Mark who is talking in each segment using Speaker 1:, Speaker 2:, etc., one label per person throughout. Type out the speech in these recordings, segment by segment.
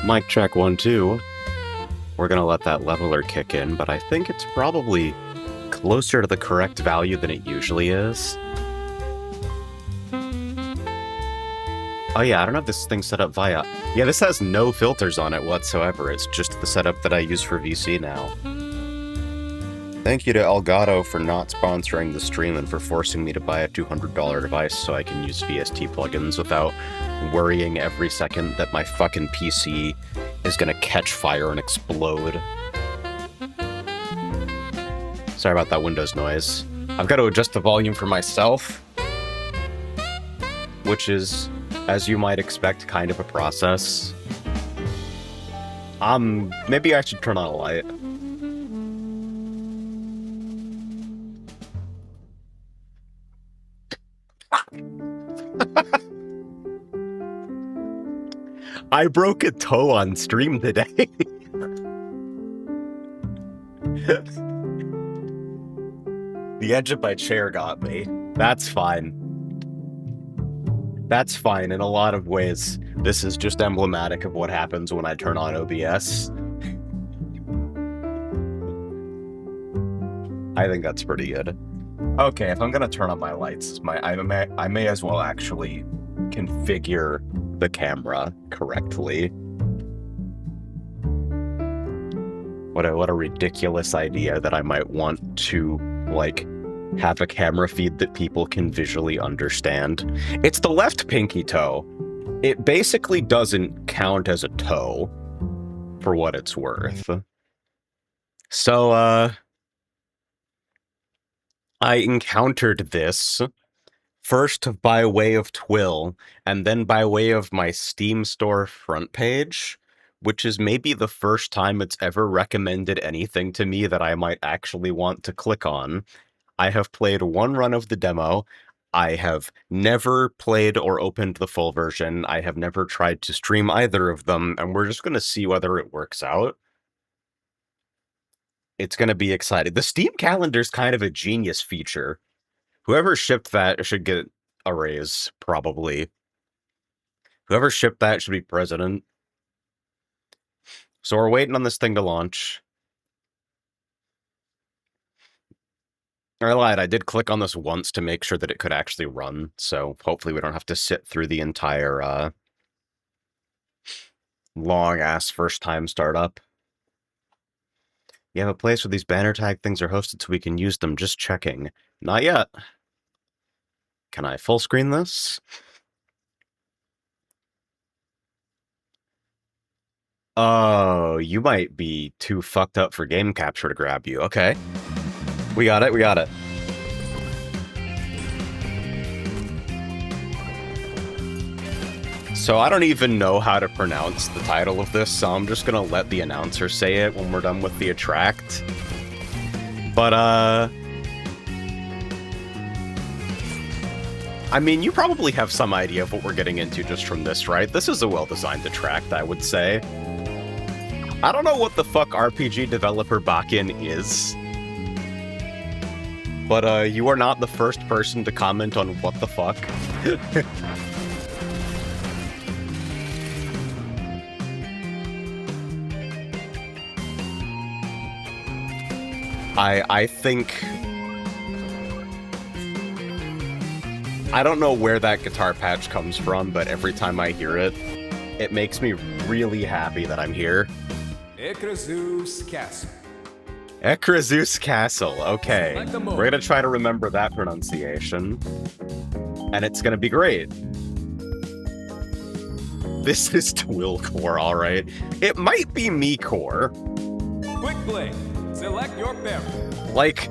Speaker 1: Mic check 1, 2. We're gonna let that leveler kick in, but I think it's probably closer to the correct value than it usually is. Oh yeah, I don't have this thing set up via... Yeah, this has no filters on it whatsoever. It's just the setup that I use for VC now. Thank you to Elgato for not sponsoring the stream and for forcing me to buy a $200 device so I can use VST plugins without worrying every second that my fucking PC is gonna catch fire and explode. Sorry about that Windows noise. I've got to adjust the volume for myself, which is, as you might expect, kind of a process. Maybe I should turn on a light. I broke a toe on stream today. The edge of my chair got me. That's fine. That's fine. In a lot of ways, this is just emblematic of what happens when I turn on OBS. I think that's pretty good. Okay, if I'm gonna turn on my lights, I may as well actually configure the camera correctly. What a ridiculous idea that I might want to, like, have a camera feed that people can visually understand. It's the left pinky toe. It basically doesn't count as a toe, for what it's worth. So, I encountered this first by way of Twill, and then by way of my Steam store front page, which is maybe the first time it's ever recommended anything to me that I might actually want to click on. I have played one run of the demo. I have never played or opened the full version. I have never tried to stream either of them, and we're just going to see whether it works out. It's going to be exciting. The Steam calendar's kind of a genius feature. Whoever shipped that should get a raise, probably. Whoever shipped that should be president. So we're waiting on this thing to launch. I lied, I did click on this once to make sure that it could actually run, so hopefully we don't have to sit through the entire, long-ass first-time startup. You have a place where these banner tag things are hosted so we can use them, just checking. Not yet. Can I full screen this? Oh, you might be too fucked up for game capture to grab you. Okay. We got it, we got it. So I don't even know how to pronounce the title of this, so I'm just gonna let the announcer say it when we're done with the attract. But, I mean, you probably have some idea of what we're getting into just from this, right? This is a well-designed attract, I would say. I don't know what the fuck RPG developer Bakken is. But, you are not the first person to comment on what the fuck. I think... I don't know where that guitar patch comes from, but every time I hear it, it makes me really happy that I'm here.
Speaker 2: Ekrazus Castle.
Speaker 1: Ekrazus Castle, okay. We're gonna try to remember that pronunciation. And it's gonna be great. This is Twillcore, alright. It might be me-core.
Speaker 2: Quick play. Select your parent.
Speaker 1: Like...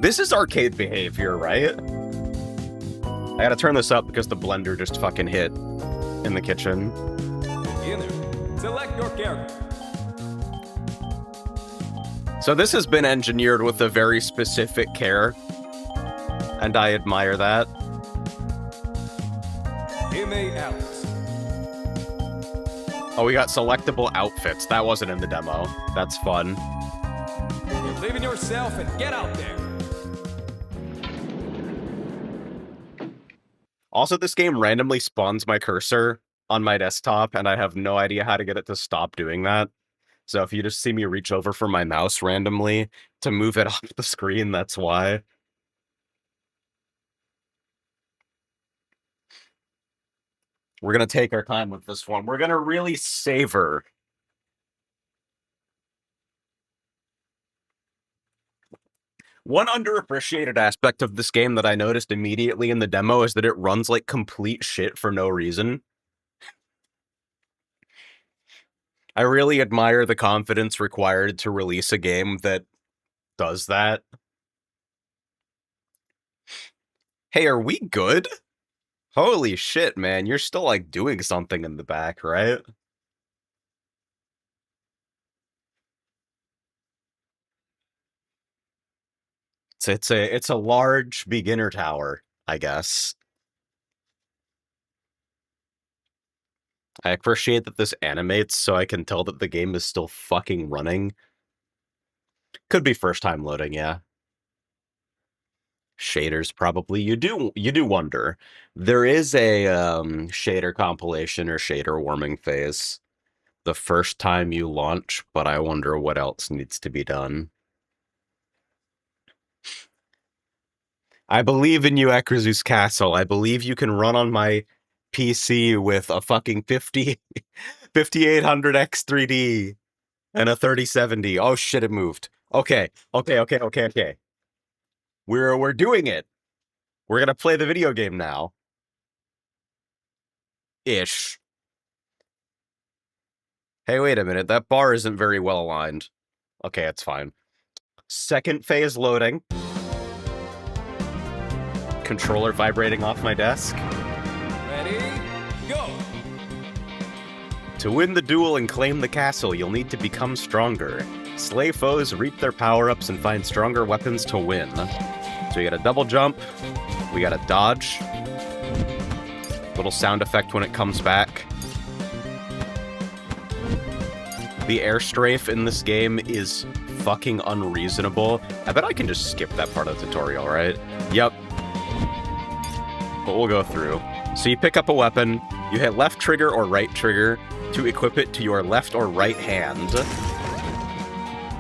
Speaker 1: This is arcade behavior, right? I gotta turn this up because the blender just fucking hit in the kitchen.
Speaker 2: Beginner. Select your character.
Speaker 1: So this has been engineered with a very specific care, and I admire that.
Speaker 2: M.A. Alex.
Speaker 1: Oh, we got selectable outfits. That wasn't in the demo. That's fun.
Speaker 2: Believe in yourself and get out there.
Speaker 1: Also, this game randomly spawns my cursor on my desktop, and I have no idea how to get it to stop doing that. So if you just see me reach over for my mouse randomly to move it off the screen, that's why. We're gonna take our time with this one. We're gonna really savor. One underappreciated aspect of this game that I noticed immediately in the demo is that it runs like complete shit for no reason. I really admire the confidence required to release a game that does that. Hey, are we good? Holy shit, man. You're still, like, doing something in the back, right? It's a large beginner tower, I guess. I appreciate that this animates so I can tell that the game is still fucking running. Could be first time loading, yeah. Shaders, probably. You do wonder. There is a shader compilation or shader warming phase the first time you launch, but I wonder what else needs to be done. I believe in you, Ekrazu's Castle. I believe you can run on my PC with a fucking 5800X3D and a 3070. Oh shit, it moved. Okay. We're doing it. We're gonna play the video game now. Ish. Hey, wait a minute. That bar isn't very well aligned. Okay, it's fine. Second phase loading. Controller vibrating off my desk.
Speaker 2: Ready, go!
Speaker 1: To win the duel and claim the castle, you'll need to become stronger. Slay foes, reap their power-ups, and find stronger weapons to win. So we got a double jump. We got a dodge. Little sound effect when it comes back. The air strafe in this game is fucking unreasonable. I bet I can just skip that part of the tutorial, right? Yep. But we'll go through. So you pick up a weapon, you hit left trigger or right trigger to equip it to your left or right hand,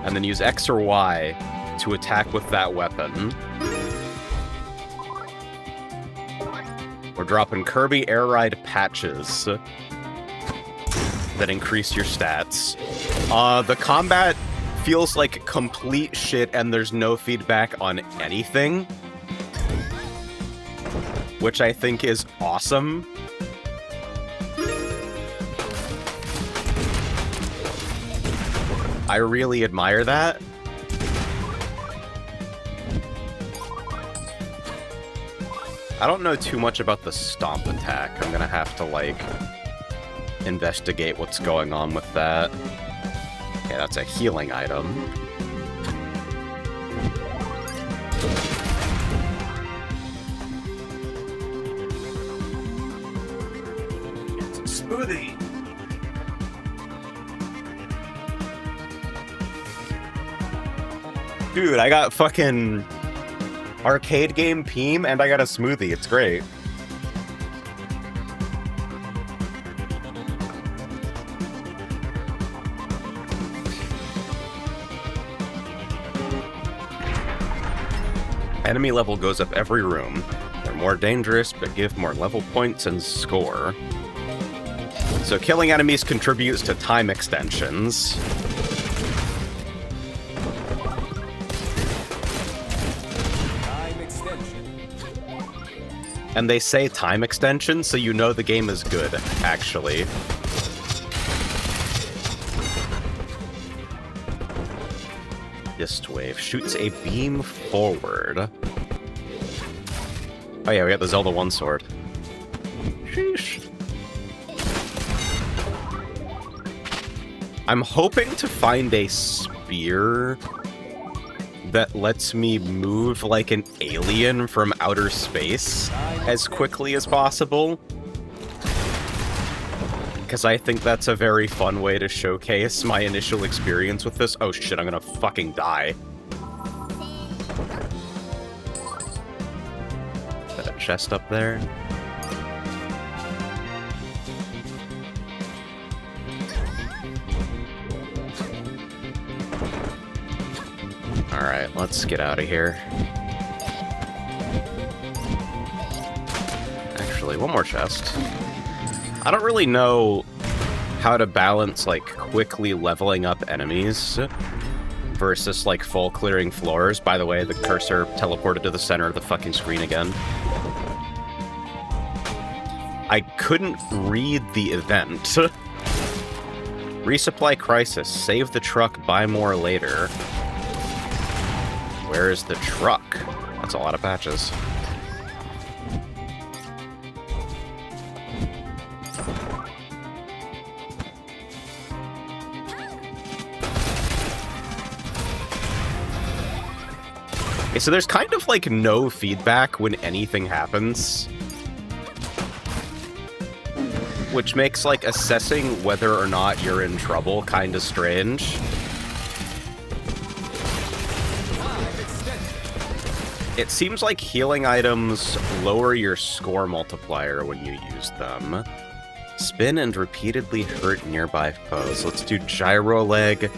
Speaker 1: and then use X or Y to attack with that weapon. We're dropping Kirby Air Ride patches that increase your stats. The combat feels like complete shit and there's no feedback on anything, which I think is awesome. I really admire that. I don't know too much about the stomp attack. I'm gonna have to, like, investigate what's going on with that. Okay, that's a healing item. Smoothie! Dude, I got fucking arcade game Peem and I got a smoothie. It's great. Enemy level goes up every room. They're more dangerous, but give more level points and score. So killing enemies contributes to time extensions.
Speaker 2: Time extension.
Speaker 1: And they say time extension, so you know the game is good, actually. Fist wave shoots a beam forward. Oh yeah, we got the Zelda 1 sword. Sheesh. I'm hoping to find a spear that lets me move like an alien from outer space as quickly as possible. Because I think that's a very fun way to showcase my initial experience with this. Oh shit, I'm gonna fucking die. Is that a chest up there? Let's get out of here. Actually, one more chest. I don't really know how to balance, like, quickly leveling up enemies versus, like, full clearing floors. By the way, the cursor teleported to the center of the fucking screen again. I couldn't read the event. Resupply crisis. Save the truck, buy more later. Where is the truck? That's a lot of patches. Okay, so there's kind of like no feedback when anything happens, which makes like assessing whether or not you're in trouble kind of strange. It seems like healing items lower your score multiplier when you use them. Spin and repeatedly hurt nearby foes. Let's do gyro leg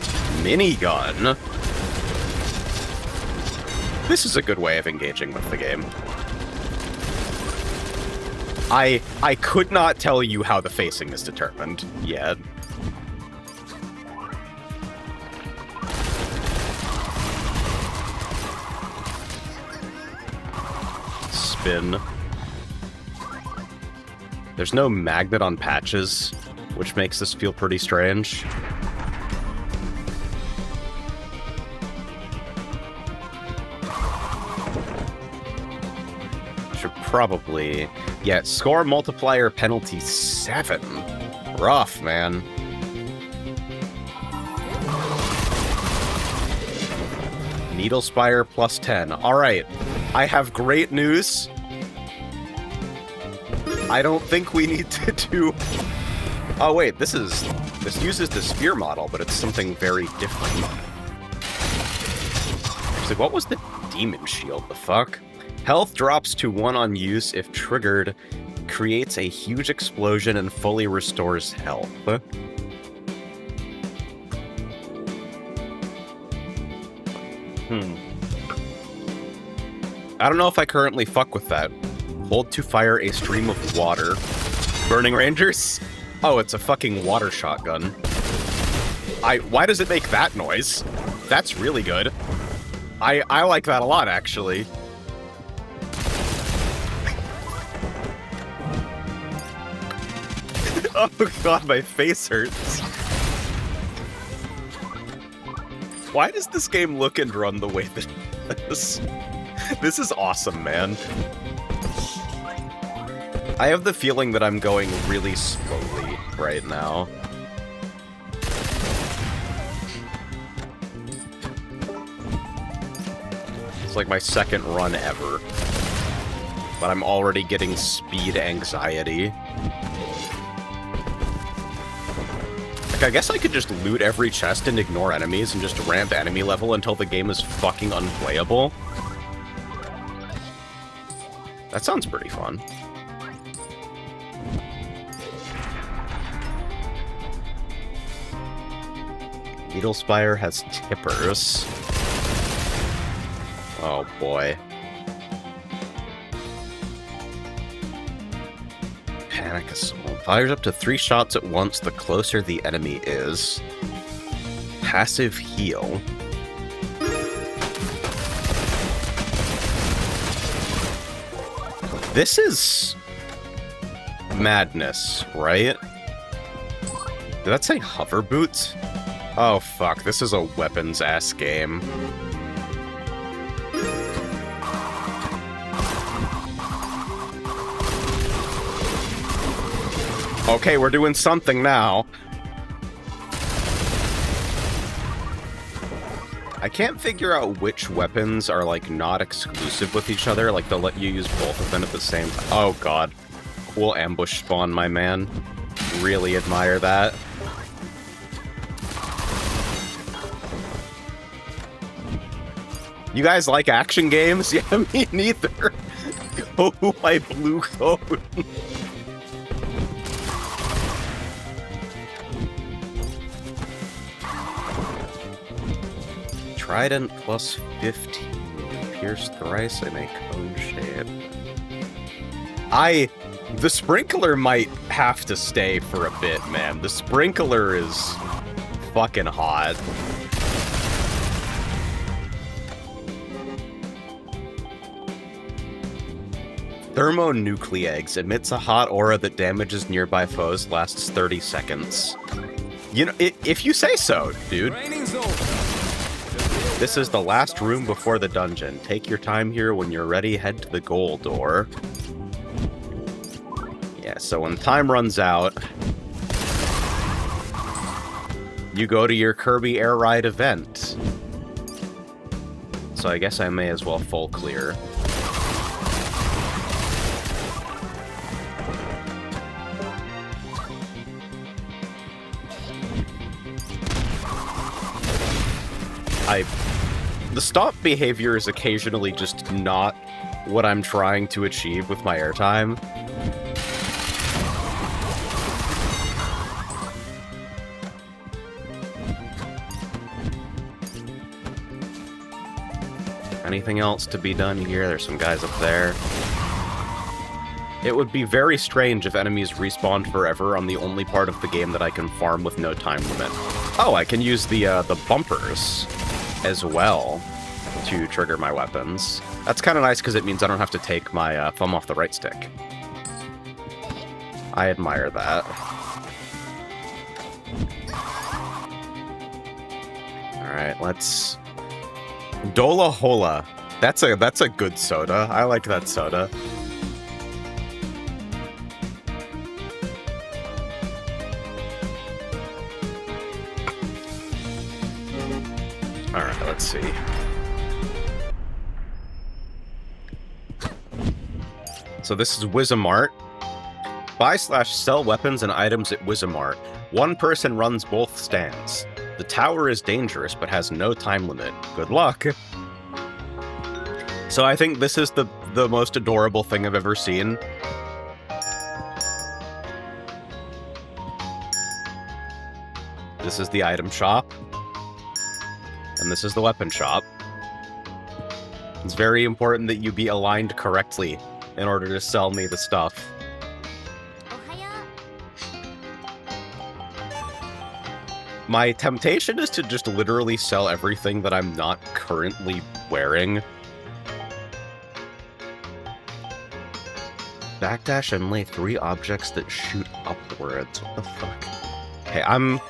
Speaker 1: minigun. This is a good way of engaging with the game. I could not tell you how the facing is determined yet. Spin. There's no magnet on patches, which makes this feel pretty strange. Should probably... Yeah, score multiplier penalty 7. Rough, man. Needle Spire plus 10. Alright, I have great news. I don't think we need to do... Oh wait, this uses the spear model, but it's something very different. Actually, what was the demon shield? The fuck? Health drops to 1 on use if triggered, creates a huge explosion and fully restores health. I don't know if I currently fuck with that. Hold to fire a stream of water. Burning Rangers? Oh, it's a fucking water shotgun. Why does it make that noise? That's really good. I like that a lot, actually. Oh god, my face hurts. Why does this game look and run the way that it does? This is awesome, man. I have the feeling that I'm going really slowly right now. It's like my second run ever. But I'm already getting speed anxiety. Like, I guess I could just loot every chest and ignore enemies and just ramp enemy level until the game is fucking unplayable. That sounds pretty fun. Needle Spire has tippers. Oh boy. Panic Assault. Fires up to 3 shots at once the closer the enemy is. Passive heal. This is madness, right? Did that say hover boots? Oh fuck, this is a weapons-ass game. Okay, we're doing something now. I can't figure out which weapons are, like, not exclusive with each other. Like, they'll let you use both of them at the same time. Oh, God. Cool ambush spawn, my man. Really admire that. You guys like action games? Yeah, me neither. Oh, my blue code. Trident plus 15. Pierce thrice, I make cone shape. The sprinkler might have to stay for a bit, man. The sprinkler is fucking hot. Thermonucleags emits a hot aura that damages nearby foes, lasts 30 seconds. You know, if you say so, dude.
Speaker 2: Training's over.
Speaker 1: This is the last room before the dungeon. Take your time here. When you're ready, head to the goal door. Yeah, so when time runs out, you go to your Kirby Air Ride event. So I guess I may as well full clear. The stomp behavior is occasionally just not what I'm trying to achieve with my airtime. Anything else to be done here? There's some guys up there. It would be very strange if enemies respawned forever on the only part of the game that I can farm with no time limit. Oh, I can use the bumpers as well to trigger my weapons. That's kind of nice because it means I don't have to take my thumb off the right stick. I admire that. Alright, let's... Dola Hola. That's a good soda. I like that soda. Alright, let's see. So this is Wizamart. Buy/sell weapons and items at Wizamart. One person runs both stands. The tower is dangerous, but has no time limit. Good luck. So I think this is the most adorable thing I've ever seen. This is the item shop. And this is the weapon shop. It's very important that you be aligned correctly in order to sell me the stuff. My temptation is to just literally sell everything that I'm not currently wearing. Backdash and lay 3 objects that shoot upwards. What the fuck? Okay, I'm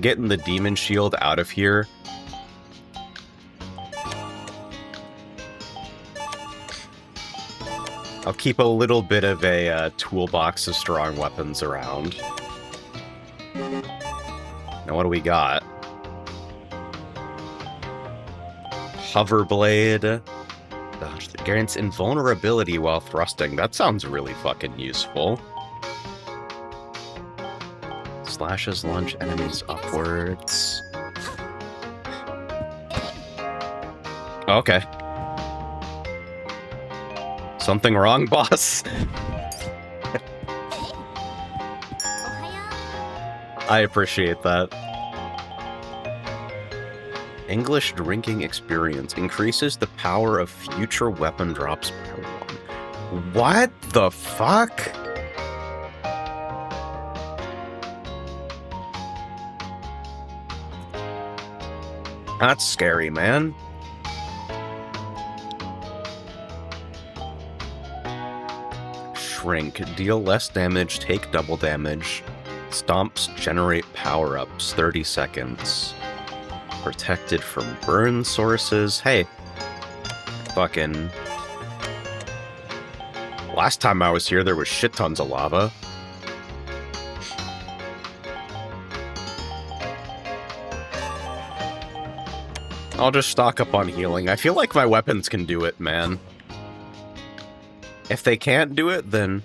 Speaker 1: getting the demon shield out of here. I'll keep a little bit of a toolbox of strong weapons around. Now what do we got? Hoverblade. Grants invulnerability while thrusting. That sounds really fucking useful. Slashes launch enemies upwards. Okay. Something wrong, boss? I appreciate that. English drinking experience increases the power of future weapon drops by 1. What the fuck? That's scary, man. Shrink. Deal less damage, take double damage. Stomps generate power-ups, 30 seconds. Protected from burn sources. Hey. Fucking... Last time I was here, there was shit tons of lava. I'll just stock up on healing. I feel like my weapons can do it, man. If they can't do it, then...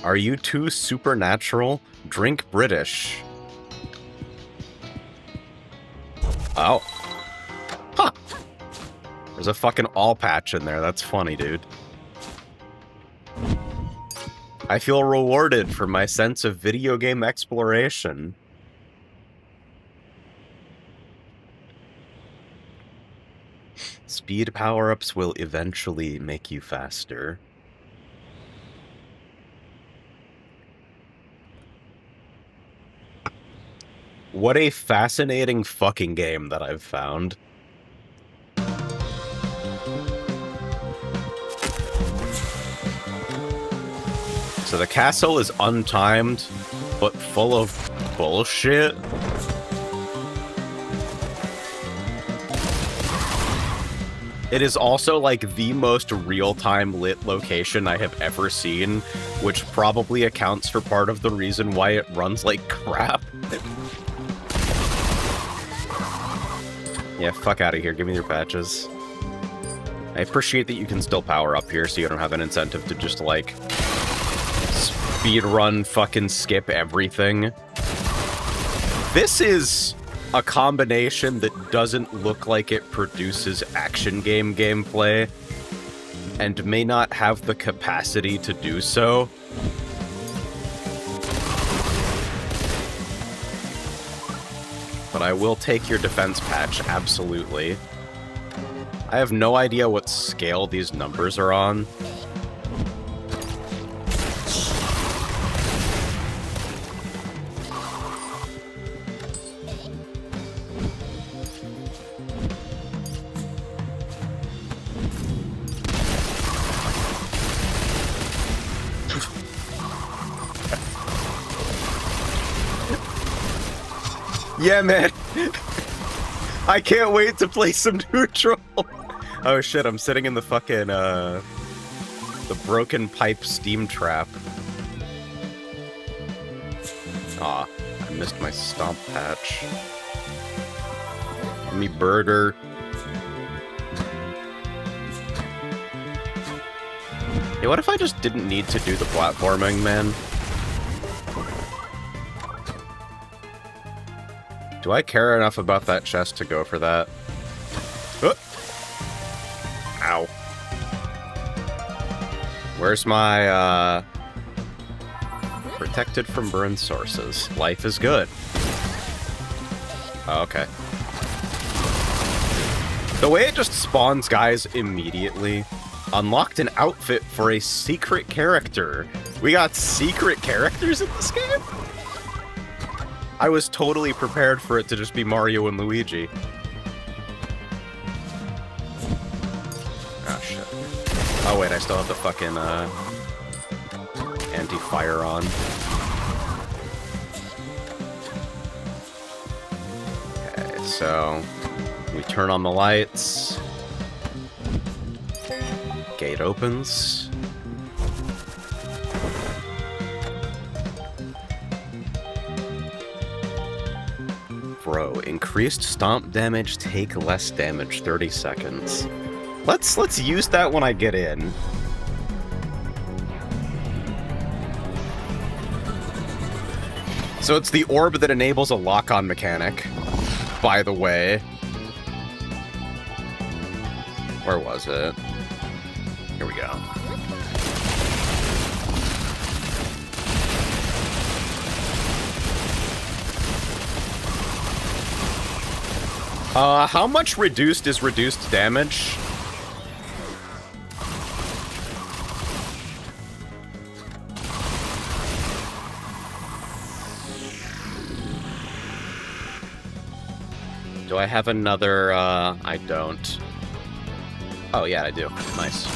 Speaker 1: Are you too supernatural? Drink British. Oh. Huh. There's a fucking all patch in there. That's funny, dude. I feel rewarded for my sense of video game exploration. speed power-ups will eventually make you faster. What a fascinating fucking game that I've found. So the castle is untimed, but full of bullshit. It is also like the most real-time lit location I have ever seen, which probably accounts for part of the reason why it runs like crap. Yeah, fuck out of here. Give me your patches. I appreciate that you can still power up here, so you don't have an incentive to just, like, speedrun fucking skip everything. This is a combination that doesn't look like it produces action game gameplay, and may not have the capacity to do so. But I will take your defense patch, absolutely. I have no idea what scale these numbers are on. Yeah, man. I can't wait to play some neutral. Oh shit, I'm sitting in the fucking, the broken pipe steam trap. Aw, I missed my stomp patch. Give me burger. Hey, what if I just didn't need to do the platforming, man? Do I care enough about that chest to go for that? Ow. Where's my, protected from burn sources? Life is good. Oh, okay. The way it just spawns guys immediately. Unlocked an outfit for a secret character. We got secret characters in this game? I was totally prepared for it to just be Mario and Luigi. Oh, shit. Oh, wait, I still have the fucking, anti-fire on. Okay, so... we turn on the lights. Gate opens. Bro, increased stomp damage, take less damage, 30 seconds. Let's use that when I get in. So it's the orb that enables a lock-on mechanic, by the way. Where was it? Here we go. How much reduced is reduced damage? Do I have another, I don't. Oh, yeah, I do. Nice.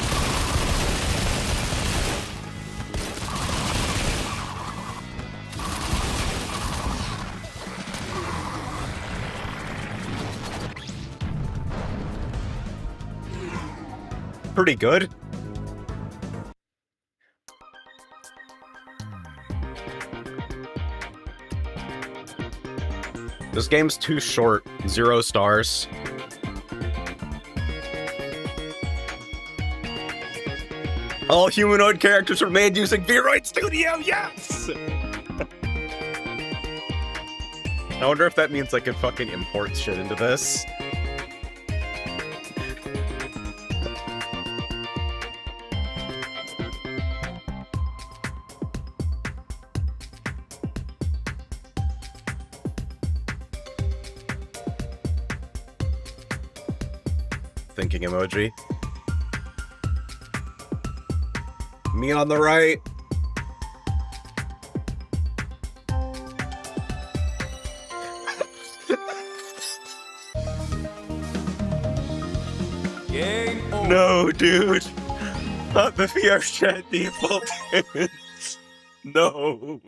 Speaker 1: Pretty good. This game's too short. 0 stars. All humanoid characters were made using Vroid Studio, yes! I wonder if that means I can fucking import shit into this. thinking emoji. Me on the right.
Speaker 2: Game over.
Speaker 1: No, dude. Not the VR default. No.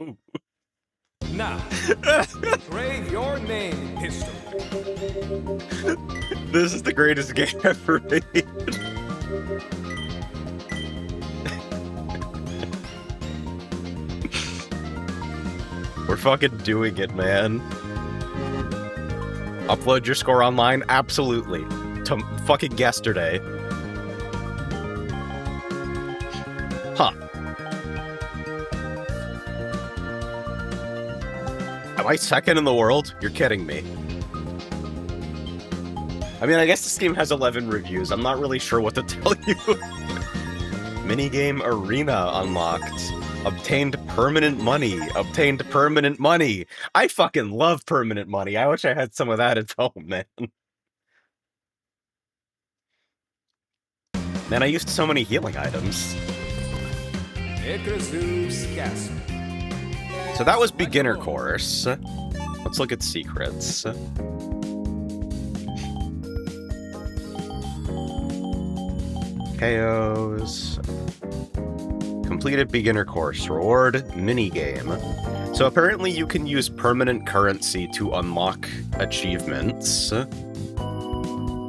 Speaker 2: Now, grave your name in history.
Speaker 1: This is the greatest game ever made. We're fucking doing it, man. Upload your score online? Absolutely. To fucking yesterday. Huh. Am I second in the world? You're kidding me. I mean, I guess this game has 11 reviews. I'm not really sure what to tell you. Minigame Arena unlocked. Obtained permanent money. Obtained permanent money. I fucking love permanent money. I wish I had some of that at home, man. Man, I used so many healing items.
Speaker 2: Icarus Castle.
Speaker 1: So that was beginner course. Let's look at secrets. KOs. Completed beginner course. Reward minigame. So apparently you can use permanent currency to unlock achievements.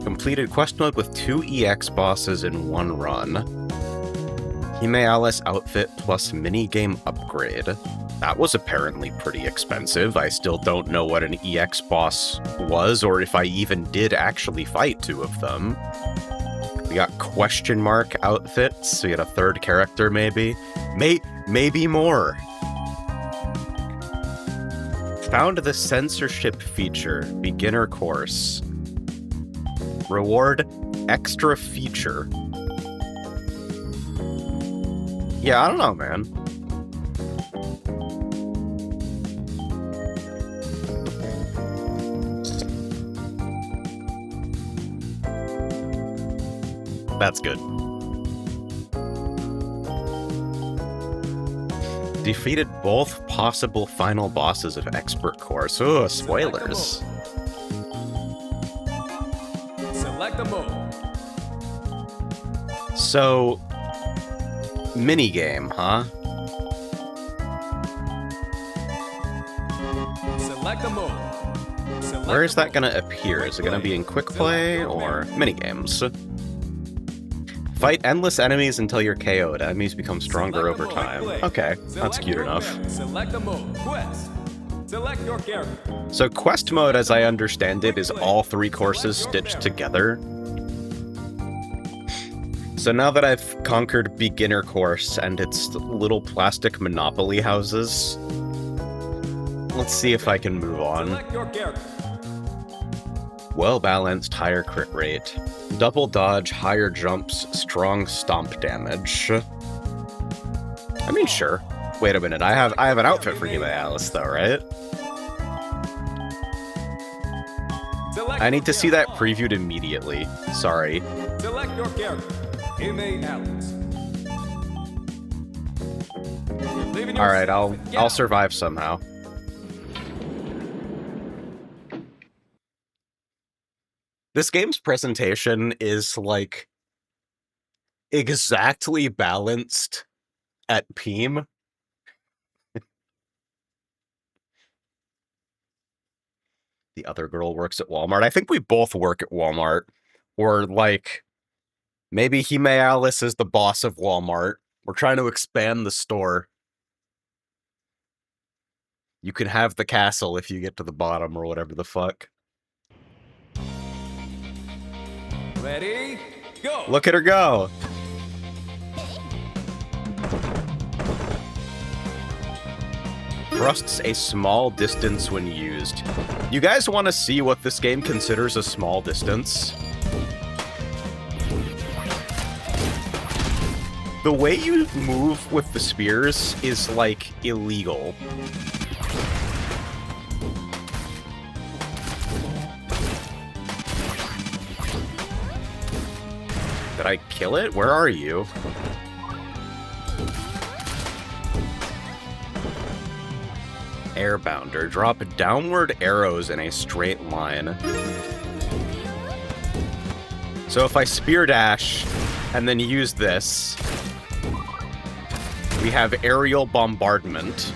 Speaker 1: Completed quest mode with 2 EX bosses in 1 run. Hime Alice outfit plus minigame upgrade. That was apparently pretty expensive. I still don't know what an EX boss was, or if I even did actually fight 2 of them. We got question mark outfits. We got a 3rd character, maybe. Maybe more. Found the censorship feature. Beginner course. Reward extra feature. Yeah, I don't know, man. That's good. Defeated both possible final bosses of Expert Course. Oh, spoilers.
Speaker 2: Select a mode.
Speaker 1: So, minigame, huh?
Speaker 2: Select a mode. Select
Speaker 1: Where is
Speaker 2: a
Speaker 1: that
Speaker 2: mode.
Speaker 1: gonna appear? Is it gonna be in quick play or minigames? Fight endless enemies until you're KO'd. Enemies become stronger over time. Okay, that's
Speaker 2: Select
Speaker 1: cute
Speaker 2: your
Speaker 1: enough.
Speaker 2: weapon. Select a mode. Quest. Select your character.
Speaker 1: So quest mode, as I understand it, is all 3 courses stitched together. So now that I've conquered beginner course and its little plastic Monopoly houses, let's see if I can move on.
Speaker 2: Select your character.
Speaker 1: Well-balanced, higher crit rate. Double dodge, higher jumps, strong stomp damage. I mean, sure. Wait a minute, I have an outfit for Hime Alice, though, right?
Speaker 2: Select
Speaker 1: I need
Speaker 2: your
Speaker 1: to see that
Speaker 2: character.
Speaker 1: previewed immediately. Sorry.
Speaker 2: Select your character. Hime Alice. You're leaving your
Speaker 1: Alright,
Speaker 2: seat. Get
Speaker 1: I'll
Speaker 2: out.
Speaker 1: survive somehow. This game's presentation is, like, exactly balanced at Peem. The other girl works at Walmart. I think we both work at Walmart. Or, like, maybe Hime Alice is the boss of Walmart. We're trying to expand the store. You can have the castle if you get to the bottom or whatever the fuck.
Speaker 2: Ready? Go.
Speaker 1: Look at her go! Thrusts a small distance when used. You guys want to see what this game considers a small distance? The way you move with the spears is, like, illegal. Did I kill it? Where are you? Airbounder. Drop downward arrows in a straight line. So if I spear dash and then use this, we have aerial bombardment.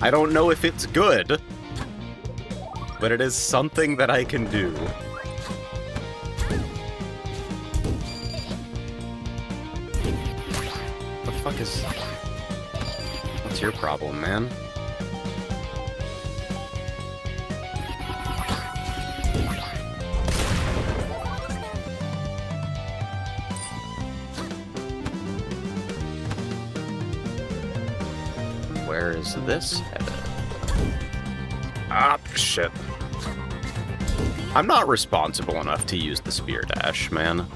Speaker 1: I don't know if it's good, but it is something that I can do. The fuck is... What's your problem, man? Where is this headed? Ah, shit. I'm not responsible enough to use the spear dash, man.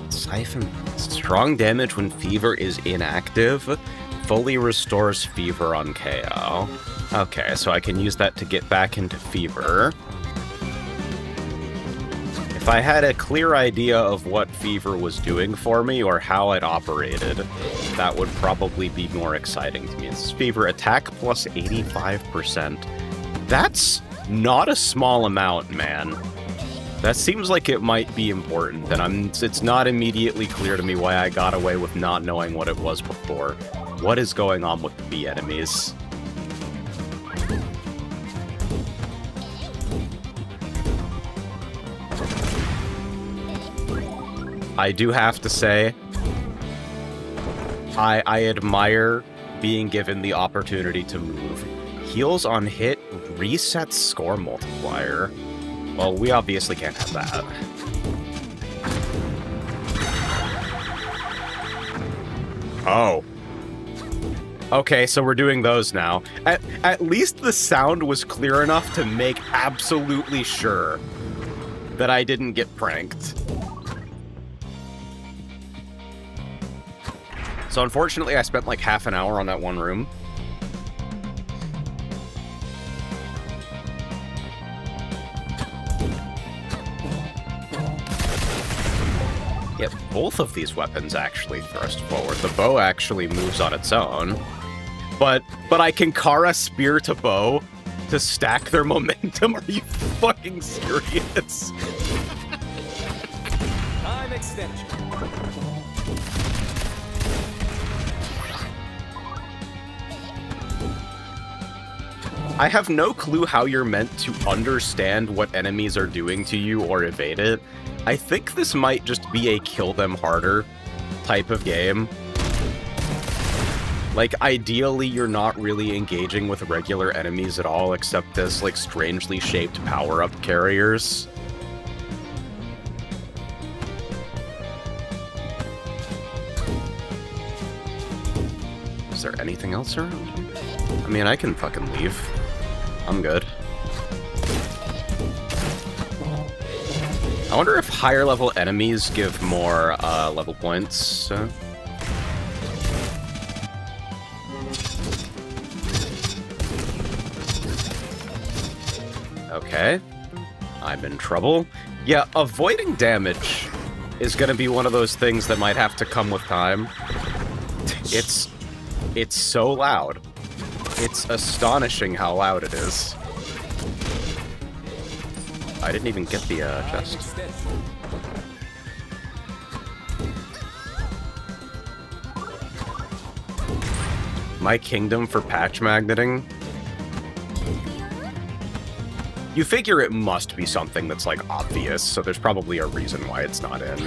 Speaker 1: Siphon. Strong damage when Fever is inactive. Fully restores Fever on KO. Okay, so I can use that to get back into Fever. If I had a clear idea of what Fever was doing for me or how it operated, that would probably be more exciting to me. This is Fever attack plus 85%. That's not a small amount, man. That seems like it might be important, and it's not immediately clear to me why I got away with not knowing what it was before. What is going on with the bee enemies? I do have to say, I admire being given the opportunity to move. Heals on hit resets score multiplier. Well, we obviously can't have that. Oh. Okay, so we're doing those now. At least the sound was clear enough to make absolutely sure that I didn't get pranked. So unfortunately, I spent like half an hour on that one room. Yeah, both of these weapons actually thrust forward. The bow actually moves on its own. But I can Kara spear to bow to stack their momentum. Are you fucking serious?
Speaker 2: Time extension.
Speaker 1: I have no clue how you're meant to understand what enemies are doing to you or evade it. I think this might just be a kill them harder type of game. Like, ideally, you're not really engaging with regular enemies at all, except as, like, strangely shaped power-up carriers. Is there anything else around here? I mean, I can fucking leave. I'm good. I wonder if higher level enemies give more level points. Okay. I'm in trouble. Yeah, avoiding damage is gonna be one of those things that might have to come with time. It's so loud. It's astonishing how loud it is. I didn't even get the chest. My kingdom for patch magneting. You figure it must be something that's, like, obvious, so there's probably a reason why it's not in.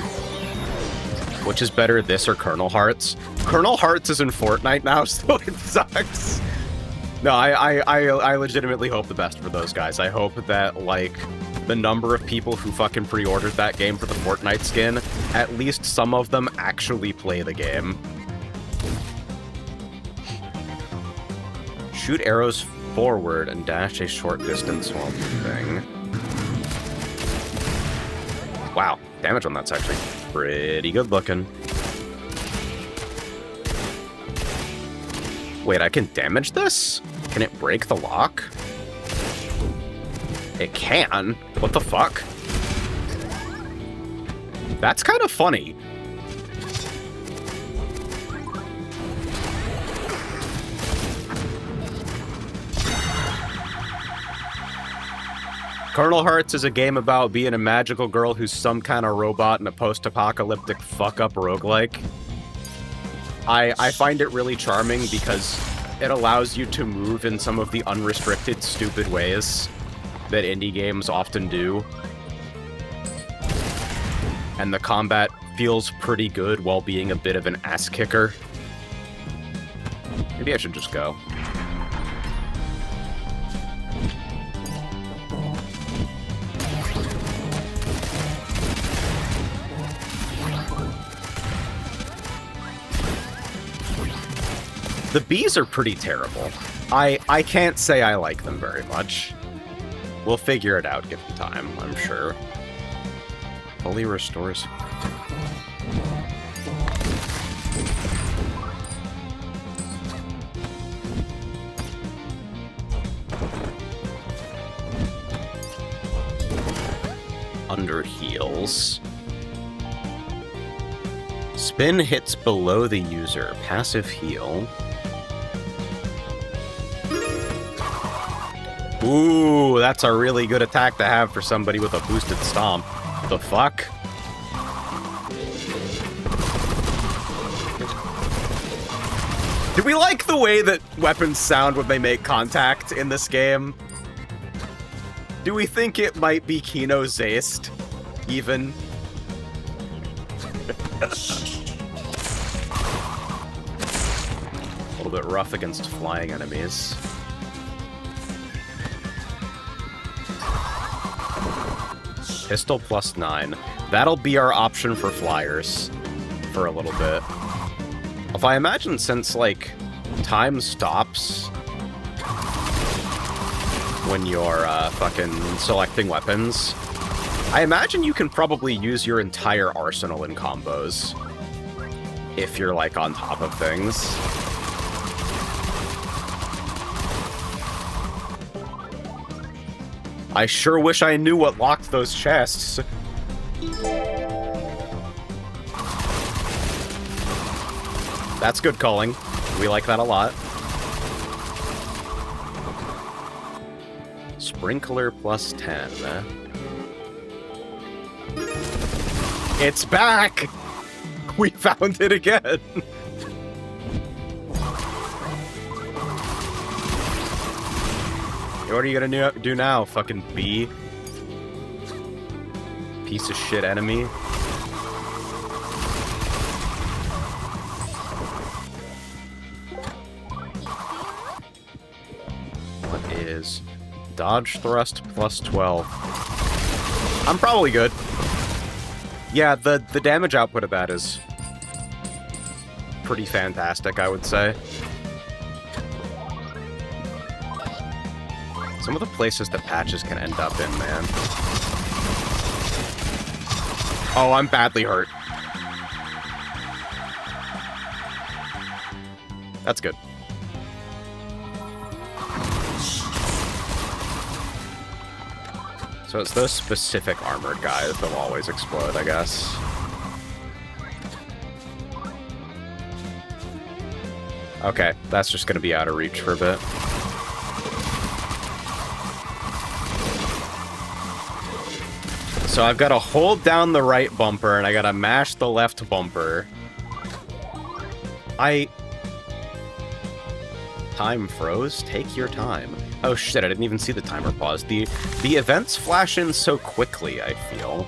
Speaker 1: Which is better, this or Colonel Hearts? Colonel Hearts is in Fortnite now, so it sucks. No, I legitimately hope the best for those guys. I hope that, like, the number of people who fucking pre-ordered that game for the Fortnite skin, at least some of them actually play the game. Shoot arrows forward and dash a short distance while moving. Wow, damage on that's actually pretty good looking. Wait, I can damage this? Can it break the lock? It can? What the fuck? That's kind of funny. Kernel Hearts is a game about being a magical girl who's some kind of robot in a post-apocalyptic fuck-up roguelike. I find it really charming because it allows you to move in some of the unrestricted, stupid ways that indie games often do. And the combat feels pretty good while being a bit of an ass-kicker. Maybe I should just go. The bees are pretty terrible. I can't say I like them very much. We'll figure it out given time, I'm sure. Fully restores. Under heals. Spin hits below the user. Passive heal. Ooh, that's a really good attack to have for somebody with a boosted stomp. The fuck? Do we like the way that weapons sound when they make contact in this game? Do we think it might be Kino Zeist, even? A little bit rough against flying enemies. Pistol +9. That'll be our option for flyers for a little bit. If I imagine, since, like, time stops when you're fucking selecting weapons, I imagine you can probably use your entire arsenal in combos if you're, like, on top of things. I sure wish I knew what locked those chests. That's good calling. We like that a lot. Sprinkler +10. It's back! We found it again! What are you gonna do now, fucking bee? Piece of shit enemy. What is dodge thrust +12? I'm probably good. Yeah, the damage output of that is pretty fantastic, I would say. Some of the places that patches can end up in, man. Oh, I'm badly hurt. That's good. So it's those specific armored guys that'll always explode, I guess. Okay, that's just gonna be out of reach for a bit. So I've got to hold down the right bumper, and I gotta mash the left bumper. Time froze? Take your time. Oh shit, I didn't even see the timer pause. The events flash in so quickly, I feel.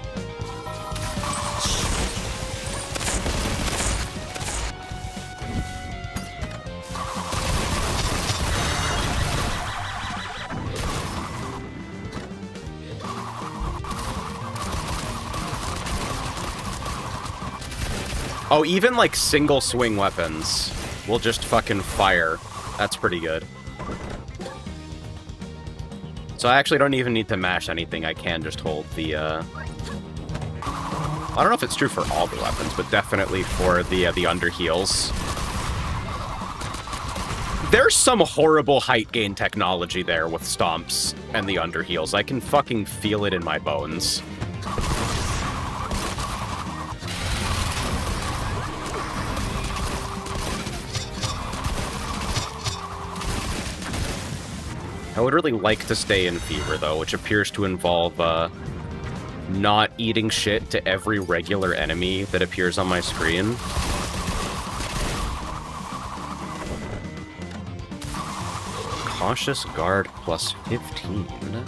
Speaker 1: Oh, even, like, single swing weapons will just fucking fire. That's pretty good. So I actually don't even need to mash anything. I can just hold the, I don't know if it's true for all the weapons, but definitely for the under heals. There's some horrible height gain technology there with stomps and the underheals. I can fucking feel it in my bones. I would really like to stay in Fever, though, which appears to involve not eating shit to every regular enemy that appears on my screen. Cautious Guard plus 15.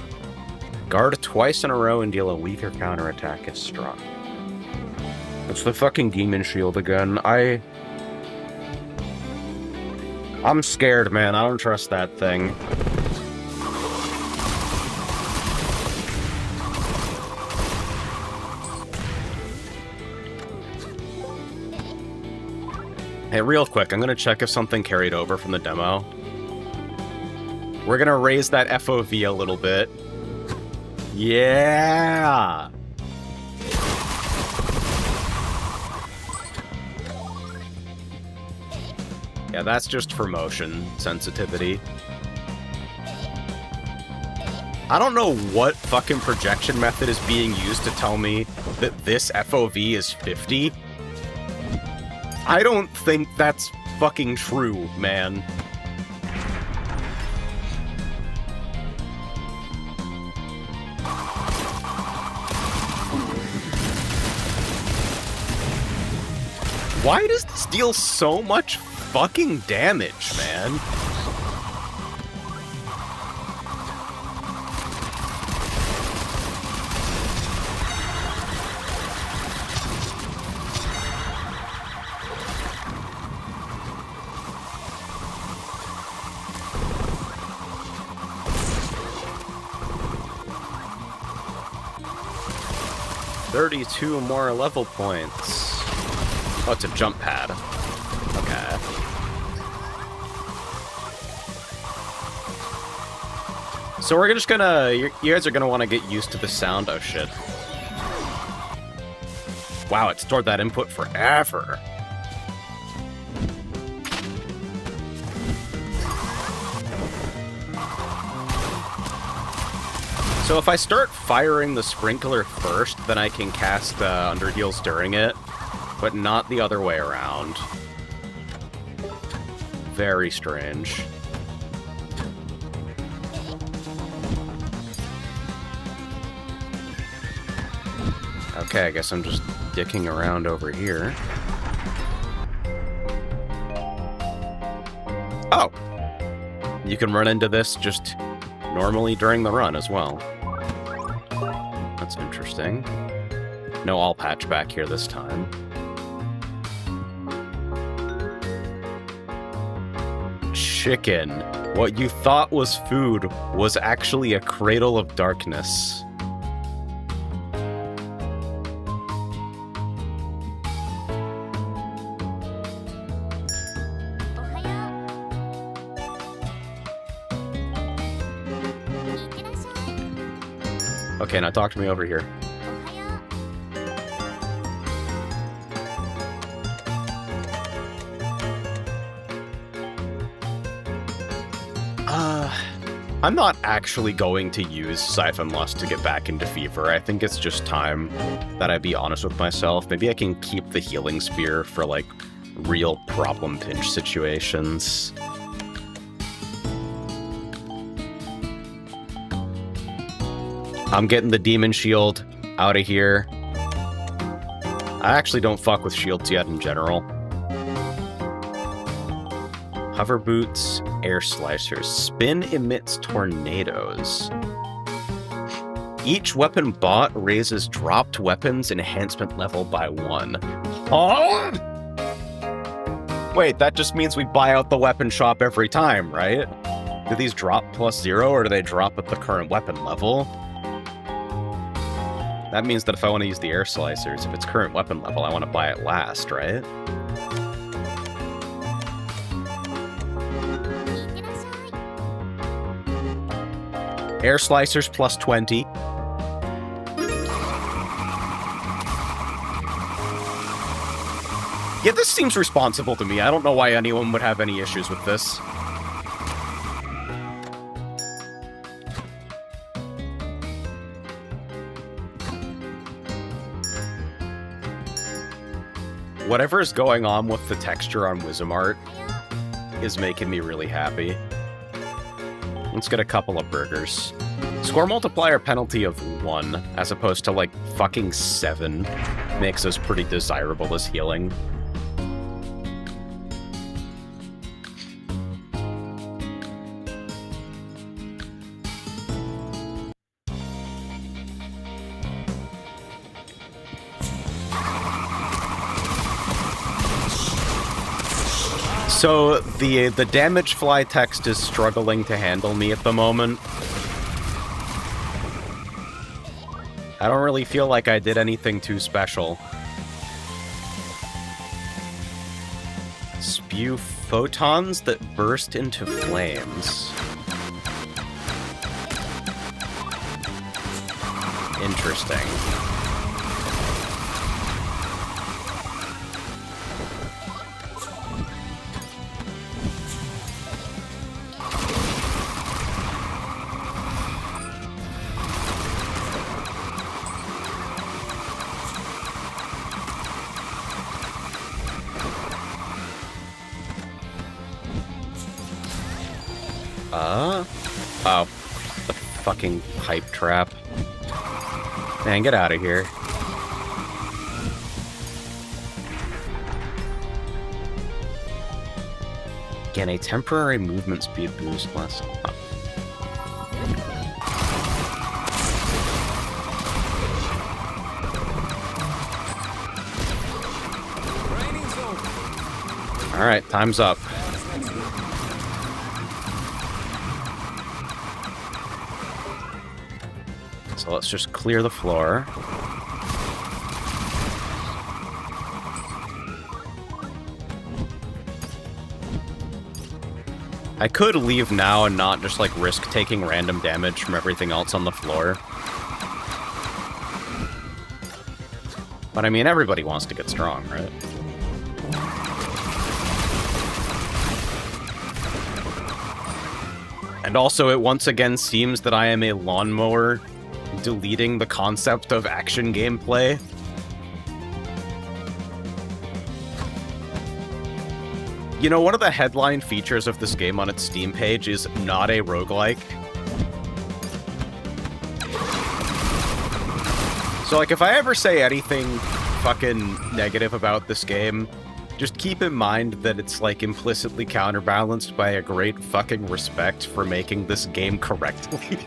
Speaker 1: Guard twice in a row and deal a weaker counterattack if struck. It's the fucking Demon Shield again. I'm scared, man. I don't trust that thing. Hey, real quick, I'm gonna check if something carried over from the demo. We're gonna raise that FOV a little bit. Yeah! Yeah, that's just for motion sensitivity. I don't know what fucking projection method is being used to tell me that this FOV is 50. I don't think that's fucking true, man. Why does this deal so much fucking damage, man? $32 more level points. Oh, it's a jump pad. Okay. So we're just gonna... You guys are gonna want to get used to the sound. Oh, shit. Wow, it stored that input forever. So if I start firing the sprinkler first, then I can cast underheals during it, but not the other way around. Very strange. Okay, I guess I'm just dicking around over here. Oh! You can run into this just normally during the run as well. That's interesting. No all patch back here this time. Chicken. What you thought was food was actually a cradle of darkness. Okay, now talk to me over here. I'm not actually going to use Siphon Lust to get back into Fever. I think it's just time that I be honest with myself. Maybe I can keep the Healing Spear for, like, real problem pinch situations. I'm getting the Demon Shield out of here. I actually don't fuck with shields yet in general. Hover Boots, Air Slicers. Spin emits tornadoes. Each weapon bought raises dropped weapons enhancement level by 1. Oh! Wait, that just means we buy out the weapon shop every time, right? Do these drop +0 or do they drop at the current weapon level? That means that if I want to use the Air Slicers, if it's current weapon level, I want to buy it last, right? Air Slicers +20. Yeah, this seems responsible to me. I don't know why anyone would have any issues with this. Whatever is going on with the texture on Wizamart is making me really happy. Let's get a couple of burgers. Score multiplier penalty of 1, as opposed to, like, fucking 7, makes us pretty desirable as healing. So the damage fly text is struggling to handle me at the moment. I don't really feel like I did anything too special. Spew photons that burst into flames. Interesting. Oh, the fucking pipe trap. Man, get out of here. Again, a temporary movement speed boost less. Alright, time's up. So let's just clear the floor. I could leave now and not just, like, risk taking random damage from everything else on the floor. But I mean, everybody wants to get strong, right? And also, it once again seems that I am a lawnmower deleting the concept of action gameplay. You know, one of the headline features of this game on its Steam page is not a roguelike. So, like, if I ever say anything fucking negative about this game, just keep in mind that it's, like, implicitly counterbalanced by a great fucking respect for making this game correctly.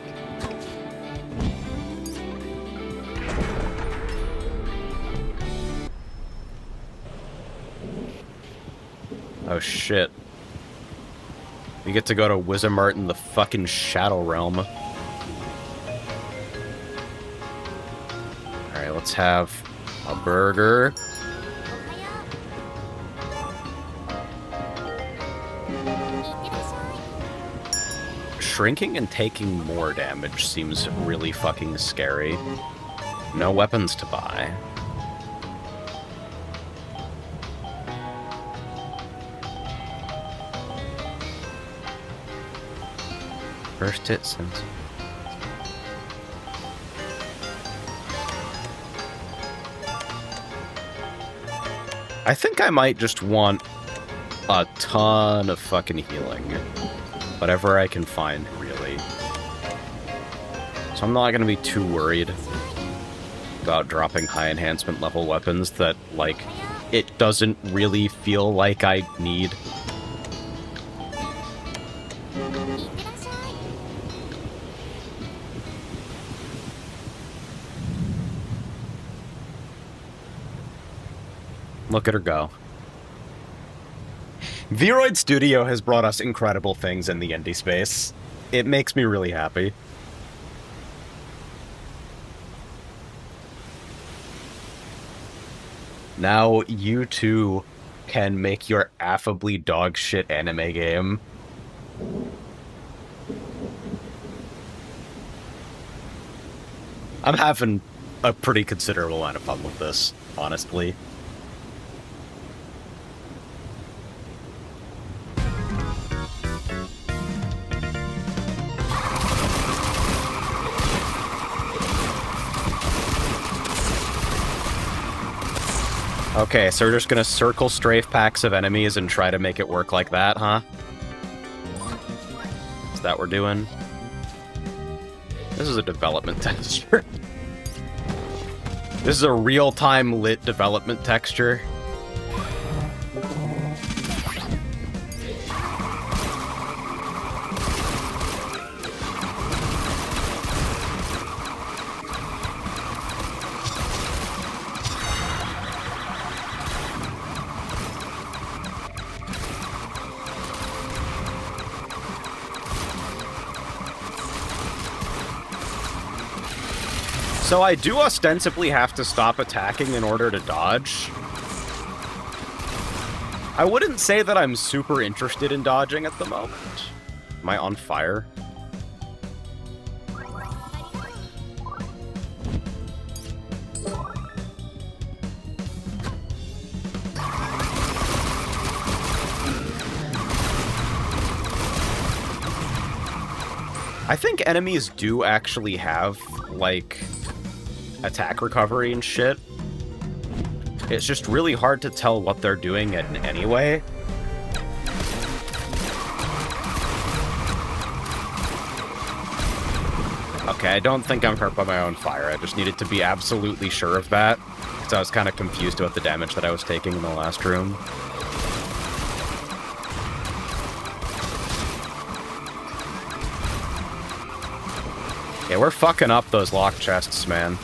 Speaker 1: Oh shit. We get to go to Wizamart in the fucking Shadow Realm. Alright, let's have a burger. Shrinking and taking more damage seems really fucking scary. No weapons to buy. First hit since. I think I might just want a ton of fucking healing. Whatever I can find, really. So I'm not gonna be too worried about dropping high enhancement level weapons that, like, it doesn't really feel like I need. Look at her go. Vroid Studio has brought us incredible things in the indie space. It makes me really happy. Now you too can make your affably dogshit anime game. I'm having a pretty considerable amount of fun with this, honestly. Okay, so we're just gonna circle strafe packs of enemies and try to make it work like that, huh? Is that what we're doing? This is a development texture. This is a real-time lit development texture. So I do ostensibly have to stop attacking in order to dodge. I wouldn't say that I'm super interested in dodging at the moment. Am I on fire? I think enemies do actually have, like, attack recovery and shit. It's just really hard to tell what they're doing in any way. Okay, I don't think I'm hurt by my own fire. I just needed to be absolutely sure of that, because I was kind of confused about the damage that I was taking in the last room. Yeah, we're fucking up those lock chests, man.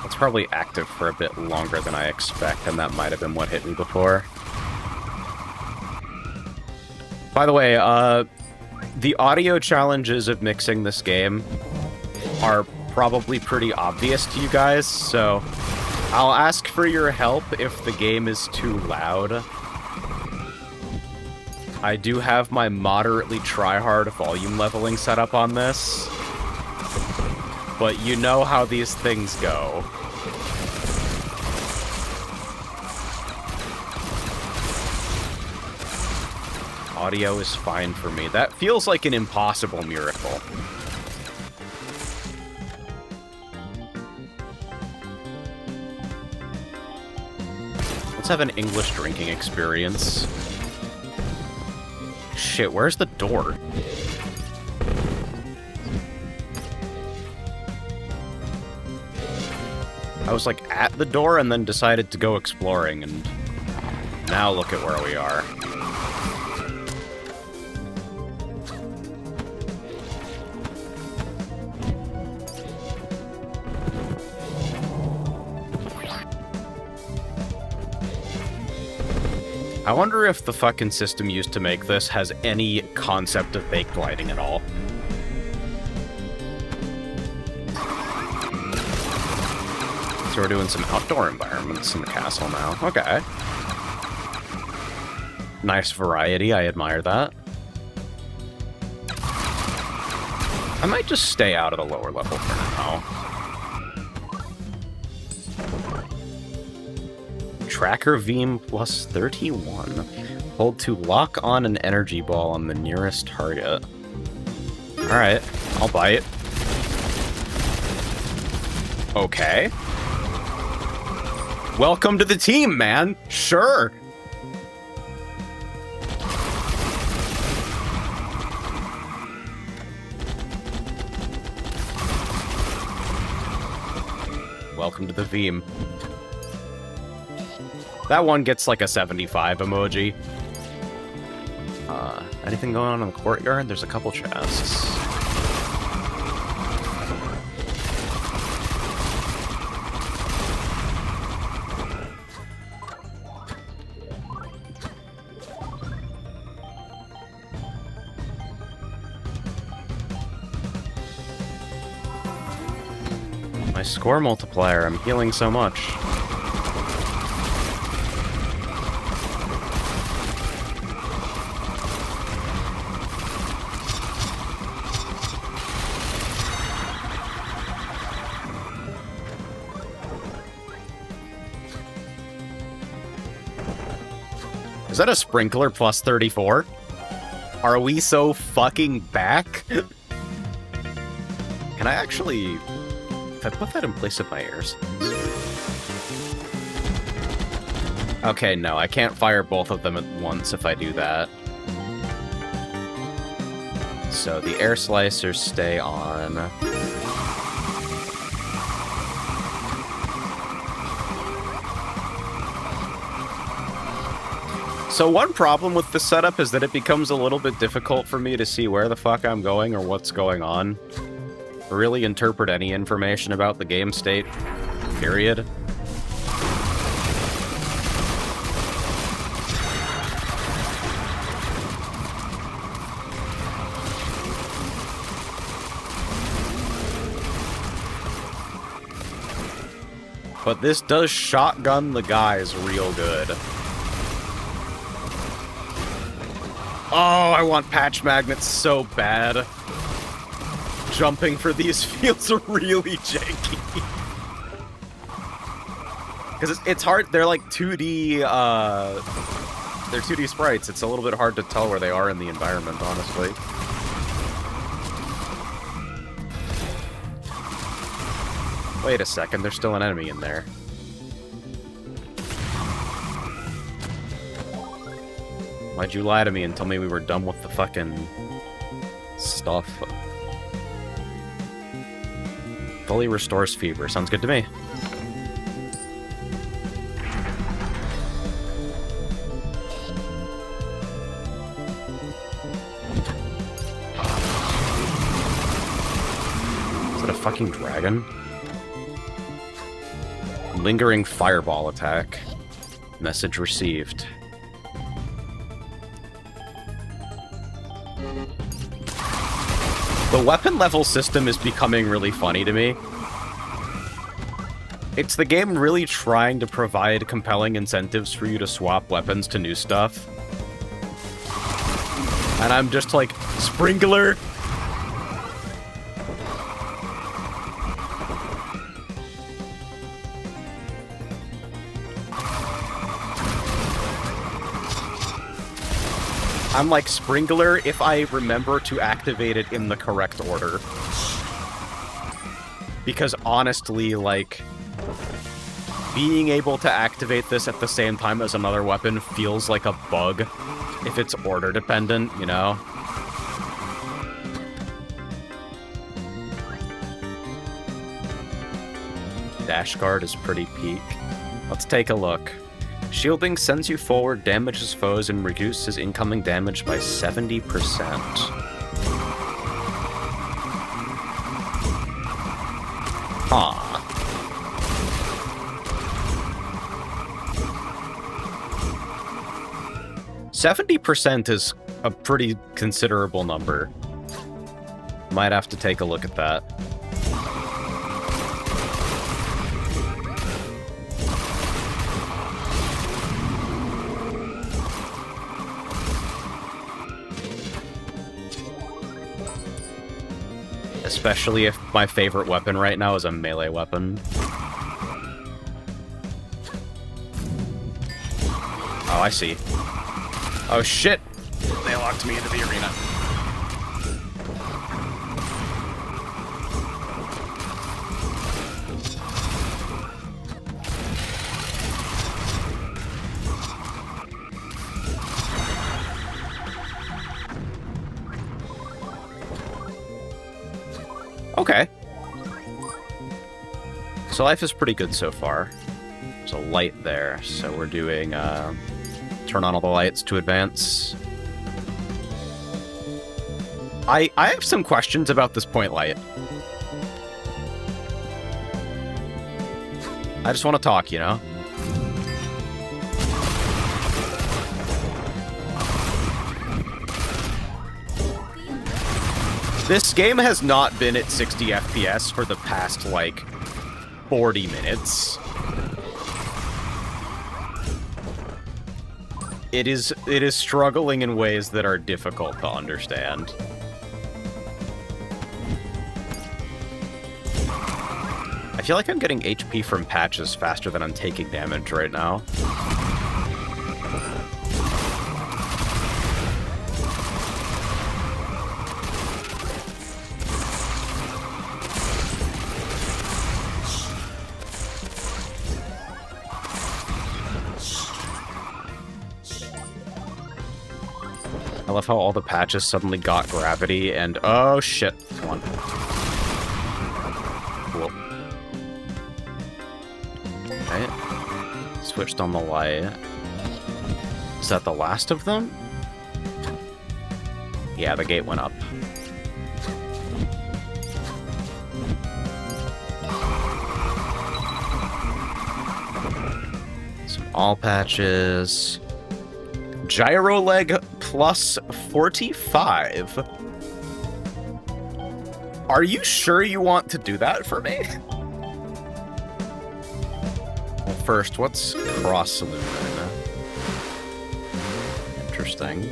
Speaker 1: It's probably active for a bit longer than I expect, and that might have been what hit me before. By the way, the audio challenges of mixing this game are probably pretty obvious to you guys, so I'll ask for your help if the game is too loud. I do have my moderately try-hard volume leveling set up on this, but you know how these things go. Audio is fine for me. That feels like an impossible miracle. Let's have an English drinking experience. Shit, where's the door? I was like at the door and then decided to go exploring, and now look at where we are. I wonder if the fucking system used to make this has any concept of fake gliding at all. So we're doing some outdoor environments in the castle now. Okay. Nice variety, I admire that. I might just stay out of the lower level for now. Tracker Veem plus 31. Hold to lock on an energy ball on the nearest target. Alright, I'll bite. Okay. Welcome to the team, man! Sure! Welcome to the Veem. That one gets like a 75 emoji. Anything going on in the courtyard? There's a couple chests. My score multiplier, I'm healing so much. Is that a sprinkler plus 34? Are we so fucking back? Can I actually... If I put that in place of my airs... Okay, no, I can't fire both of them at once if I do that. So the air slicers stay on. So one problem with the setup is that it becomes a little bit difficult for me to see where the fuck I'm going or what's going on. Really interpret any information about the game state, period. But this does shotgun the guys real good. Oh, I want patch magnets so bad. Jumping for these feels really janky. Because it's hard, they're like 2D, they're 2D sprites. It's a little bit hard to tell where they are in the environment, honestly. Wait a second, there's still an enemy in there. Why'd you lie to me and tell me we were done with the fucking stuff? Fully restores fever. Sounds good to me. Is it a fucking dragon? Lingering fireball attack. Message received. The weapon level system is becoming really funny to me. It's the game really trying to provide compelling incentives for you to swap weapons to new stuff. And I'm just like, sprinkler! I'm like, sprinkler if I remember to activate it in the correct order. Because honestly, like, being able to activate this at the same time as another weapon feels like a bug if it's order dependent, you know? Dash guard is pretty peak. Let's take a look. Shielding sends you forward, damages foes, and reduces incoming damage by 70%. Huh. %70 is a pretty considerable number. Might have to take a look at that. Especially if my favorite weapon right now is a melee weapon. Oh, I see. Oh shit! They locked me into the arena. Okay. So life is pretty good so far. There's a light there, so we're doing, turn on all the lights to advance. I have some questions about this point light. I just want to talk, you know? This game has not been at 60 FPS for the past, like, 40 minutes. It is struggling in ways that are difficult to understand. I feel like I'm getting HP from patches faster than I'm taking damage right now. I love how all the patches suddenly got gravity and... Oh, shit. Come on. Cool. Okay. Switched on the light. Is that the last of them? Yeah, the gate went up. Some all patches. Gyro leg plus 45. Are you sure you want to do that for me? Well, first, what's cross lumen? Interesting.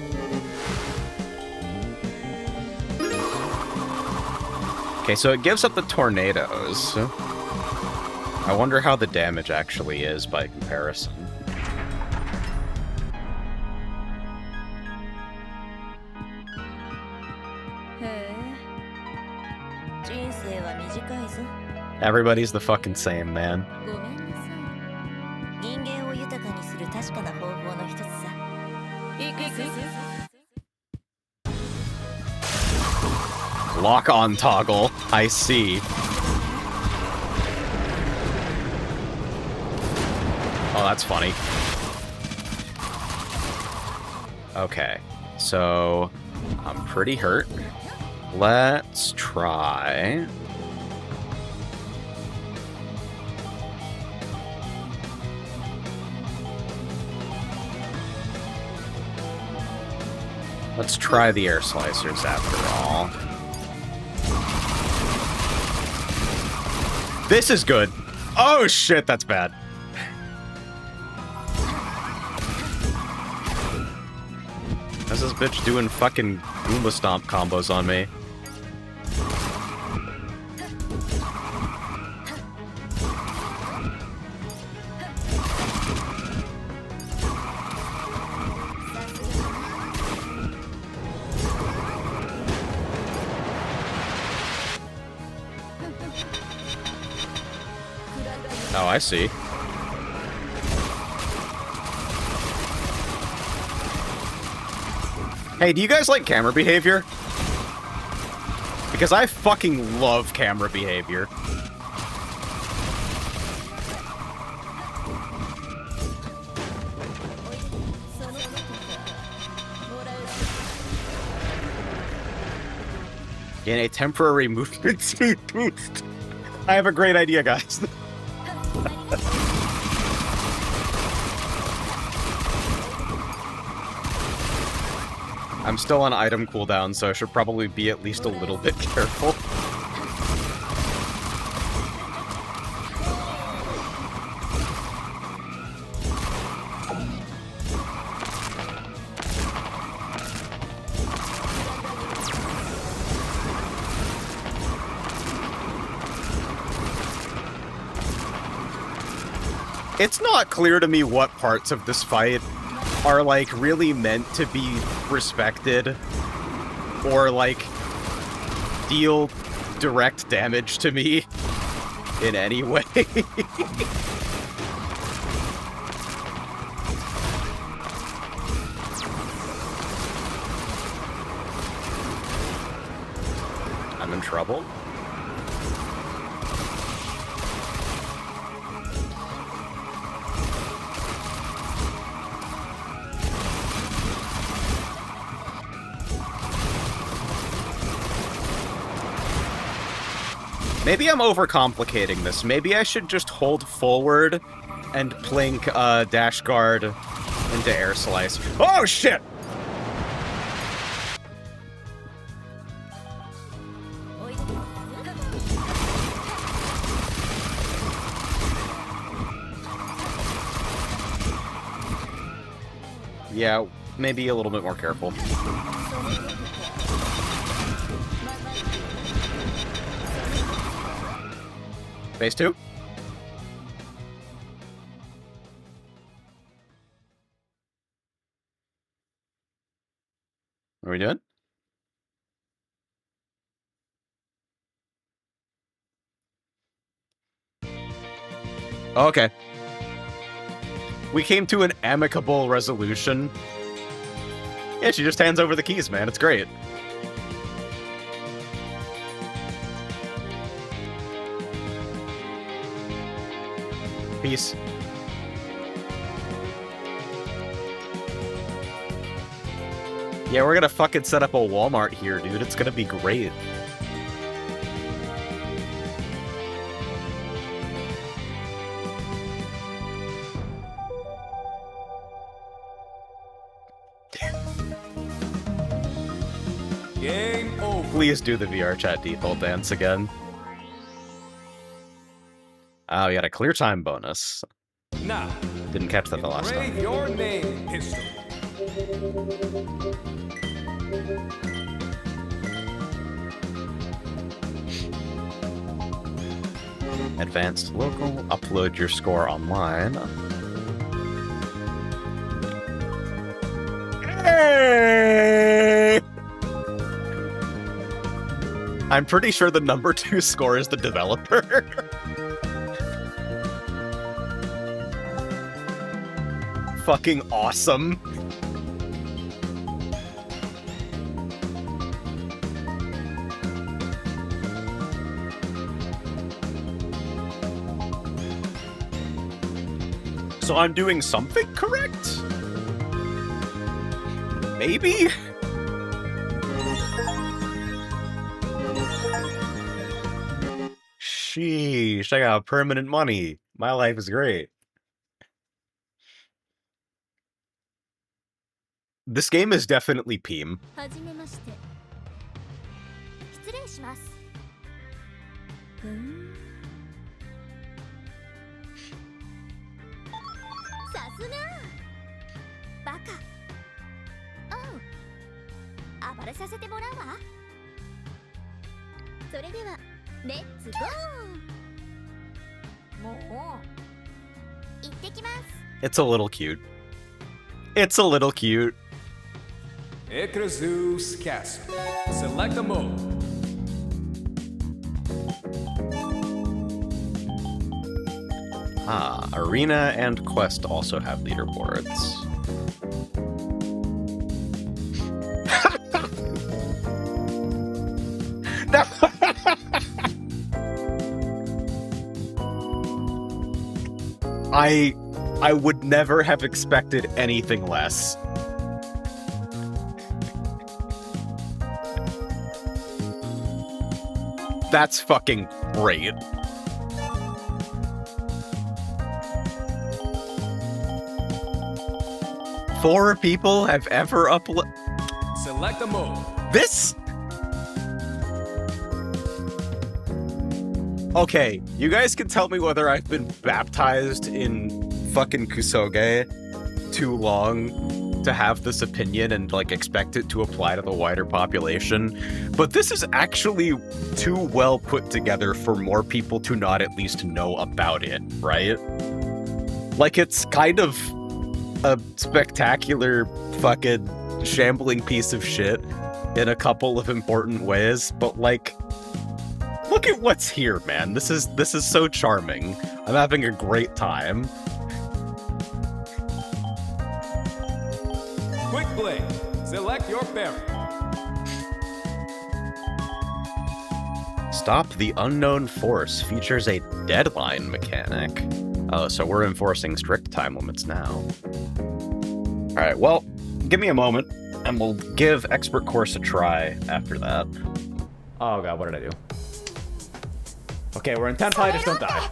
Speaker 1: Okay, so it gives up the tornadoes. I wonder how the damage actually is by comparison. Everybody's the fucking same, man. Lock on toggle. I see. Oh, that's funny. Okay, so I'm pretty hurt. Let's try... Let's try the air slicers after all. This is good. Oh shit, that's bad. How's this bitch doing fucking Goomba Stomp combos on me? Oh, I see. Hey, do you guys like camera behavior? Because I fucking love camera behavior. Gain a temporary movement speed boost. I have a great idea, guys. I'm still on item cooldown, so I should probably be at least a little bit careful. It's not clear to me what parts of this fight are, like, really meant to be respected or, like, deal direct damage to me in any way. I'm in trouble. Maybe I'm overcomplicating this. Maybe I should just hold forward and plink dash guard into air slice. Oh shit! Yeah, maybe a little bit more careful. Phase 2? What are we doing? Okay. We came to an amicable resolution. Yeah, she just hands over the keys, man. It's great. Peace. Yeah, we're gonna fucking set up a Walmart here, dude. It's gonna be great.
Speaker 2: Game over.
Speaker 1: Please do the VR chat default dance again. Oh, you got a clear time bonus.
Speaker 2: Now,
Speaker 1: Didn't catch that the last time.
Speaker 2: engrave your name in history.
Speaker 1: Advanced local, upload your score online. Hey! I'm pretty sure the number 2 score is the developer. Fucking awesome. So I'm doing something correct? Maybe? Sheesh, I got permanent money. My life is great. This game is definitely Peem.
Speaker 3: はじめまして失礼しますふんさすがバカおう暴れさせてもらうわそれではレッツゴーもう行ってきます
Speaker 1: It's a little cute. It's a little cute.
Speaker 2: Icarus Castle. Select a mode.
Speaker 1: Ah, Arena and Quest also have leaderboards. No! I would never have expected anything less. That's fucking great. Four people have ever uploaded
Speaker 2: Select a mode.
Speaker 1: this? Okay, you guys can tell me whether I've been baptized in fucking Kusoge too long to have this opinion and like expect it to apply to the wider population, but this is actually too well put together for more people to not at least know about it, right? Like, it's kind of a spectacular fucking shambling piece of shit in a couple of important ways, but like, look at what's here, man. This is so charming. I'm having a great time.
Speaker 2: Quick play. Select your parent.
Speaker 1: Stop the Unknown Force features a deadline mechanic. Oh, so we're enforcing strict time limits now. Alright, well, give me a moment, and we'll give Expert Course a try after that.
Speaker 4: Oh god, what did I do? Okay, we're in 10 fighters, don't die.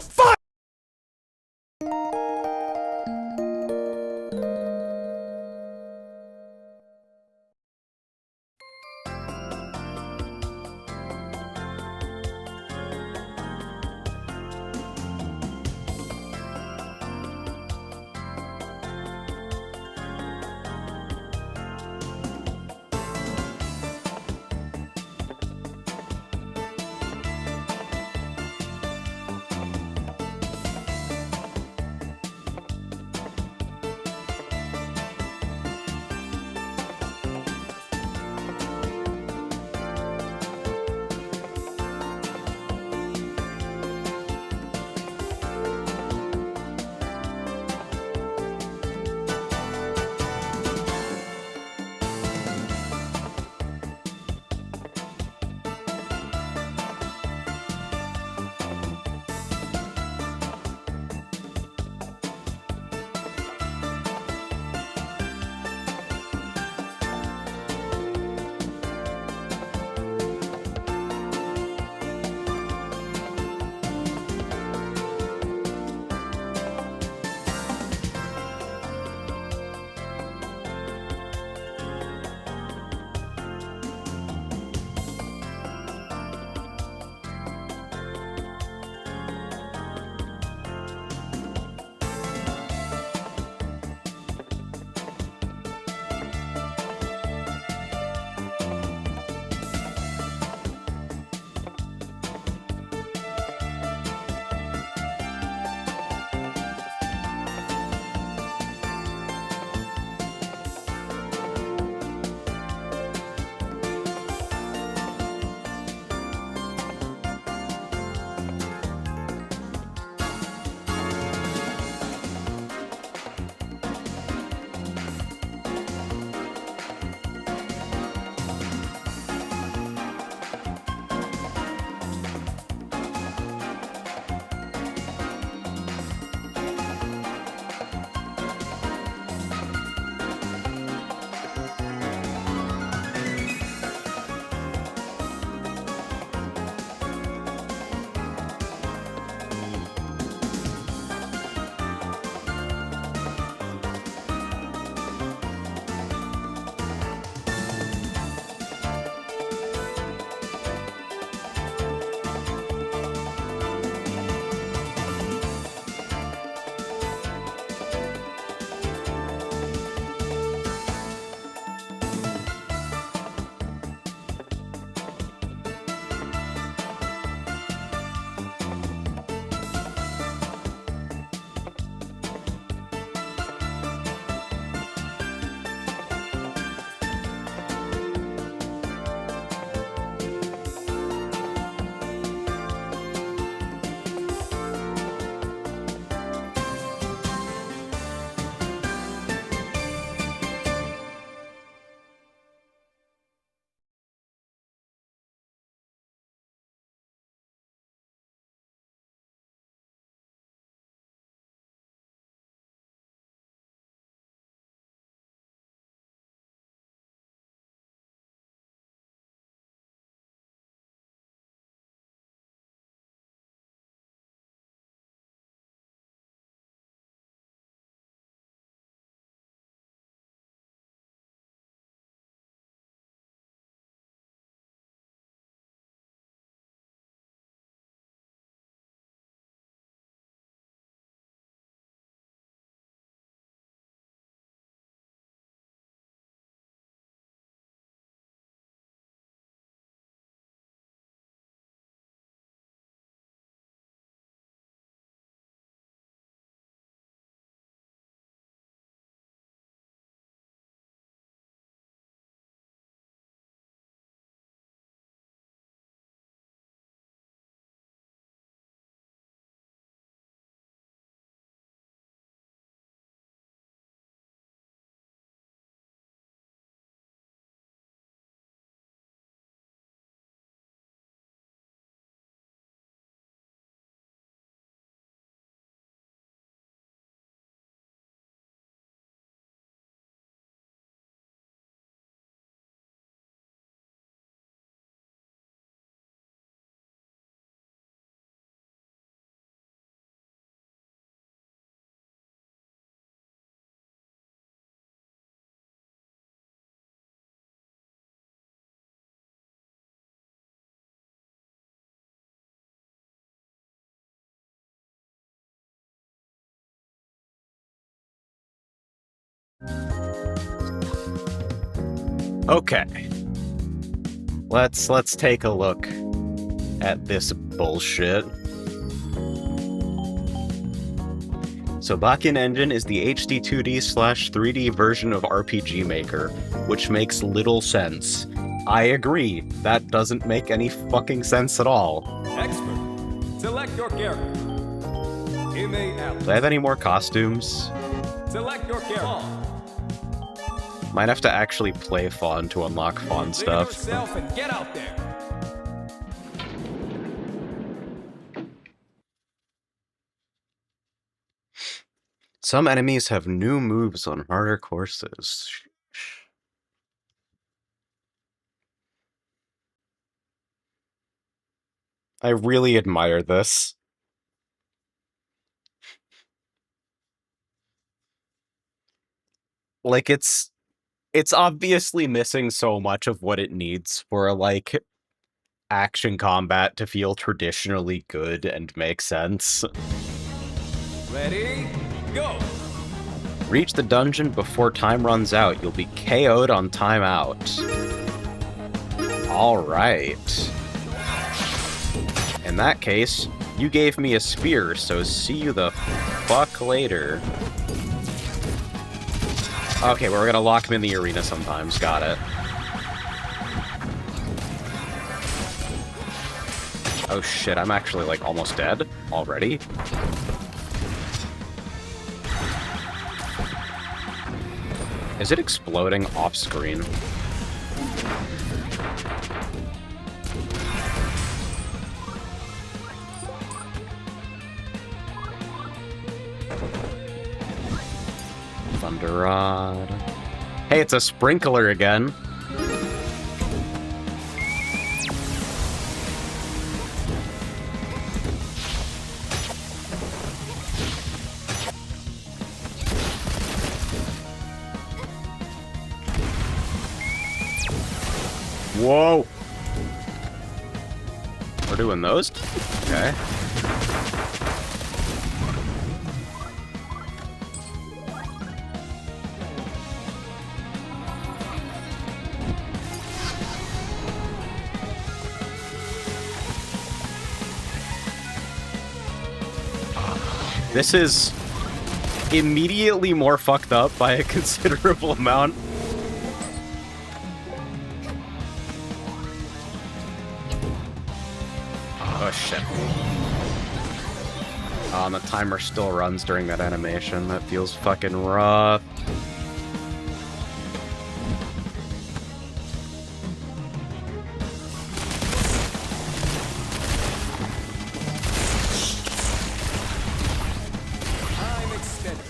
Speaker 1: Okay. Let's take a look at this bullshit. So Bakken Engine is the HD 2D/3D version of RPG Maker, which makes little sense. I agree, that doesn't make any fucking sense at all.
Speaker 2: Expert. Select your character. M.A.
Speaker 1: Do I have any more costumes?
Speaker 2: Select your character.
Speaker 1: Might have to actually play Fawn to unlock Fawn stuff.
Speaker 2: Yourself and get out there.
Speaker 1: Some enemies have new moves on harder courses. I really admire this. Like, it's obviously missing so much of what it needs for, like, action combat to feel traditionally good and make sense.
Speaker 2: Ready? Go!
Speaker 1: Reach the dungeon before time runs out. You'll be KO'd on timeout. Alright. In that case, you gave me a spear, so see you the fuck later. Okay, well, we're gonna lock him in the arena sometimes. Got it. Oh shit, I'm actually, like, almost dead already. Is it exploding off screen? Thunder Rod. Hey, it's a sprinkler again. Whoa! We're doing those? Okay. This is immediately more fucked up by a considerable amount. Oh shit. And the timer still runs during that animation. That feels fucking rough.
Speaker 2: Time extended.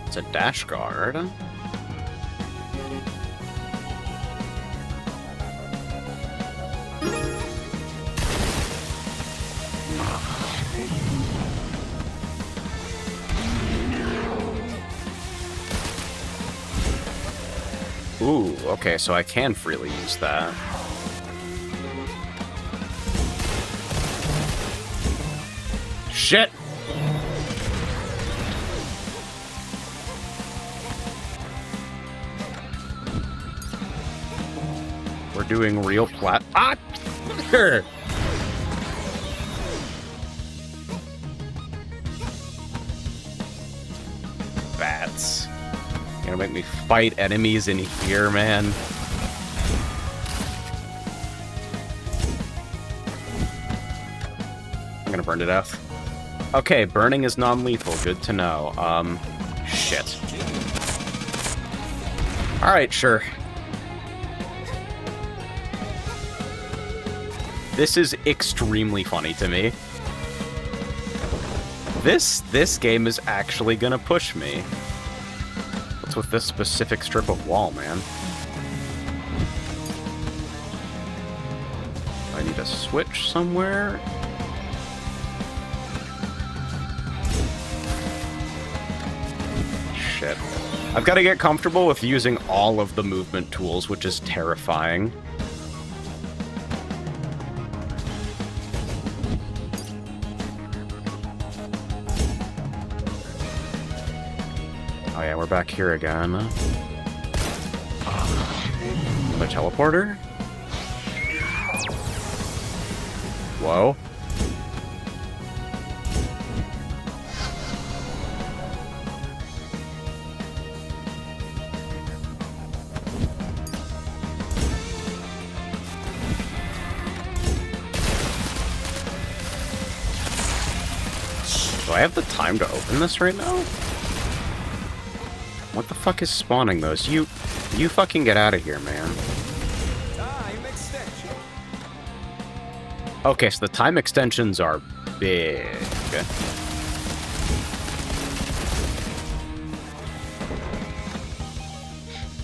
Speaker 1: It's a dash guard. Ooh, okay, so I can freely use that. Shit! We're doing real plat- Ah! Bats. You're gonna make me fight enemies in here, man. I'm gonna burn to death. Okay, burning is non-lethal. Good to know. Shit. Alright, sure. This is extremely funny to me. This game is actually gonna push me. What's with this specific strip of wall, man? I need a switch somewhere. Shit. I've got to get comfortable with using all of the movement tools, which is terrifying. Oh yeah, we're back here again. Another teleporter? Whoa. Do I have the time to open this right now? What the fuck is spawning those? You fucking get out of here, man.
Speaker 2: Time extension.
Speaker 1: Okay, so the time extensions are big.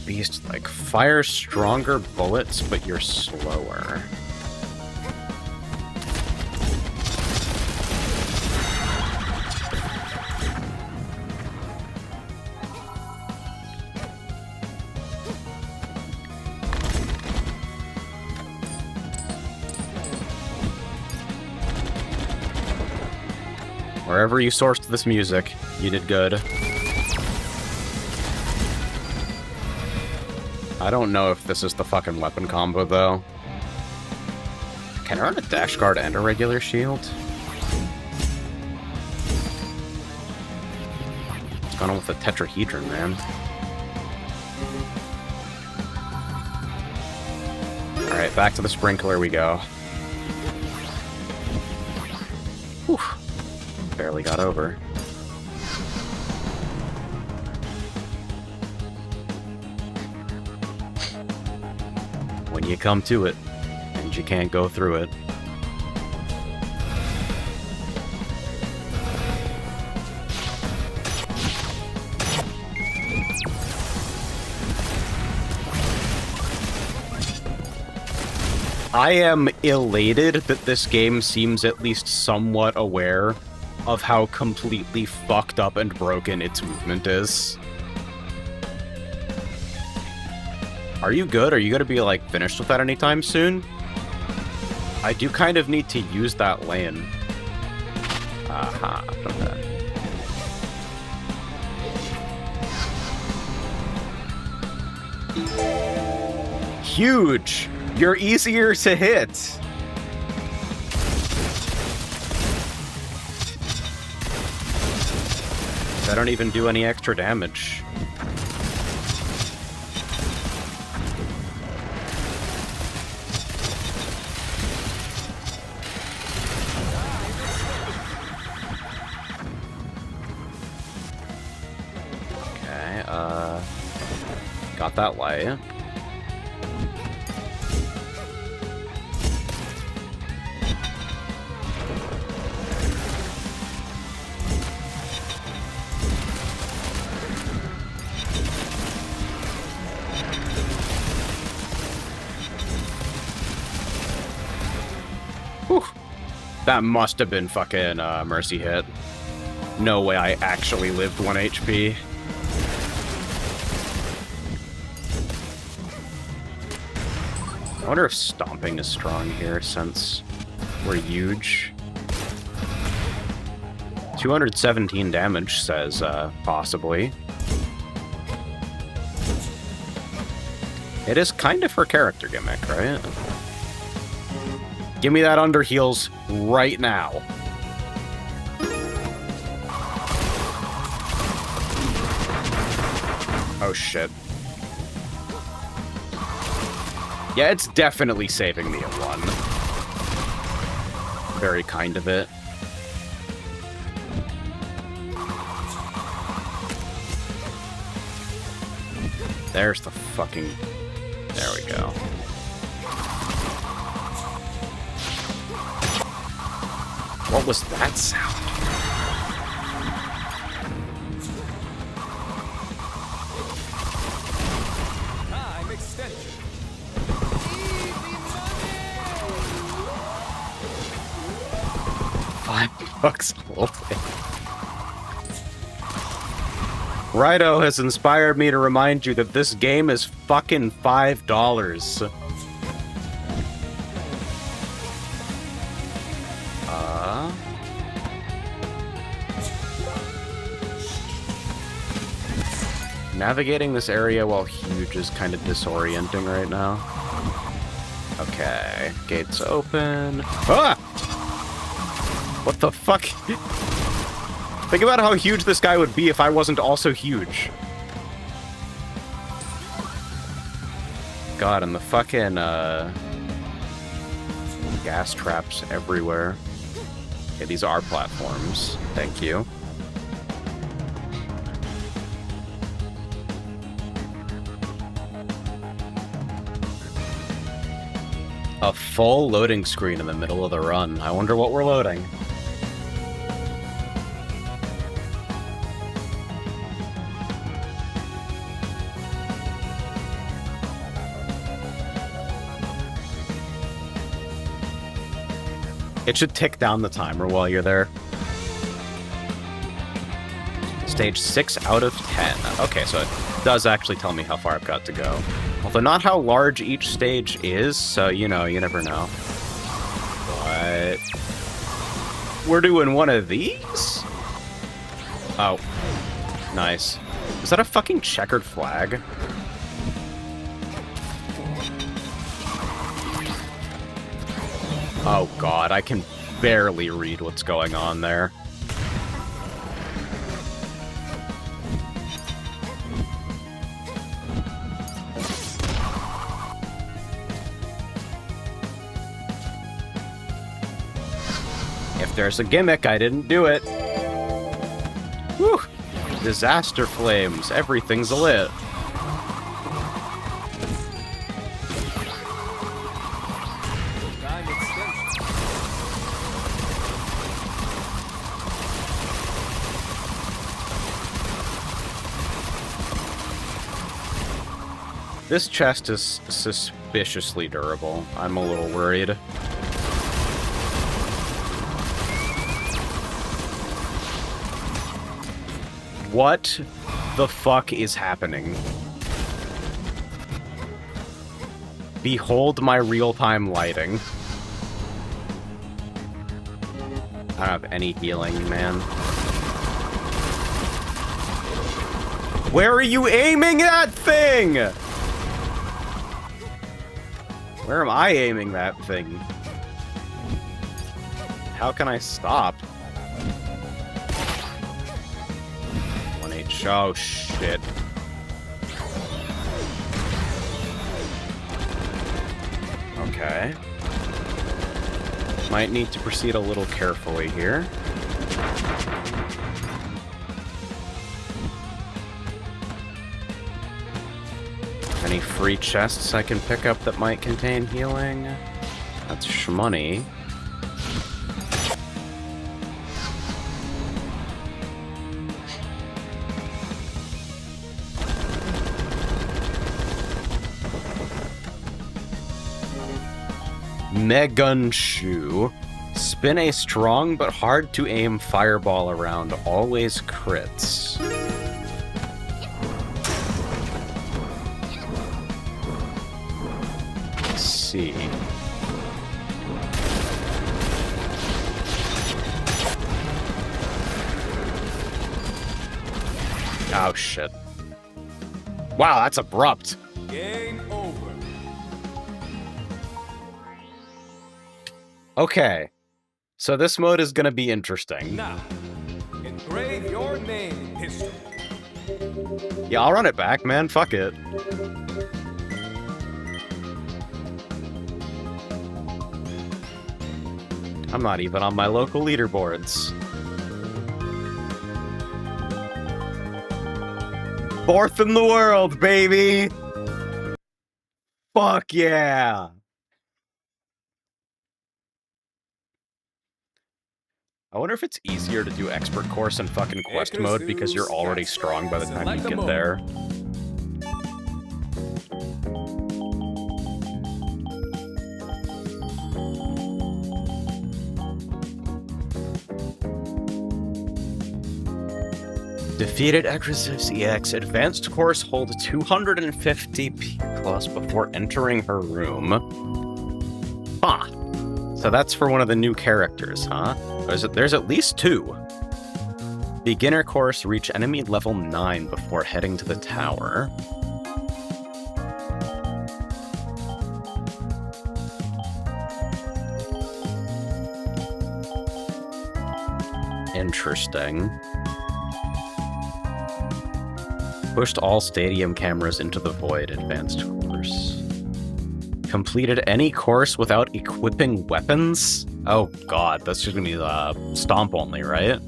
Speaker 1: Beast, like, fire stronger bullets, but you're slower. Wherever you sourced this music, you did good. I don't know if this is the fucking weapon combo, though. Can I run a dash guard and a regular shield? What's going on with the tetrahedron, man? Alright, back to the sprinkler we go. Whew. Barely got over. When you come to it, and you can't go through it. I am elated that this game seems at least somewhat aware of how completely fucked up and broken its movement is. Are you good? Are you gonna be, like, finished with that anytime soon? I do kind of need to use that lane. Aha, okay. Huge! You're easier to hit! I don't even do any extra damage. Okay, got that light. Whew. That must have been fucking mercy hit. No way I actually lived 1 HP. I wonder if stomping is strong here since we're huge. 217 damage says possibly. It is kind of her character gimmick, right? Give me that under heals right now. Oh shit. Yeah, it's definitely saving me at 1. Very kind of it. There's the fucking... There we go. What was that sound?
Speaker 2: Time extension.
Speaker 1: $5 whole thing. Rido has inspired me to remind you that this game is fucking $5. Navigating this area while huge is kind of disorienting right now. Okay, gates open. Ah! What the fuck? Think about how huge this guy would be if I wasn't also huge. God, and the fucking, gas traps everywhere. Okay, these are platforms. Thank you. A full loading screen in the middle of the run. I wonder what we're loading. It should tick down the timer while you're there. Stage 6 out of 10. Okay, so it does actually tell me how far I've got to go. Although not how large each stage is, so, you know, you never know. But... we're doing one of these? Oh. Nice. Is that a fucking checkered flag? Oh god, I can barely read what's going on there. If there's a gimmick, I didn't do it. Whew! Disaster flames, everything's lit.
Speaker 2: Time extension.
Speaker 1: This chest is suspiciously durable. I'm a little worried. What the fuck is happening? Behold my real-time lighting. I don't have any healing, man. Where are you aiming that thing? Where am I aiming that thing? How can I stop? 1H. Oh, shit. Okay. Might need to proceed a little carefully here. Any free chests I can pick up that might contain healing? That's shmoney. Megunshu. Spin a strong but hard to aim fireball around. Always crits. Let's see. Oh shit. Wow, that's abrupt.
Speaker 2: Game over.
Speaker 1: Okay, so this mode is gonna be interesting.
Speaker 2: Now, engrave your name in history.
Speaker 1: Yeah, I'll run it back, man. Fuck it. I'm not even on my local leaderboards. Fourth in the world, baby! Fuck yeah! I wonder if it's easier to do expert course in fucking quest mode because you're already strong by the time you get there. Defeated aggressive EX. Advanced course hold 250 P plus before entering her room. Huh. So that's for one of the new characters, huh? Or is it, there's at least two. Beginner course, reach enemy level 9 before heading to the tower. Interesting. Pushed all stadium cameras into the void, advanced course. Completed any course without equipping weapons? Oh god, that's just gonna be stomp only, right?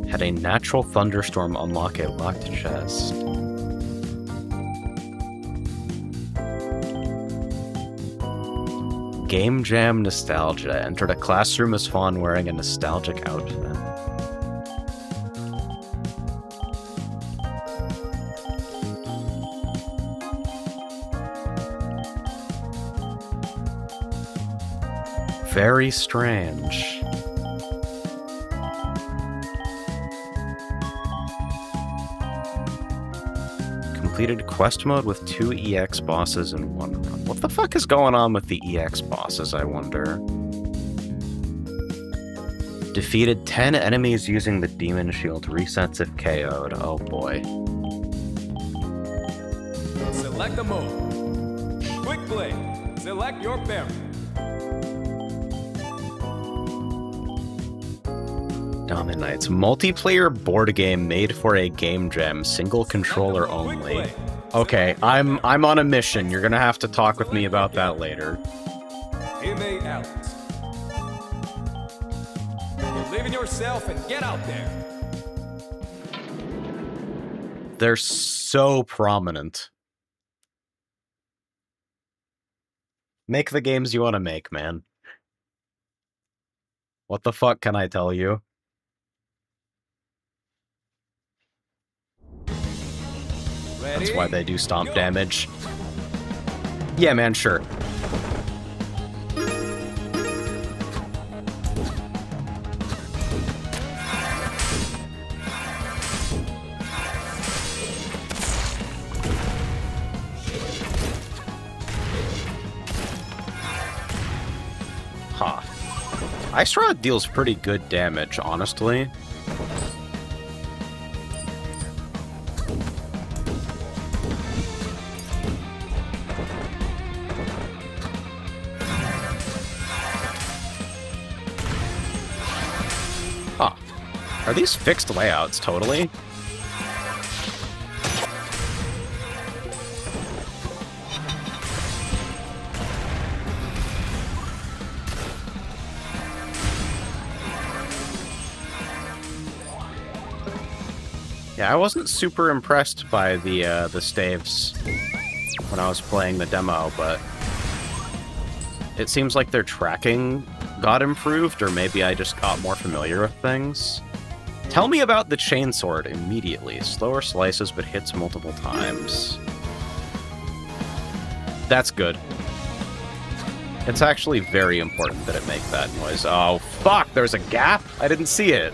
Speaker 1: Had a natural thunderstorm unlock a locked chest. Game Jam Nostalgia. Entered a classroom as Fawn wearing a nostalgic outfit. Very strange. Completed quest mode with 2 EX bosses in 1 run. What the fuck is going on with the EX bosses, I wonder? Defeated 10 enemies using the demon shield. Resets if KO'd. Oh boy.
Speaker 2: Select a mode. Quick play. Select your parent.
Speaker 1: Dominates. Multiplayer board game made for a game jam. Single controller only. Okay, I'm on a mission. You're gonna have to talk with me about that later.
Speaker 2: M.A. Alex. Believe in yourself and get out there.
Speaker 1: They're so prominent. Make the games you want to make, man. What the fuck can I tell you?
Speaker 2: Ready?
Speaker 1: That's why they do stomp damage. Yeah, man, sure. Huh. Ice Rod deals pretty good damage, honestly. Huh. Are these fixed layouts, totally? Yeah, I wasn't super impressed by the staves when I was playing the demo, but it seems like their tracking got improved, or maybe I just got more familiar with things. Tell me about the chainsword immediately. Slower slices, but hits multiple times. That's good. It's actually very important that it make that noise. Oh, fuck! There's a gap? I didn't see it.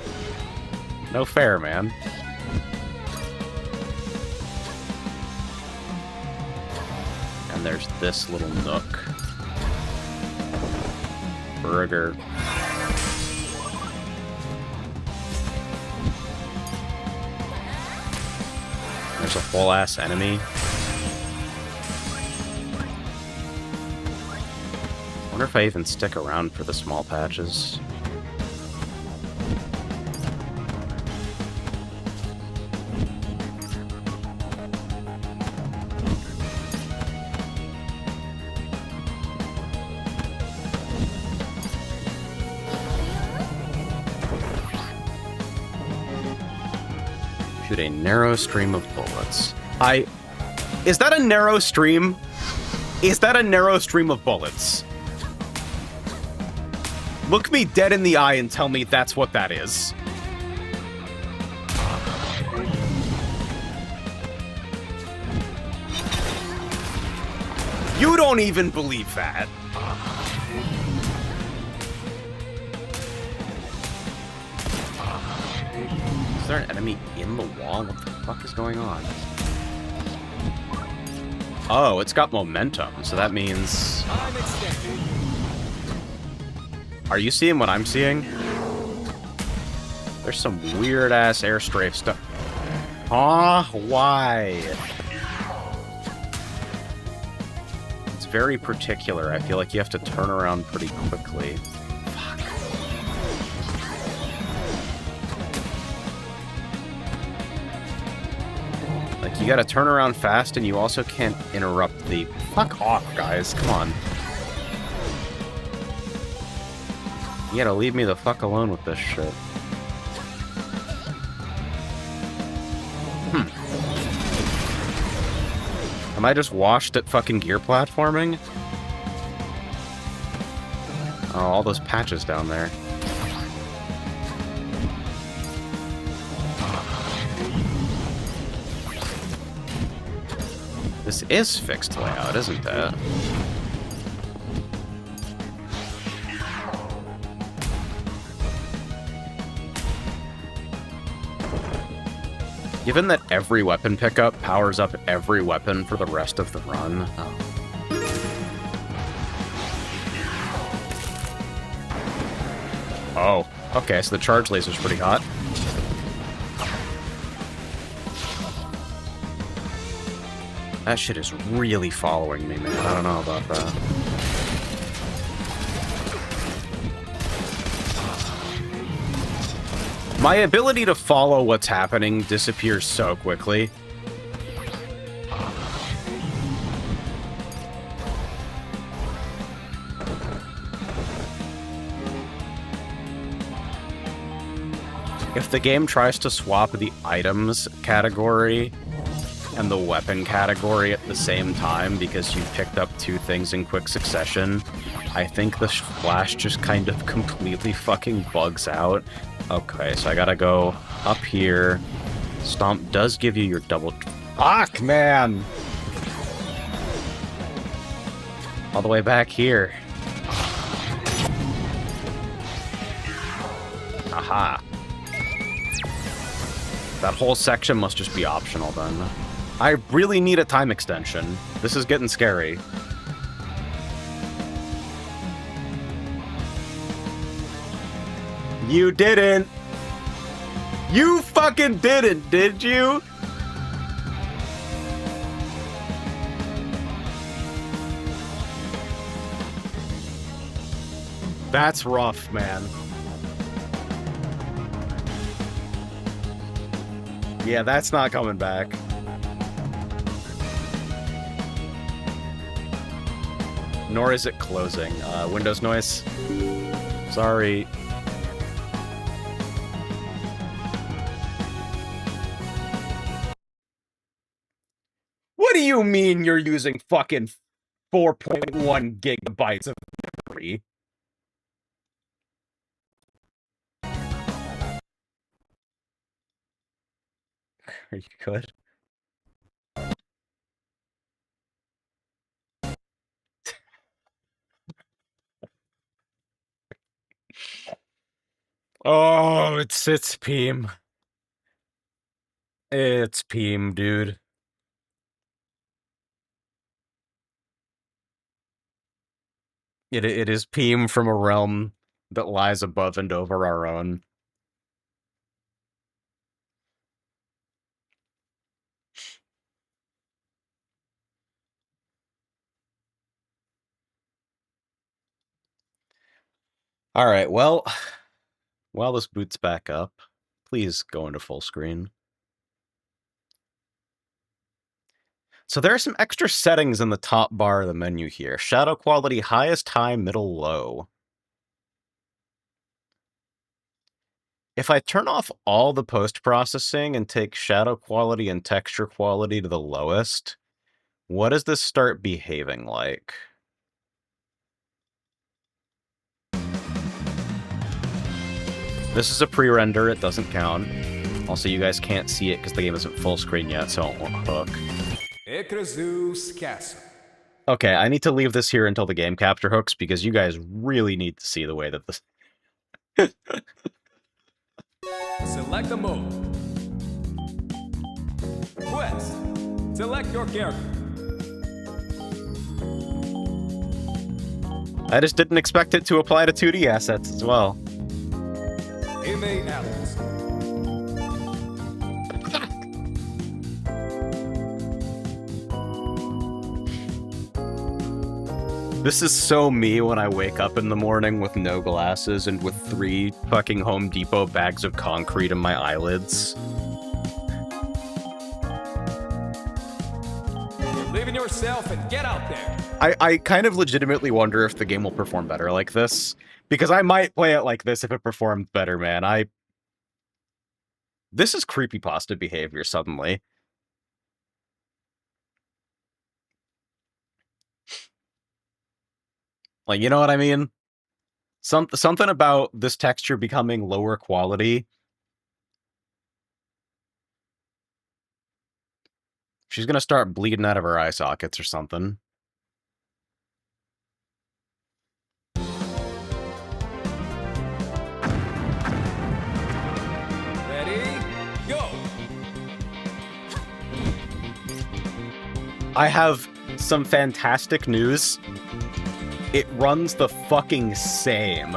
Speaker 1: No fair, man. And there's this little nook. Burger. There's a whole ass enemy. Wonder if I even stick around for the small patches. Shoot a narrow stream of bullets. Is that a narrow stream? Is that a narrow stream of bullets? Look me dead in the eye and tell me that's what that is. You don't even believe that. Is there an enemy in the wall? What the fuck is going on? Oh, it's got momentum, so that means...
Speaker 2: I'm extended.
Speaker 1: Are you seeing what I'm seeing? There's some weird-ass air strafe stuff. Aw, why? It's very particular. I feel like you have to turn around pretty quickly. Fuck. Like, you gotta turn around fast, and you also can't interrupt the... Fuck off, guys. Come on. You gotta leave me the fuck alone with this shit. Am I just washed at fucking gear platforming? Oh, all those patches down there. This is fixed layout, isn't it? Given that every weapon pickup powers up every weapon for the rest of the run. Oh, okay, so the charge laser's pretty hot. That shit is really following me, man. I don't know about that. My ability to follow what's happening disappears so quickly. If the game tries to swap the items category and the weapon category at the same time because you picked up two things in quick succession, I think the Flash just kind of completely fucking bugs out. Okay, so I gotta go up here. Stomp does give you your double... Fuck, man! All the way back here. Aha. That whole section must just be optional then. I really need a time extension. This is getting scary. You didn't! You fucking didn't, did you? That's rough, man. Yeah, that's not coming back. Nor is it closing. Windows noise. Sorry. What do you mean you're using fucking 4.1 gigabytes of memory? Are you good? Oh, it's Peem. It's Peem, dude. It is Peem from a realm that lies above and over our own. All right, well, while this boots back up, please go into full screen. So there are some extra settings in the top bar of the menu here. Shadow quality, highest, high, middle, low. If I turn off all the post-processing and take shadow quality and texture quality to the lowest, what does this start behaving like? This is a pre-render, it doesn't count. Also, you guys can't see it because the game isn't full screen yet, so it won't hook.
Speaker 2: Ekrazu's Castle.
Speaker 1: Okay, I need to leave this here until the game capture hooks because you guys really need to see the way that this...
Speaker 2: Select a mode. Quest. Select your character.
Speaker 1: I just didn't expect it to apply to 2D assets as well.
Speaker 2: Inmate Alex.
Speaker 1: This is so me when I wake up in the morning with no glasses and with 3 fucking Home Depot bags of concrete in my eyelids.
Speaker 2: Believe in yourself and get out there.
Speaker 1: I kind of legitimately wonder if the game will perform better like this. Because I might play it like this if it performed better, man. This is creepypasta behavior suddenly. Like, you know what I mean? Something about this texture becoming lower quality. She's gonna start bleeding out of her eye sockets or something.
Speaker 2: Ready? Go!
Speaker 1: I have some fantastic news. It runs the fucking same.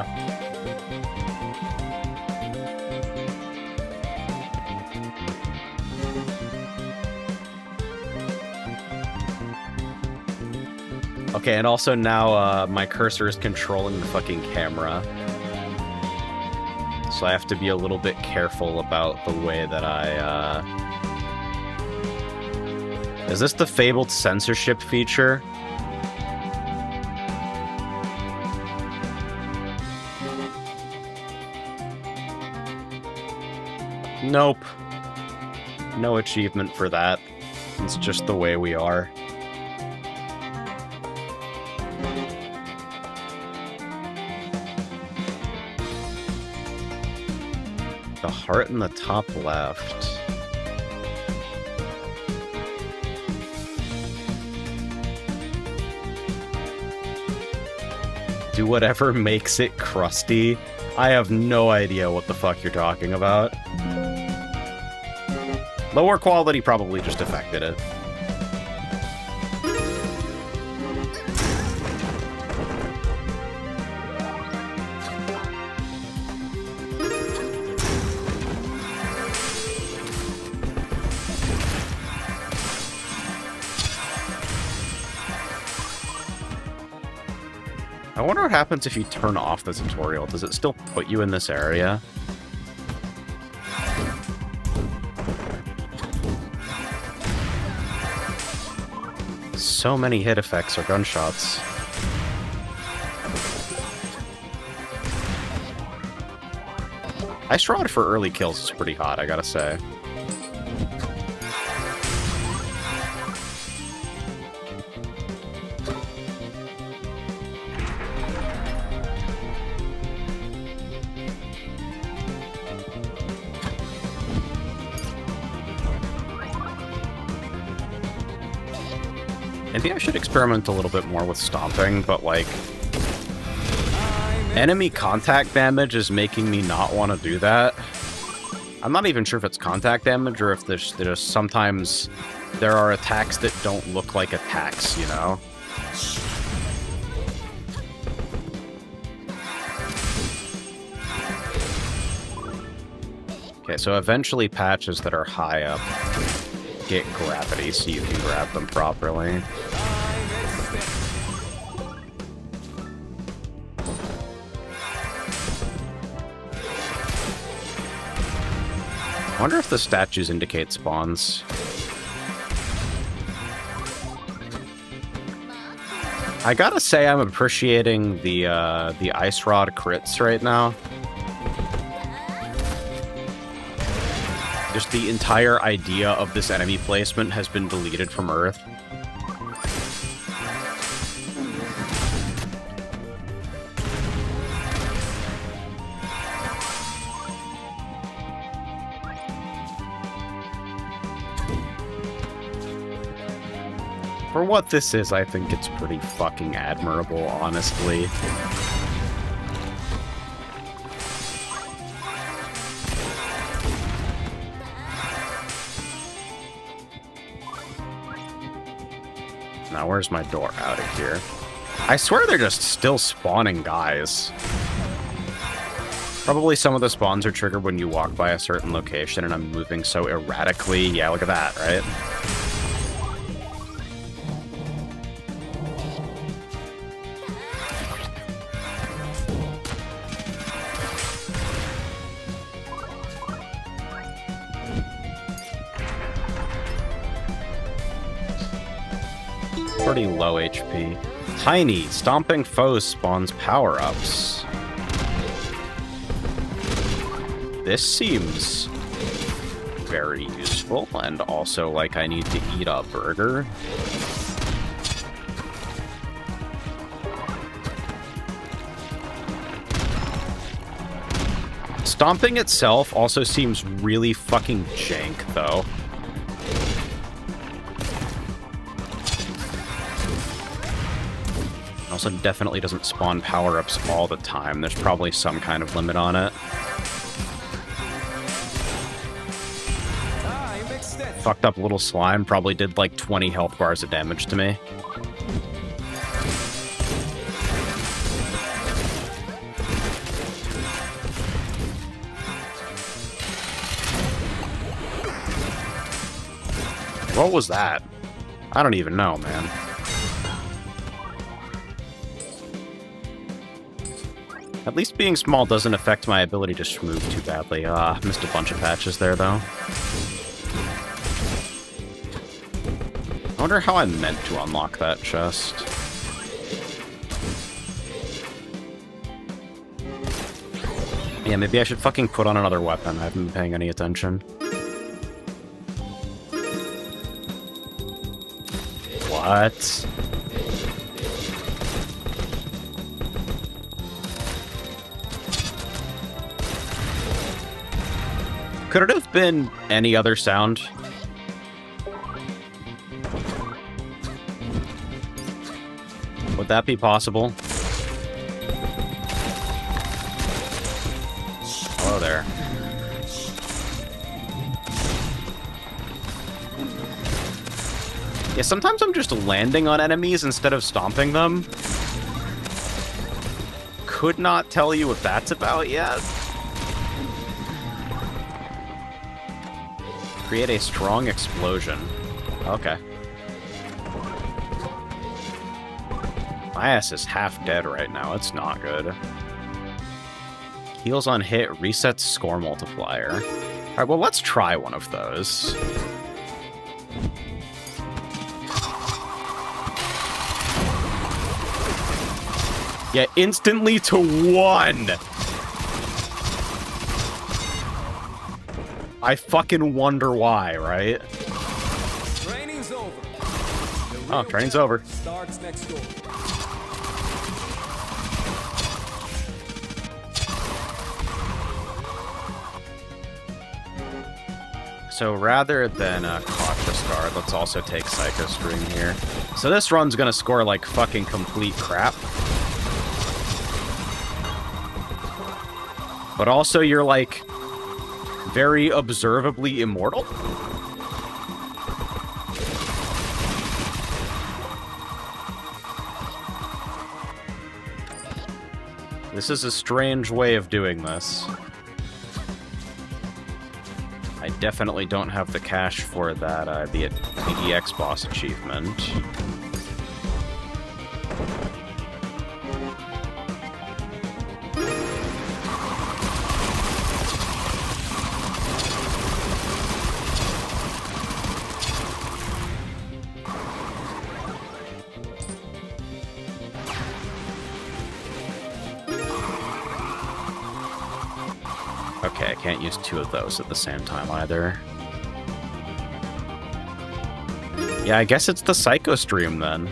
Speaker 1: Okay, and also now my cursor is controlling the fucking camera. So I have to be a little bit careful about the way that I, Is this the fabled censorship feature? Nope. No achievement for that. It's just the way we are. The heart in the top left. Do whatever makes it crusty. I have no idea what the fuck you're talking about. Lower quality probably just affected it. I wonder what happens if you turn off the tutorial. Does it still put you in this area? So many hit effects or gunshots. Ice Rod for early kills is pretty hot, I gotta say. Maybe I should experiment a little bit more with stomping, but like... enemy contact damage is making me not want to do that. I'm not even sure if it's contact damage or if there's sometimes there are attacks that don't look like attacks, you know? Okay, so eventually patches that are high up get gravity so you can grab them properly. I wonder if the statues indicate spawns. I gotta say I'm appreciating the Ice Rod crits right now. Just the entire idea of this enemy placement has been deleted from Earth. For what this is, I think it's pretty fucking admirable, honestly. Now, where's my door? Out of here. I swear they're just still spawning guys. Probably some of the spawns are triggered when you walk by a certain location and I'm moving so erratically. Yeah, look at that, right? Pretty low HP. Tiny, stomping foes spawns power-ups. This seems very useful, and also like I need to eat a burger. Stomping itself also seems really fucking jank, though. Also definitely doesn't spawn power-ups all the time. There's probably some kind of limit on it.
Speaker 2: Time extended.
Speaker 1: Fucked up little slime probably did like 20 health bars of damage to me. What was that? I don't even know, man. At least being small doesn't affect my ability to move too badly. Missed a bunch of patches there, though. I wonder how I meant to unlock that chest. Yeah, maybe I should fucking put on another weapon. I haven't been paying any attention. What? Could it have been any other sound? Would that be possible? Hello there. Yeah, sometimes I'm just landing on enemies instead of stomping them. Could not tell you what that's about yet. Create a strong explosion. Okay. My ass is half dead right now. It's not good. Heals on hit, resets score multiplier. Alright, well, let's try one of those. Yeah, instantly to 1! I fucking wonder why, right?
Speaker 2: Training's over.
Speaker 1: Oh, training's over.
Speaker 2: Starts next door.
Speaker 1: So rather than Cautious Guard, let's also take Psycho Stream here. So this run's gonna score like fucking complete crap. But also you're like very observably immortal. This is a strange way of doing this. I definitely don't have the cash for that, the EX boss achievement. Okay, I can't use 2 of those at the same time either. Yeah, I guess it's the Psycho Stream then.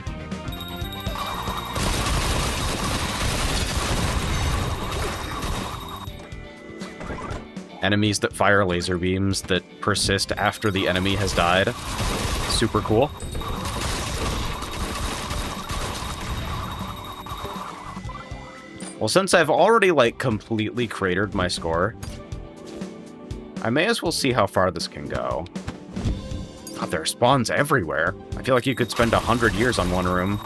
Speaker 1: Enemies that fire laser beams that persist after the enemy has died. Super cool. Well, since I've already, like, completely cratered my score, I may as well see how far this can go. God, there are spawns everywhere. I feel like you could spend 100 years on one room.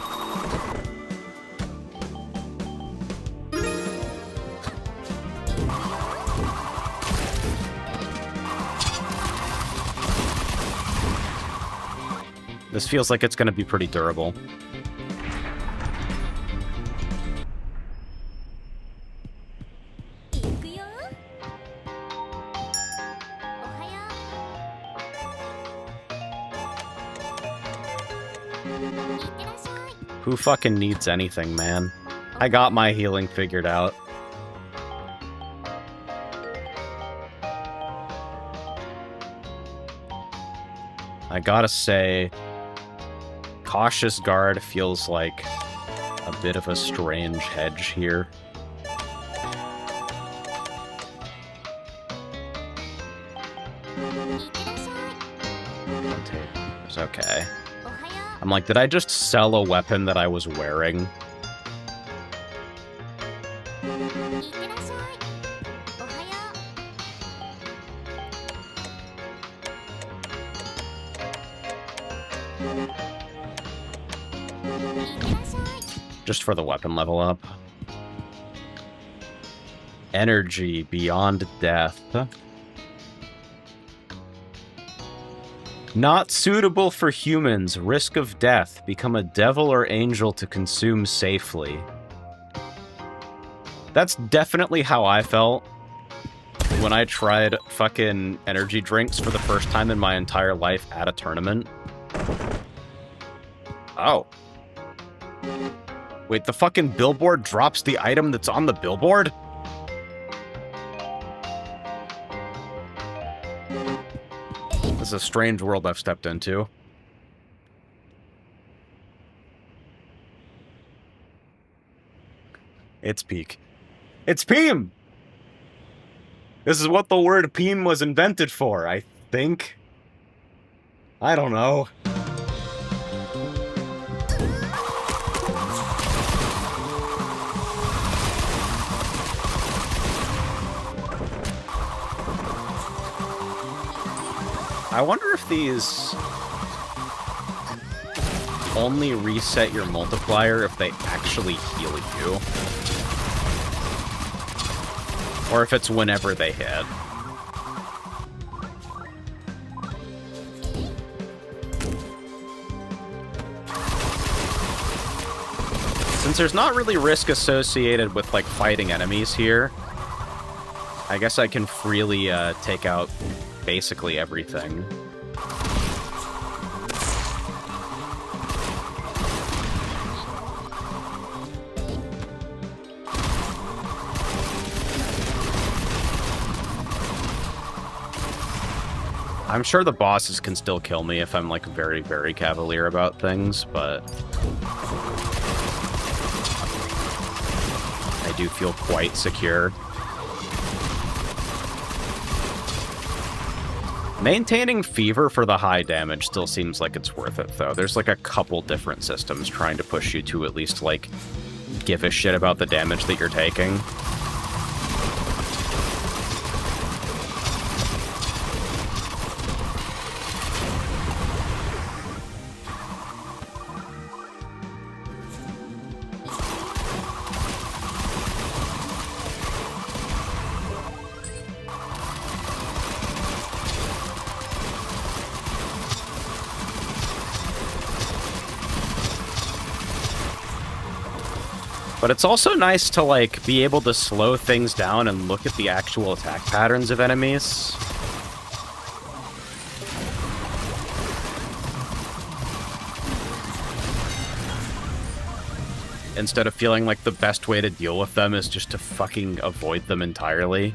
Speaker 1: This feels like it's going to be pretty durable. Who fucking needs anything, man? I got my healing figured out. I gotta say, Cautious Guard feels like a bit of a strange hedge here. It's okay. I'm like, did I just sell a weapon that I was wearing? Just for the weapon level up. Energy beyond death. Not suitable for humans. Risk of death. Become a devil or angel to consume safely. That's definitely how I felt when I tried fucking energy drinks for the first time in my entire life at a tournament. Oh. Wait, the fucking billboard drops the item that's on the billboard? This is a strange world I've stepped into. It's peak. It's Peem! This is what the word Peem was invented for, I think. I don't know. I wonder if these only reset your multiplier if they actually heal you. Or if it's whenever they hit. Since there's not really risk associated with, like, fighting enemies here, I guess I can freely take out basically everything. I'm sure the bosses can still kill me if I'm, like, very, very cavalier about things, but I do feel quite secure. Maintaining fever for the high damage still seems like it's worth it, though. There's, like, a couple different systems trying to push you to at least, like, give a shit about the damage that you're taking. But it's also nice to, like, be able to slow things down and look at the actual attack patterns of enemies. Instead of feeling like the best way to deal with them is just to fucking avoid them entirely.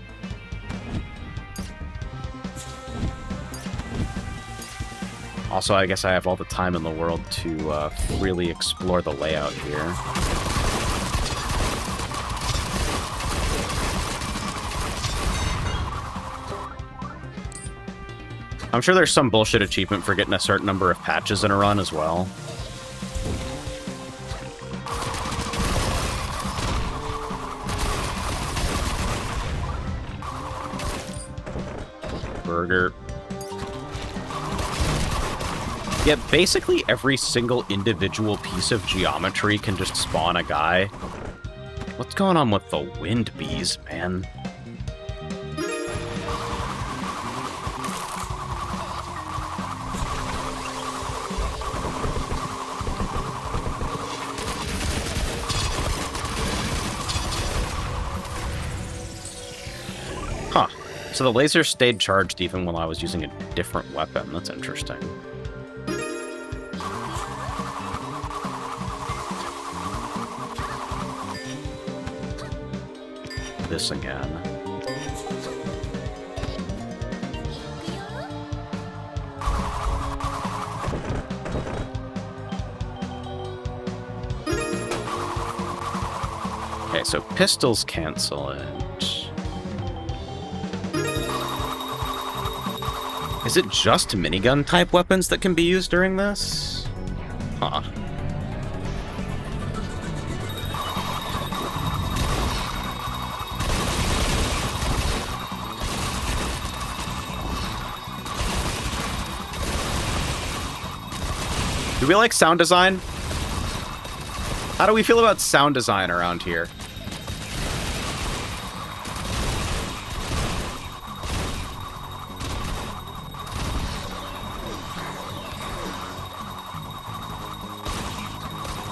Speaker 1: Also, I guess I have all the time in the world to really explore the layout here. I'm sure there's some bullshit achievement for getting a certain number of patches in a run as well. Burger. Yeah, basically every single individual piece of geometry can just spawn a guy. What's going on with the wind bees, man? So the laser stayed charged even while I was using a different weapon. That's interesting. This again. Okay, so pistols cancel it. Is it just minigun type weapons that can be used during this? Huh. Do we like sound design? How do we feel about sound design around here?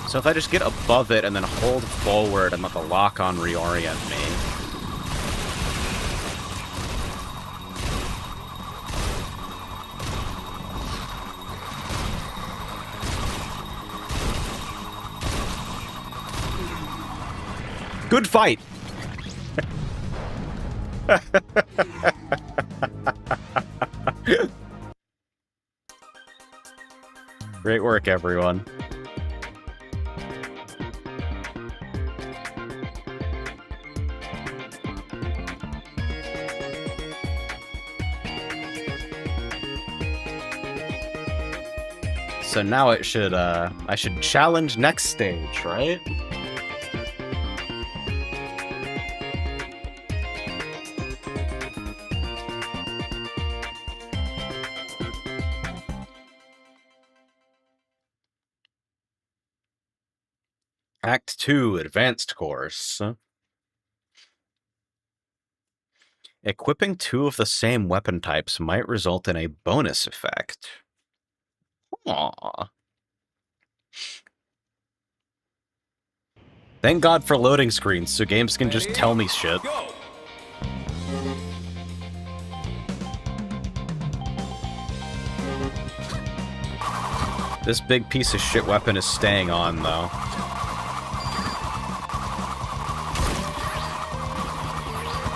Speaker 1: So if I just get above it and then hold forward and let the lock-on reorient me. Good fight! Great work, everyone. So now it should, I should challenge next stage, right? Act 2, Advanced Course. Equipping 2 of the same weapon types might result in a bonus effect. Aww. Thank God for loading screens, so games can just tell me shit.
Speaker 2: Go.
Speaker 1: This big piece of shit weapon is staying on, though.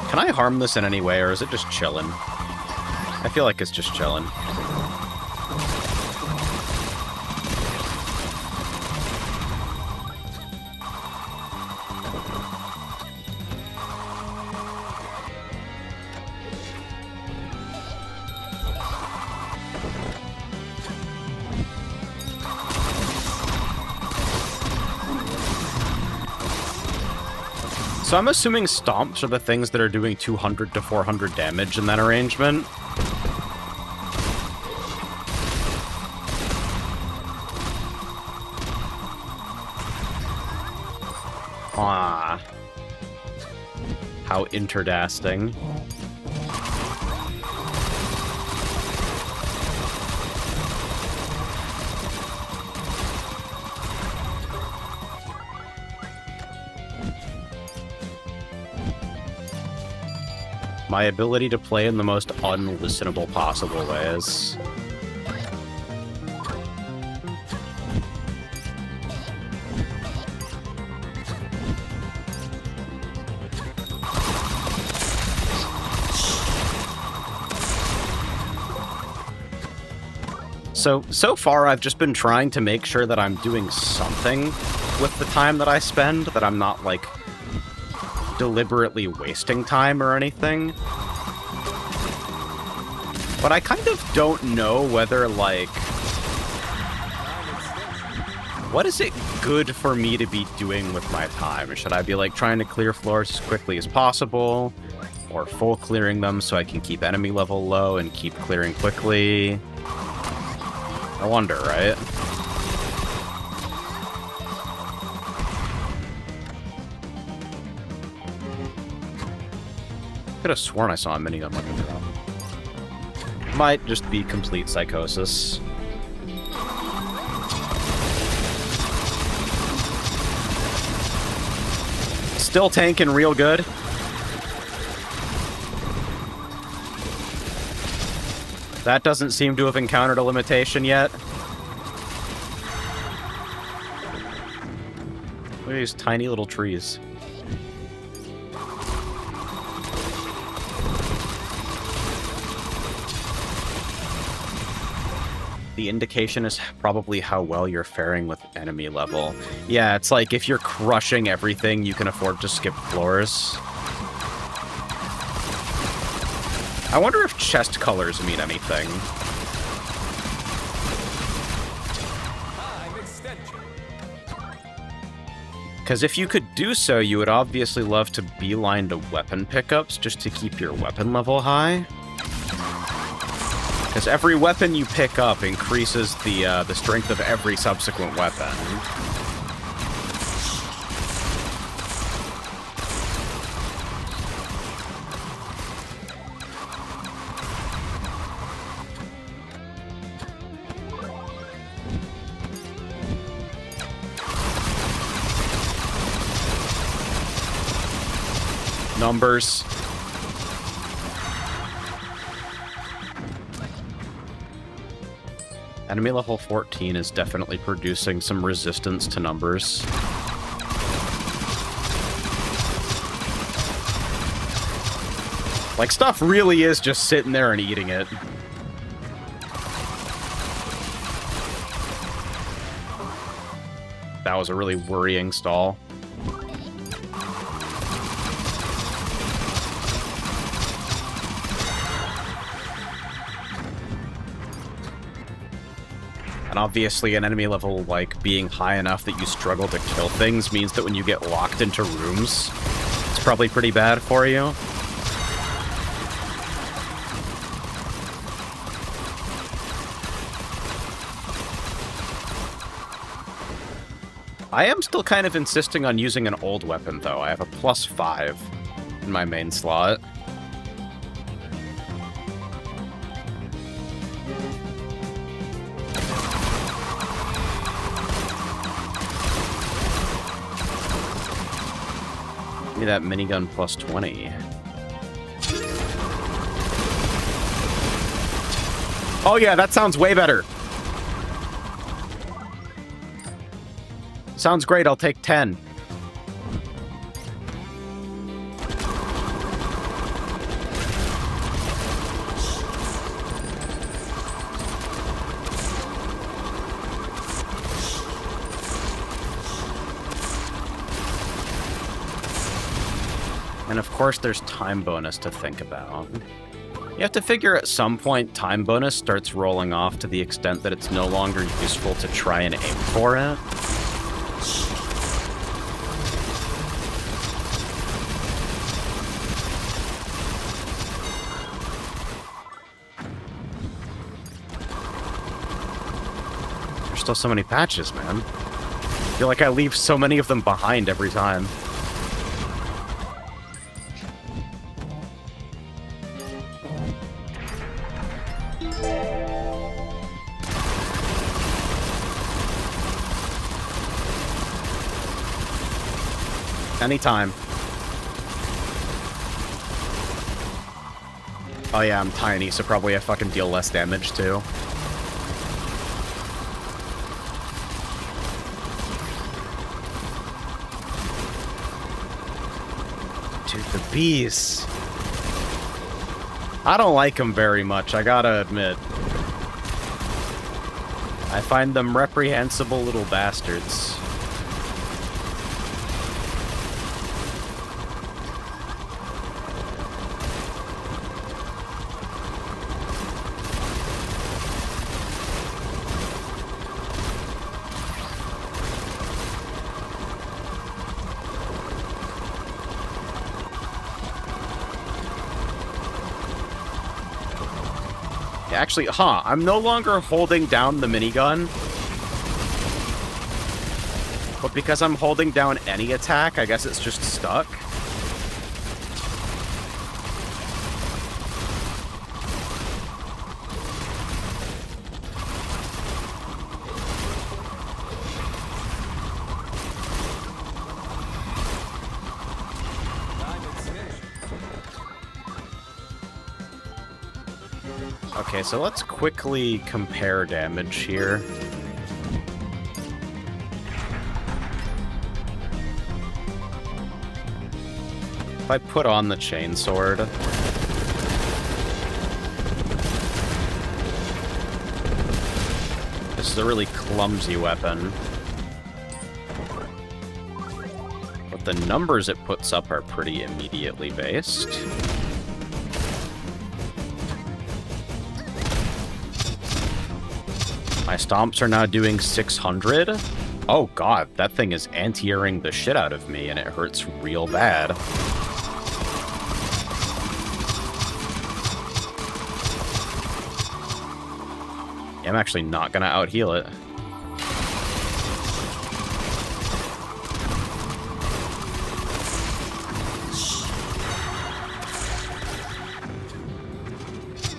Speaker 1: Can I harm this in any way, or is it just chillin'? I feel like it's just chillin'. So I'm assuming stomps are the things that are doing 200 to 400 damage in that arrangement. Ah. How interdasting. My ability to play in the most unlistenable possible ways. So far I've just been trying to make sure that I'm doing something with the time that I spend, that I'm not, like, deliberately wasting time or anything. But I kind of don't know whether, like, what is it good for me to be doing with my time? Should I be, like, trying to clear floors as quickly as possible? Or full clearing them so I can keep enemy level low and keep clearing quickly? I wonder, right? Could have sworn I saw a minigun looking around. Might just be complete psychosis. Still tanking real good. That doesn't seem to have encountered a limitation yet. Look at these tiny little trees. The indication is probably how well you're faring with enemy level. Yeah, it's like if you're crushing everything, you can afford to skip floors. I wonder if chest colors mean anything.
Speaker 2: Time extension.
Speaker 1: Because if you could do so, you would obviously love to beeline to weapon pickups just to keep your weapon level high. Because every weapon you pick up increases the strength of every subsequent weapon. Numbers. Enemy level 14 is definitely producing some resistance to numbers. Like, stuff really is just sitting there and eating it. That was a really worrying stall. And obviously an enemy level, like, being high enough that you struggle to kill things means that when you get locked into rooms, it's probably pretty bad for you. I am still kind of insisting on using an old weapon, though. I have a +5 in my main slot. Give me that minigun +20. Oh yeah, that sounds way better. Sounds great, I'll take 10. And of course, there's time bonus to think about. You have to figure at some point time bonus starts rolling off to the extent that it's no longer useful to try and aim for it. There's still so many patches, man. I feel like I leave so many of them behind every time. Anytime. Oh yeah, I'm tiny, so probably I fucking deal less damage too. Dude, the bees. I don't like them very much, I gotta admit. I find them reprehensible little bastards. Actually, I'm no longer holding down the minigun. But because I'm holding down any attack, I guess it's just stuck. Okay, so let's quickly compare damage here. If I put on the chainsword, this is a really clumsy weapon. But the numbers it puts up are pretty immediately based. My stomps are now doing 600. Oh god, that thing is anti-airing the shit out of me, and it hurts real bad. I'm actually not gonna out-heal it.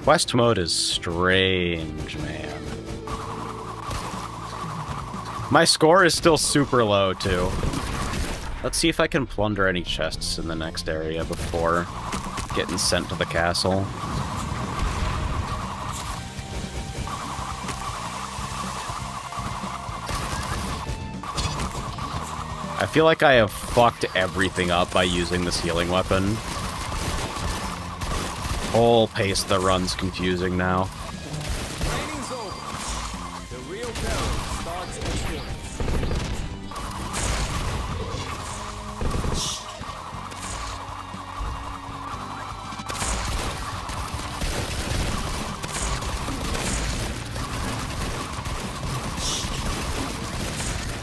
Speaker 1: Quest mode is strange, man. My score is still super low, too. Let's see if I can plunder any chests in the next area before getting sent to the castle. I feel like I have fucked everything up by using this healing weapon. Whole pace of the run's confusing now.
Speaker 2: Training's over. The real battle starts at once.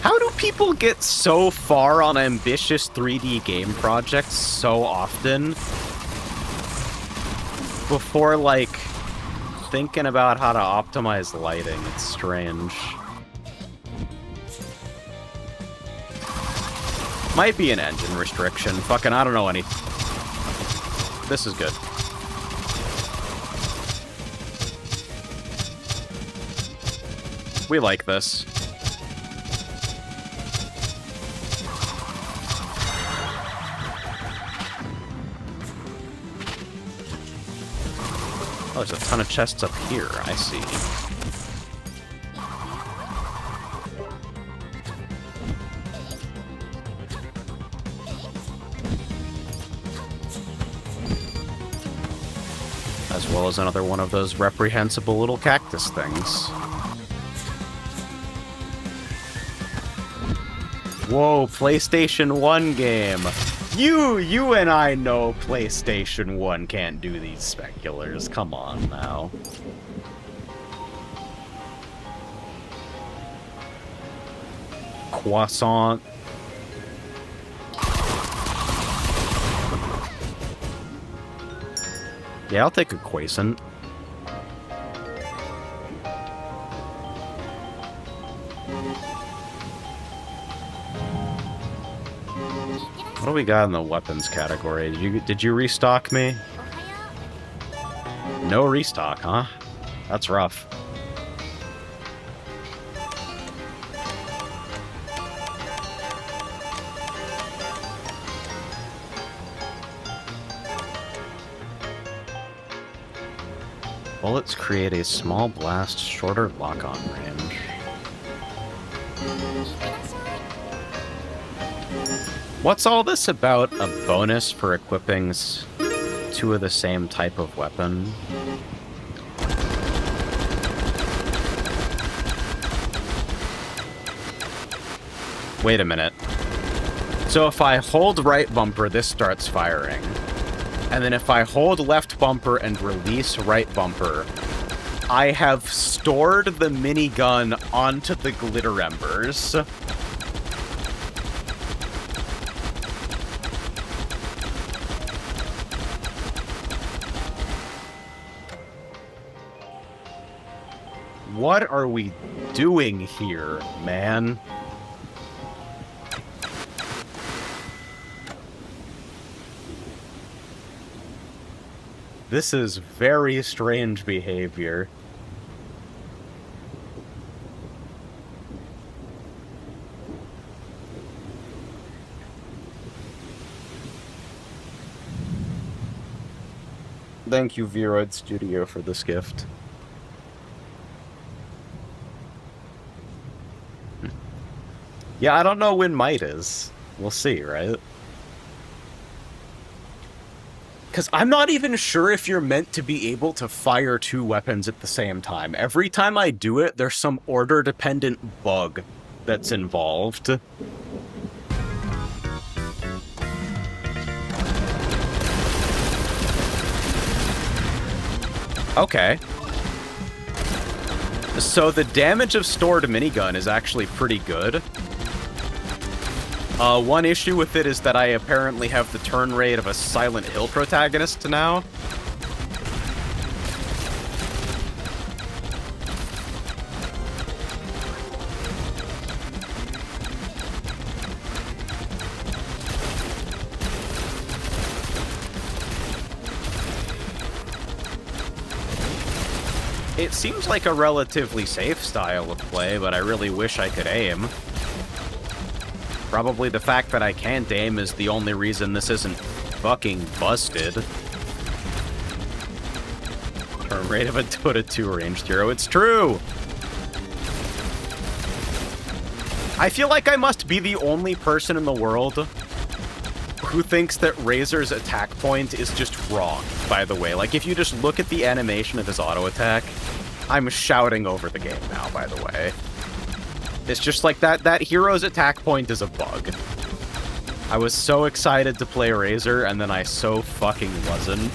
Speaker 1: How do people get so far on ambitious 3D game projects so often before, like, thinking about how to optimize lighting? It's strange. Might be an engine restriction. Fucking, I don't know any. This is good. We like this. Oh, there's a ton of chests up here, I see. As well as another one of those reprehensible little cactus things. Whoa, PlayStation 1 game. You and I know PlayStation 1 can't do these speculars. Come on now. Croissant. Yeah, I'll take a quiescent. What do we got in the weapons category? Did you restock me? No restock, huh? That's rough. Bullets create a small blast, shorter lock-on range. What's all this about a bonus for equipping two of the same type of weapon? Wait a minute. So if I hold right bumper, this starts firing. And then if I hold left bumper and release right bumper, I have stored the minigun onto the glitter embers. What are we doing here, man? This is very strange behavior. Thank you, Viroid Studio, for this gift. Yeah, I don't know when might is. We'll see, right? Because I'm not even sure if you're meant to be able to fire 2 weapons at the same time. Every time I do it, there's some order-dependent bug that's involved. Okay. So the damage of stored minigun is actually pretty good. One issue with it is that I apparently have the turn rate of a Silent Hill protagonist now. It seems like a relatively safe style of play, but I really wish I could aim. Probably the fact that I can't aim is the only reason this isn't fucking busted. Turn rate of a Dota 2 ranged hero. It's true! I feel like I must be the only person in the world who thinks that Razor's attack point is just wrong, by the way. Like, if you just look at the animation of his auto attack, I'm shouting over the game now, by the way. It's just like that hero's attack point is a bug. I was so excited to play Razor, and then I so fucking wasn't.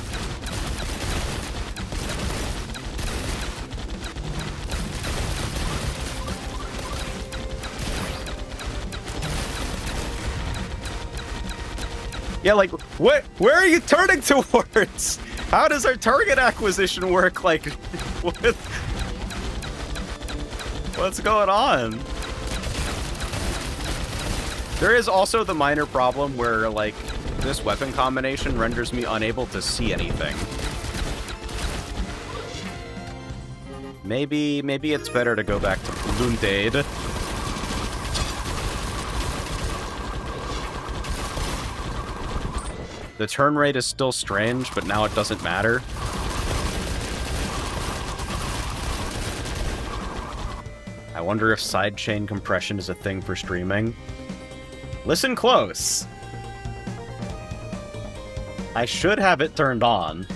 Speaker 1: Yeah, like, where are you turning towards? How does our target acquisition work? Like, what's going on? There is also the minor problem where, like, this weapon combination renders me unable to see anything. Maybe it's better to go back to Blundade. The turn rate is still strange, but now it doesn't matter. I wonder if sidechain compression is a thing for streaming. Listen close. I should have it turned on.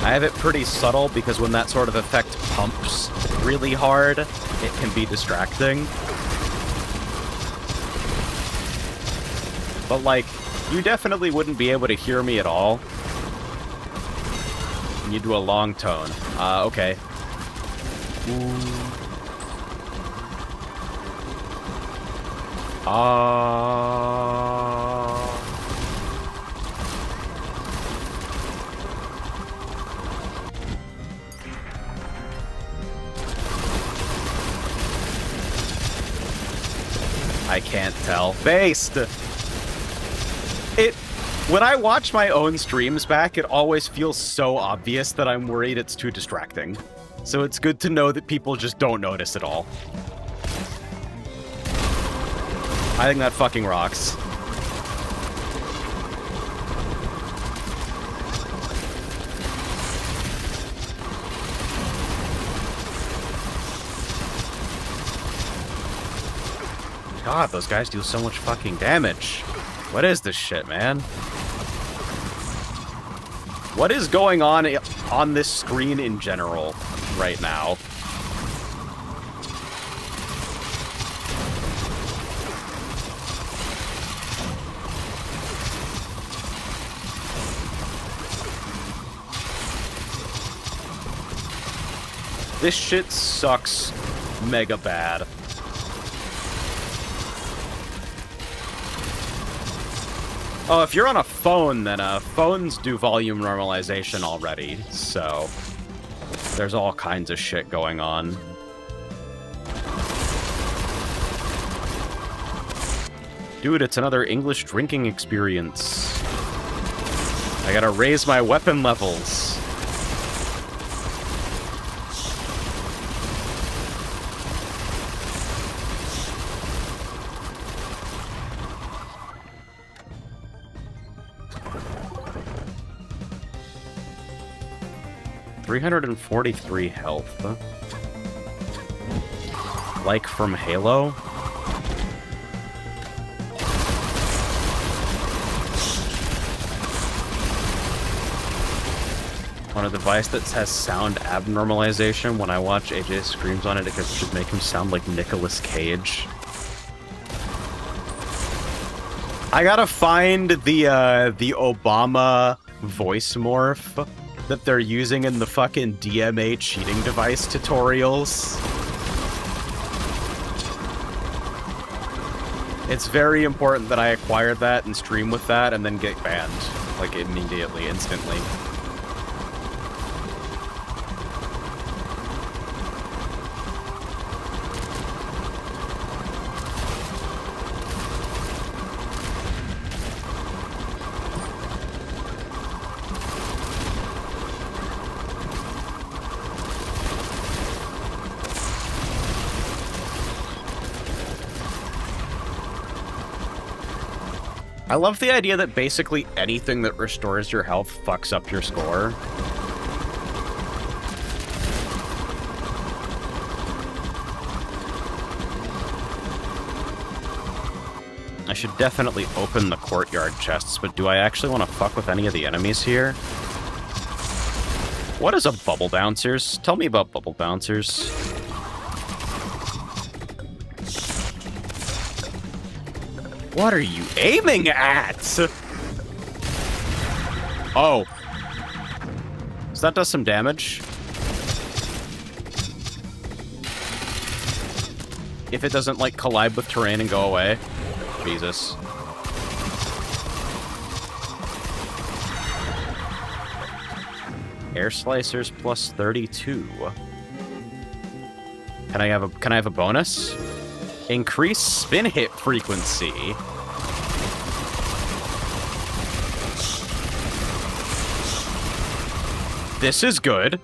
Speaker 1: I have it pretty subtle because when that sort of effect pumps really hard, it can be distracting. But, like, you definitely wouldn't be able to hear me at all. You do a long tone. Okay. I can't tell. Based! When I watch my own streams back, it always feels so obvious that I'm worried it's too distracting. So it's good to know that people just don't notice at all. I think that fucking rocks. God, those guys do so much fucking damage. What is this shit, man? What is going on this screen in general right now? This shit sucks mega bad. Oh, if you're on a phone, then phones do volume normalization already, so there's all kinds of shit going on. Dude, it's another English drinking experience. I gotta raise my weapon levels. 343 health. Like from Halo? On a device that has sound abnormalization, when I watch AJ screams on it, it should make him sound like Nicolas Cage. I gotta find the Obama voice morph that they're using in the fucking DMA cheating device tutorials. It's very important that I acquire that and stream with that and then get banned, like immediately, instantly. I love the idea that basically anything that restores your health fucks up your score. I should definitely open the courtyard chests, but do I actually want to fuck with any of the enemies here? What is a bubble bouncers? Tell me about bubble bouncers. What are you aiming at? Oh. So that does some damage. If it doesn't, like, collide with terrain and go away. Jesus. Air slicers plus 32. Can I have a bonus? Increase spin hit frequency. This is good.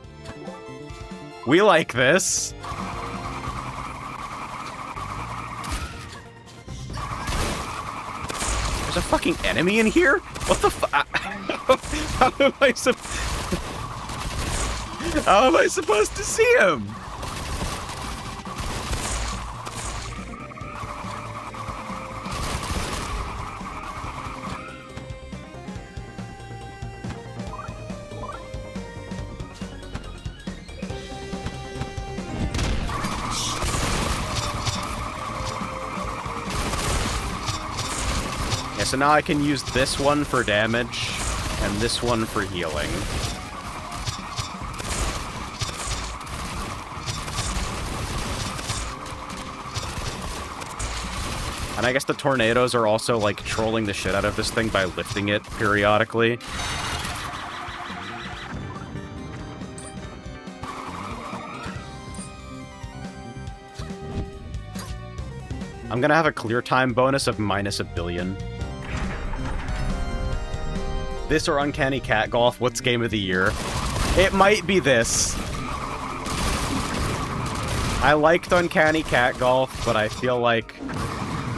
Speaker 1: We like this. There's a fucking enemy in here? What the fuck? How am I supposed to see him? So now I can use this one for damage, and this one for healing. And I guess the tornadoes are also, like, trolling the shit out of this thing by lifting it periodically. I'm gonna have a clear time bonus of -1 billion. This or Uncanny Cat Golf, what's game of the year? It might be this. I liked Uncanny Cat Golf, but I feel like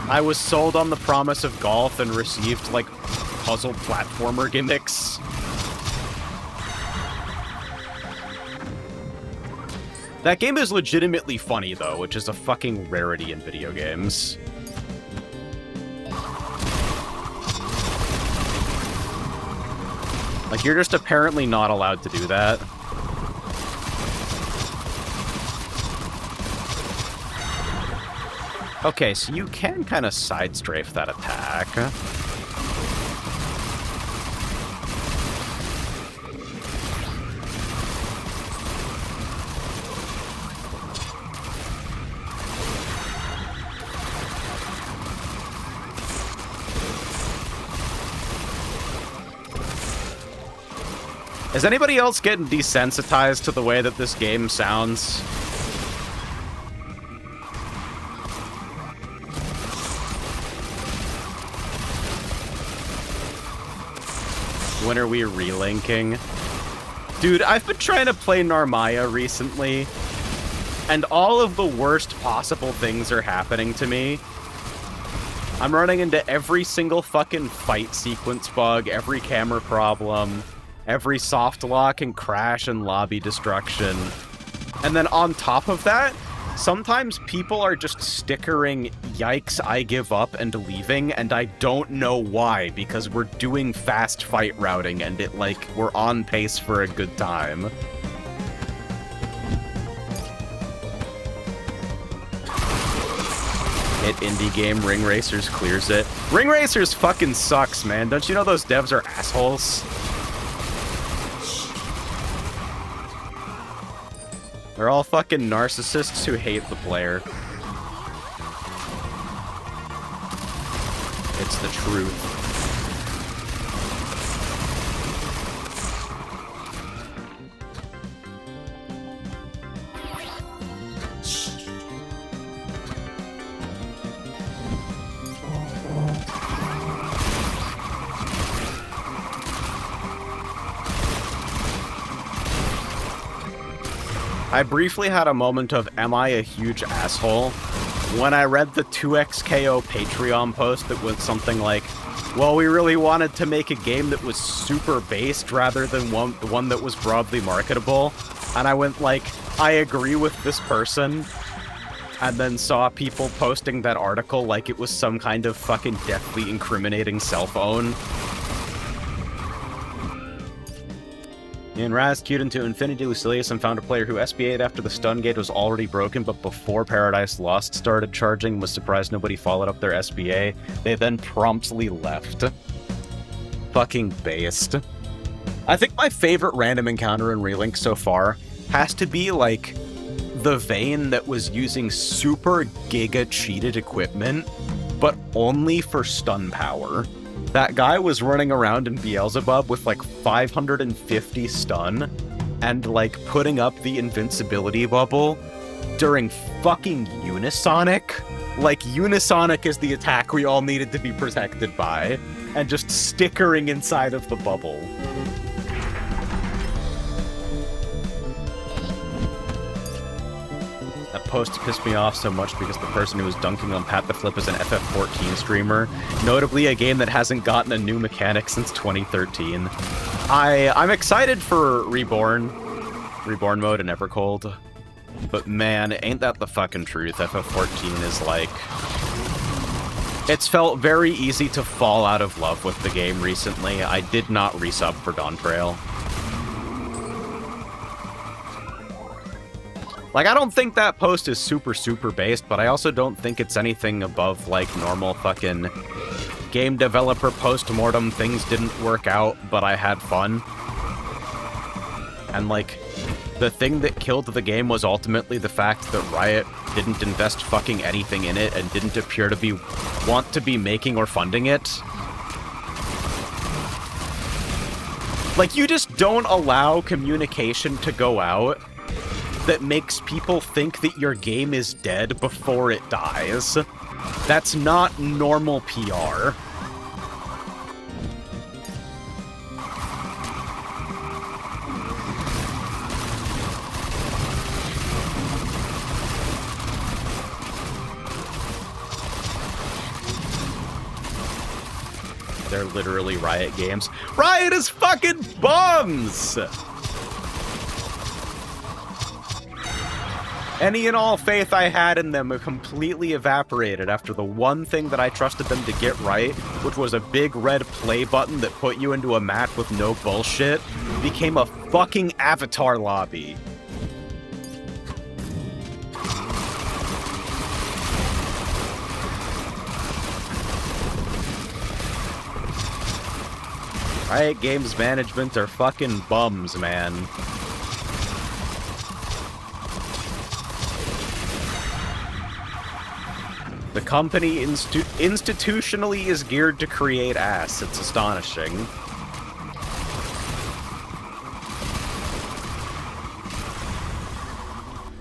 Speaker 1: I was sold on the promise of golf and received, like, puzzle platformer gimmicks. That game is legitimately funny, though, which is a fucking rarity in video games. Like, you're just apparently not allowed to do that. Okay, so you can kind of side strafe that attack. Is anybody else getting desensitized to the way that this game sounds? When are we relinking? Dude, I've been trying to play Narmaya recently, and all of the worst possible things are happening to me. I'm running into every single fucking fight sequence bug, every camera problem. every soft lock and crash and lobby destruction. And then on top of that, sometimes people are just stickering "Yikes, I give up" and leaving, and I don't know why, because we're doing fast fight routing and we're on pace for a good time. Hit indie game, Ring Racers clears it. Ring Racers fucking sucks, man. Don't you know those devs are assholes? They're all fucking narcissists who hate the player. It's the truth. I briefly had a moment of, am I a huge asshole? When I read the 2XKO Patreon post that was something like, well, we really wanted to make a game that was super based rather than one that was broadly marketable. And I went like, I agree with this person. And then saw people posting that article like it was some kind of fucking deathly incriminating self-own. In Rasputin to Infinity, Lucilius found a player who SBA'd after the stun gate was already broken, but before Paradise Lost started charging, was surprised nobody followed up their SBA. They then promptly left. Fucking based. I think my favorite random encounter in Relink so far has to be, like, the Vayne that was using super giga cheated equipment, but only for stun power. That guy was running around in Beelzebub with like 550 stun and like putting up the invincibility bubble during fucking Unisonic. Like Unisonic is the attack we all needed to be protected by, and just stickering inside of the bubble. That post pissed me off so much because the person who was dunking on Pat the Flip is an FF14 streamer, notably a game that hasn't gotten a new mechanic since 2013. I'm excited for Reborn mode in Evercold, but man, ain't that the fucking truth. FF14 is like... It's felt very easy to fall out of love with the game recently. I did not resub for Dawntrail. Like, I don't think that post is super based, but I also don't think it's anything above, like, normal fucking game developer post-mortem things didn't work out, but I had fun. And, like, the thing that killed the game was ultimately the fact that Riot didn't invest fucking anything in it and didn't appear to want to be making or funding it. Like, you just don't allow communication to go out that makes people think that your game is dead before it dies. That's not normal PR. They're literally Riot games. Riot is fucking bums! Any and all faith I had in them completely evaporated after the one thing that I trusted them to get right, which was a big red play button that put you into a match with no bullshit, became a fucking avatar lobby. Riot Games management are fucking bums, man. The company institutionally is geared to create ass. It's astonishing.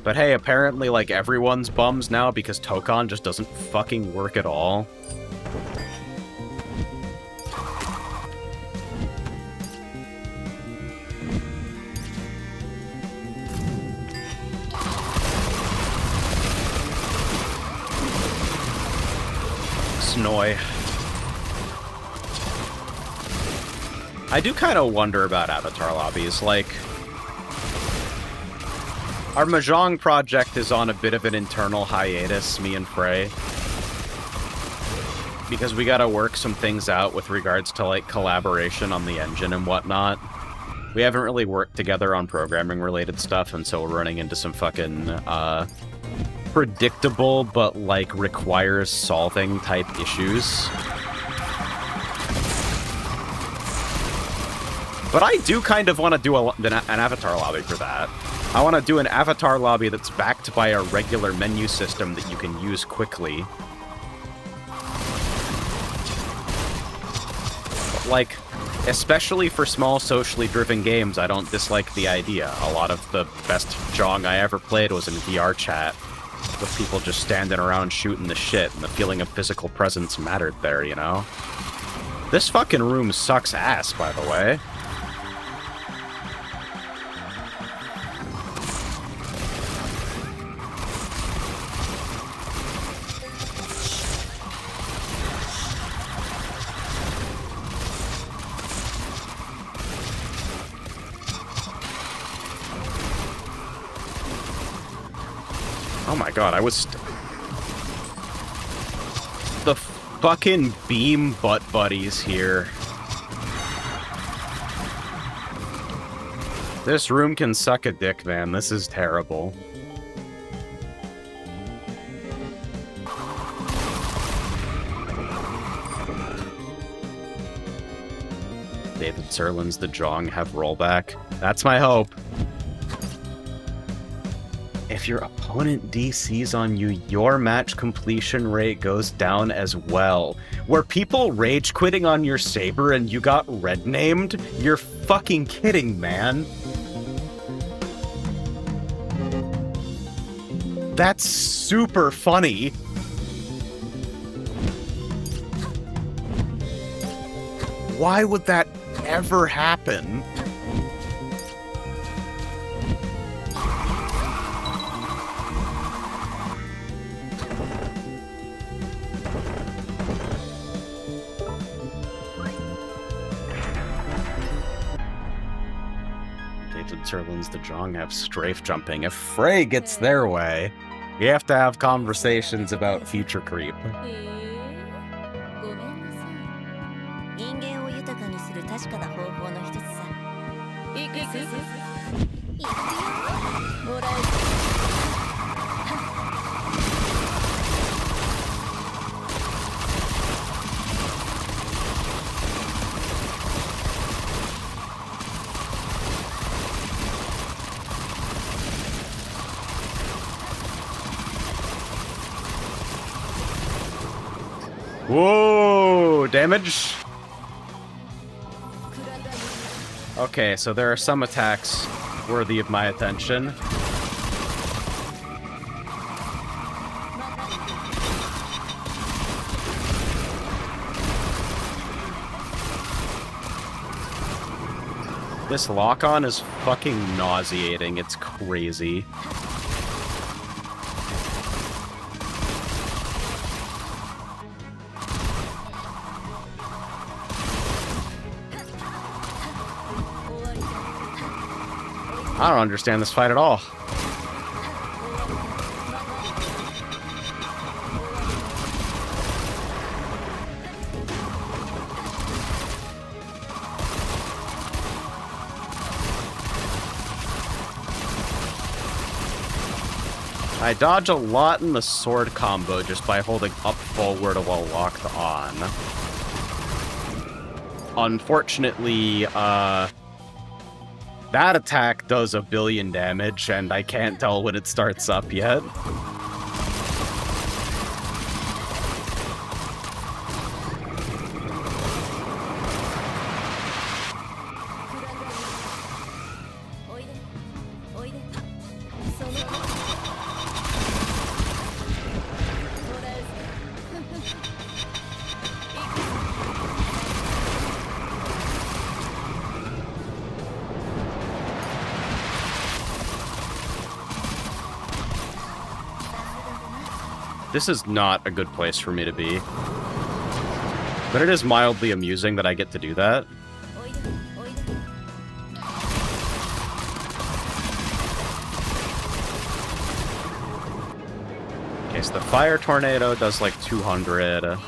Speaker 1: But hey, apparently, like, everyone's bums now because Tokon just doesn't fucking work at all. Snoy. I do kind of wonder about avatar lobbies. Like, our Mahjong project is on a bit of an internal hiatus, me and Frey. Because we gotta work some things out with regards to, like, collaboration on the engine and whatnot. We haven't really worked together on programming-related stuff, and so we're running into some fucking, predictable, but, like, requires solving type issues. But I do kind of want to do an avatar lobby for that. I want to do an avatar lobby that's backed by a regular menu system that you can use quickly. Like, especially for small socially driven games, I don't dislike the idea. A lot of the best Mahjong I ever played was in VR chat, with people just standing around shooting the shit, and the feeling of physical presence mattered there, you know? This fucking room sucks ass, by the way. Oh my god, I was... The fucking beam butt buddies here. This room can suck a dick, man. This is terrible. David Sirlin's The Jong have rollback. That's my hope. If your opponent DCs on you, your match completion rate goes down as well. Were people rage quitting on your Saber and you got red named? You're fucking kidding, man. That's super funny. Why would that ever happen? Sirlin's The Jong have strafe jumping. If Frey gets their way, we have to have conversations about future creep.
Speaker 3: ごめんなさい。人間を豊かにする確かな方法の一つさ。行くぞ。行くよ。もらえる。Whoa, damage? Okay, so there are some attacks worthy of my attention. This lock-on is fucking nauseating. It's crazy. I don't understand this fight at all. I dodge a lot in the sword combo just by holding up forward while locked on. Unfortunately, that attack does 1 billion damage, and I can't tell when it starts up yet. This is not a good place for me to be. But it is mildly amusing that I get to do that.
Speaker 1: Okay, so the fire tornado does like 200.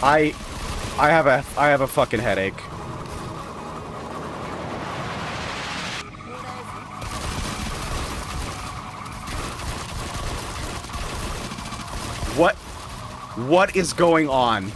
Speaker 1: I have a fucking headache. What is going on?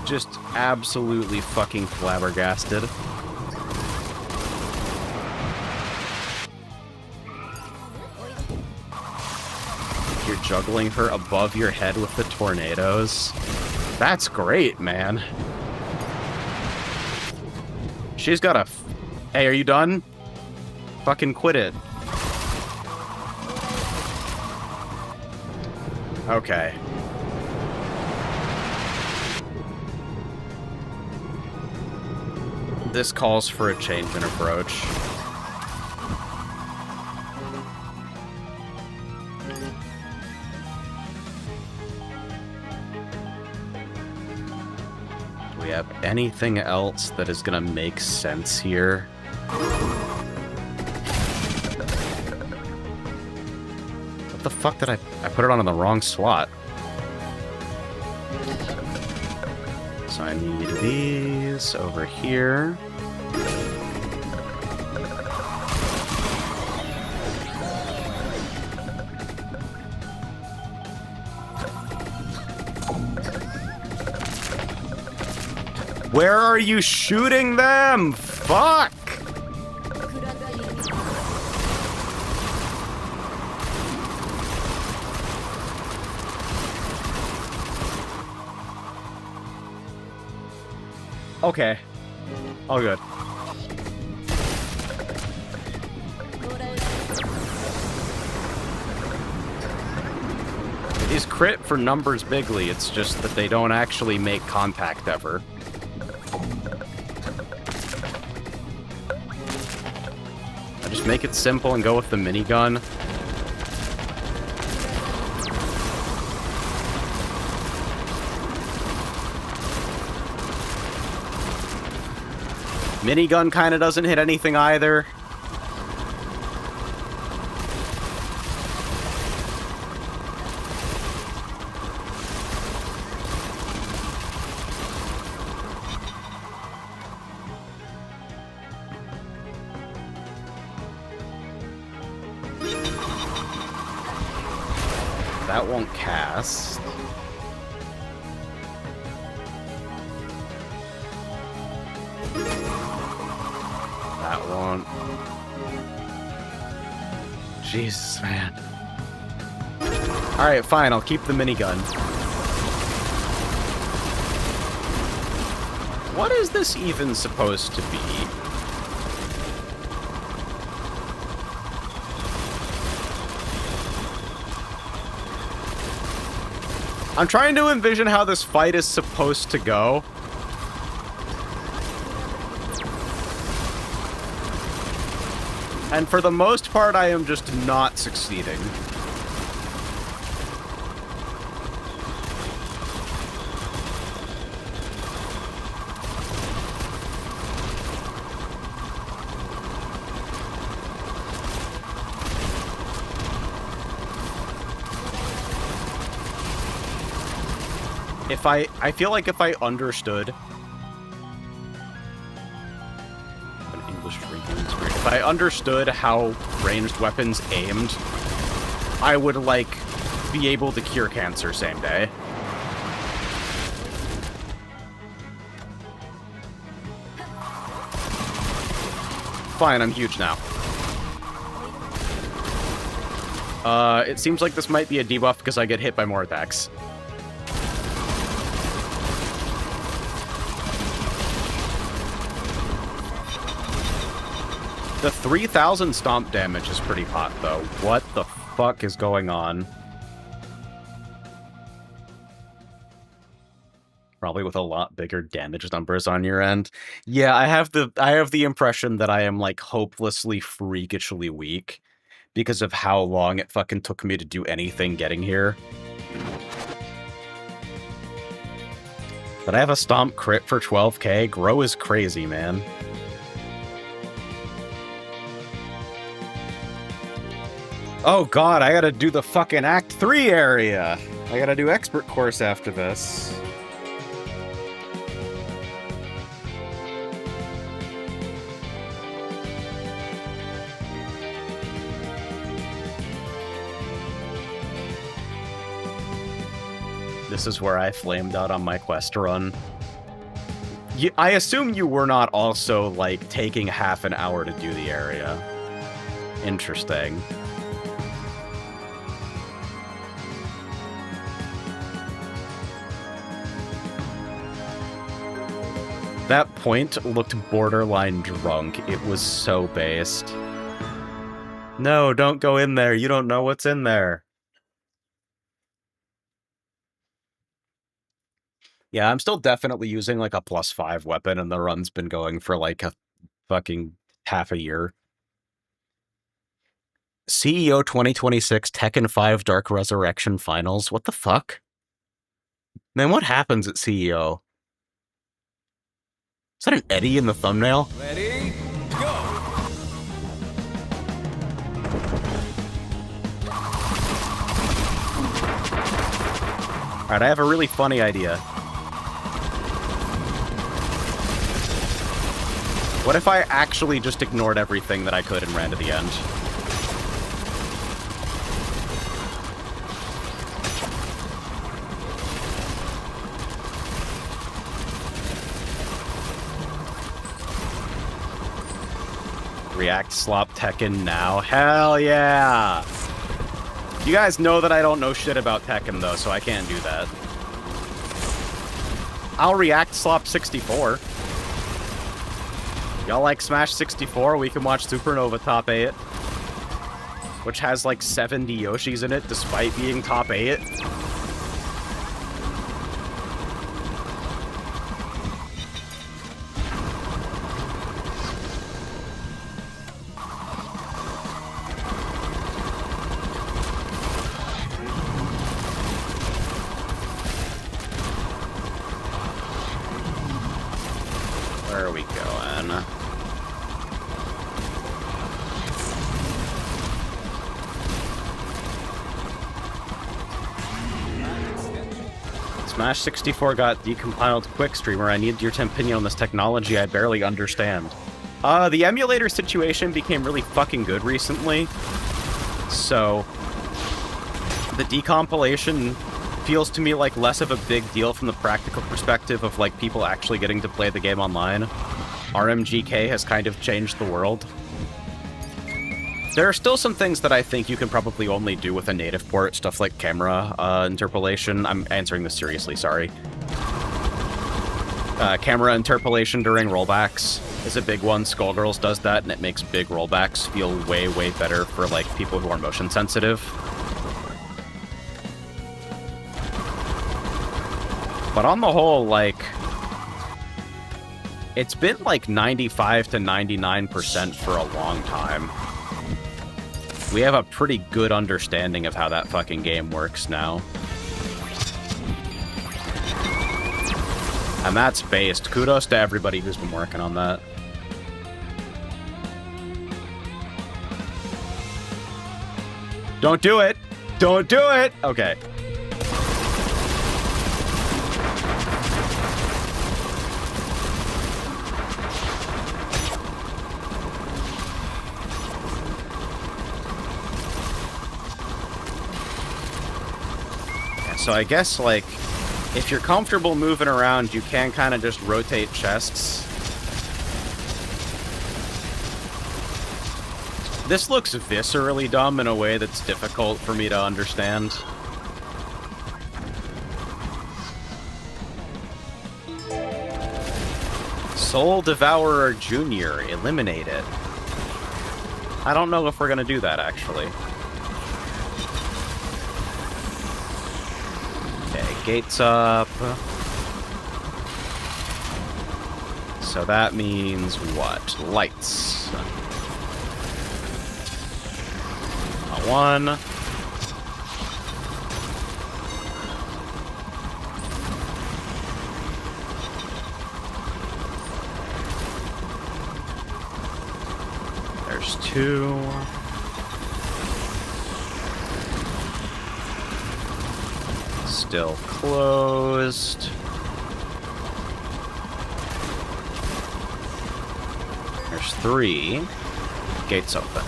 Speaker 1: Just absolutely fucking flabbergasted. You're juggling her above your head with the tornadoes. That's great, man. She's got a... Hey, are you done? Fucking quit it. Okay. This calls for a change in approach. Do we have anything else that is gonna make sense here? What the fuck did I put it on in the wrong slot? So I need these over here. Where are you shooting them? Fuck! Okay. All good. These crit for numbers bigly, it's just that they don't actually make contact ever. I just make it simple and go with the minigun. Minigun kind of doesn't hit anything either. That won't cast. That won't. Jesus, man. Alright, fine, I'll keep the minigun. What is this even supposed to be? I'm trying to envision how this fight is supposed to go. And for the most part, I am just not succeeding. I feel like if I understood an English drinking experience, if I understood how ranged weapons aimed, I would like be able to cure cancer same day. Fine, I'm huge now. It seems like this might be a debuff because I get hit by more attacks. The 3,000 stomp damage is pretty hot, though. What the fuck is going on? Probably with a lot bigger damage numbers on your end. Yeah, I have the impression that I am like hopelessly freakishly weak because of how long it fucking took me to do anything getting here. But I have a stomp crit for 12k. Grow is crazy, man. Oh god, I gotta do the fucking Act 3 area! I gotta do expert course after this. This is where I flamed out on my quest run. I assume you were not also, like, taking half an hour to do the area. Interesting. That point looked borderline drunk. It was so based. No, don't go in there. You don't know what's in there. Yeah, I'm still definitely using like a +5 weapon, and the run's been going for like a fucking half a year. CEO 2026 Tekken 5 Dark Resurrection Finals. What the fuck? Man, what happens at CEO? Is that an Eddie in the thumbnail?
Speaker 2: Ready, go!
Speaker 1: Alright, I have a really funny idea. What if I actually just ignored everything that I could and ran to the end? React slop Tekken now. Hell yeah! You guys know that I don't know shit about Tekken though, so I can't do that. I'll react slop 64. Y'all like Smash 64? We can watch Supernova top 8. Which has like 70 Yoshis in it despite being top 8. Where are we going? Smash 64 got decompiled quick, streamer. I need your opinion on this technology I barely understand. The emulator situation became really fucking good recently. So, the decompilation feels to me like less of a big deal from the practical perspective of like people actually getting to play the game online. RMGK has kind of changed the world. There are still some things that I think you can probably only do with a native port, stuff like camera interpolation. I'm answering this seriously, sorry. Camera interpolation during rollbacks is a big one. Skullgirls does that, and it makes big rollbacks feel way, way better for like people who are motion sensitive. But on the whole, like, it's been like 95 to 99% for a long time. We have a pretty good understanding of how that fucking game works now. And that's based. Kudos to everybody who's been working on that. Don't do it! Don't do it! Okay. So I guess, like, if you're comfortable moving around, you can kind of just rotate chests. This looks viscerally dumb in a way that's difficult for me to understand. Soul Devourer Jr. Eliminate it. I don't know if we're gonna do that, actually. Gates up. So that means what? Lights. One. There's 2. Still closed. There's 3. Gates open.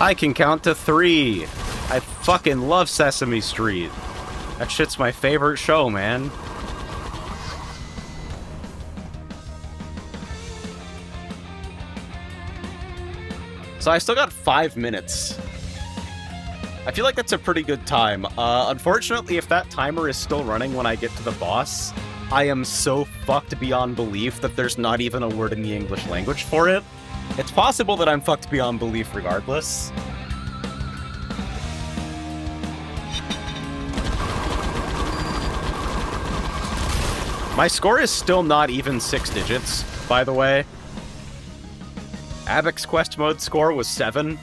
Speaker 1: I can count to 3. I fucking love Sesame Street. That shit's my favorite show, man. So I still got 5 minutes. I feel like that's a pretty good time. Unfortunately, if that timer is still running when I get to the boss, I am so fucked beyond belief that there's not even a word in the English language for it. It's possible that I'm fucked beyond belief regardless. My score is still not even 6 digits, by the way. Abek's quest mode score was 7.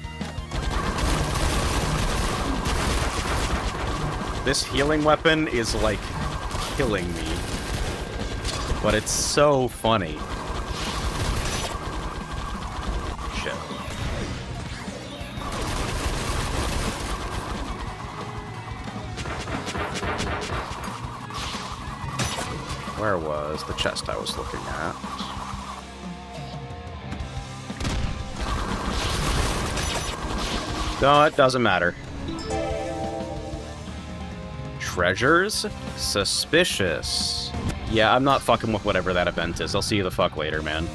Speaker 1: This healing weapon is, like, killing me. But it's so funny. Shit. Where was the chest I was looking at? No, it doesn't matter. Treasures? Suspicious. Yeah, I'm not fucking with whatever that event is. I'll see you the fuck later, man.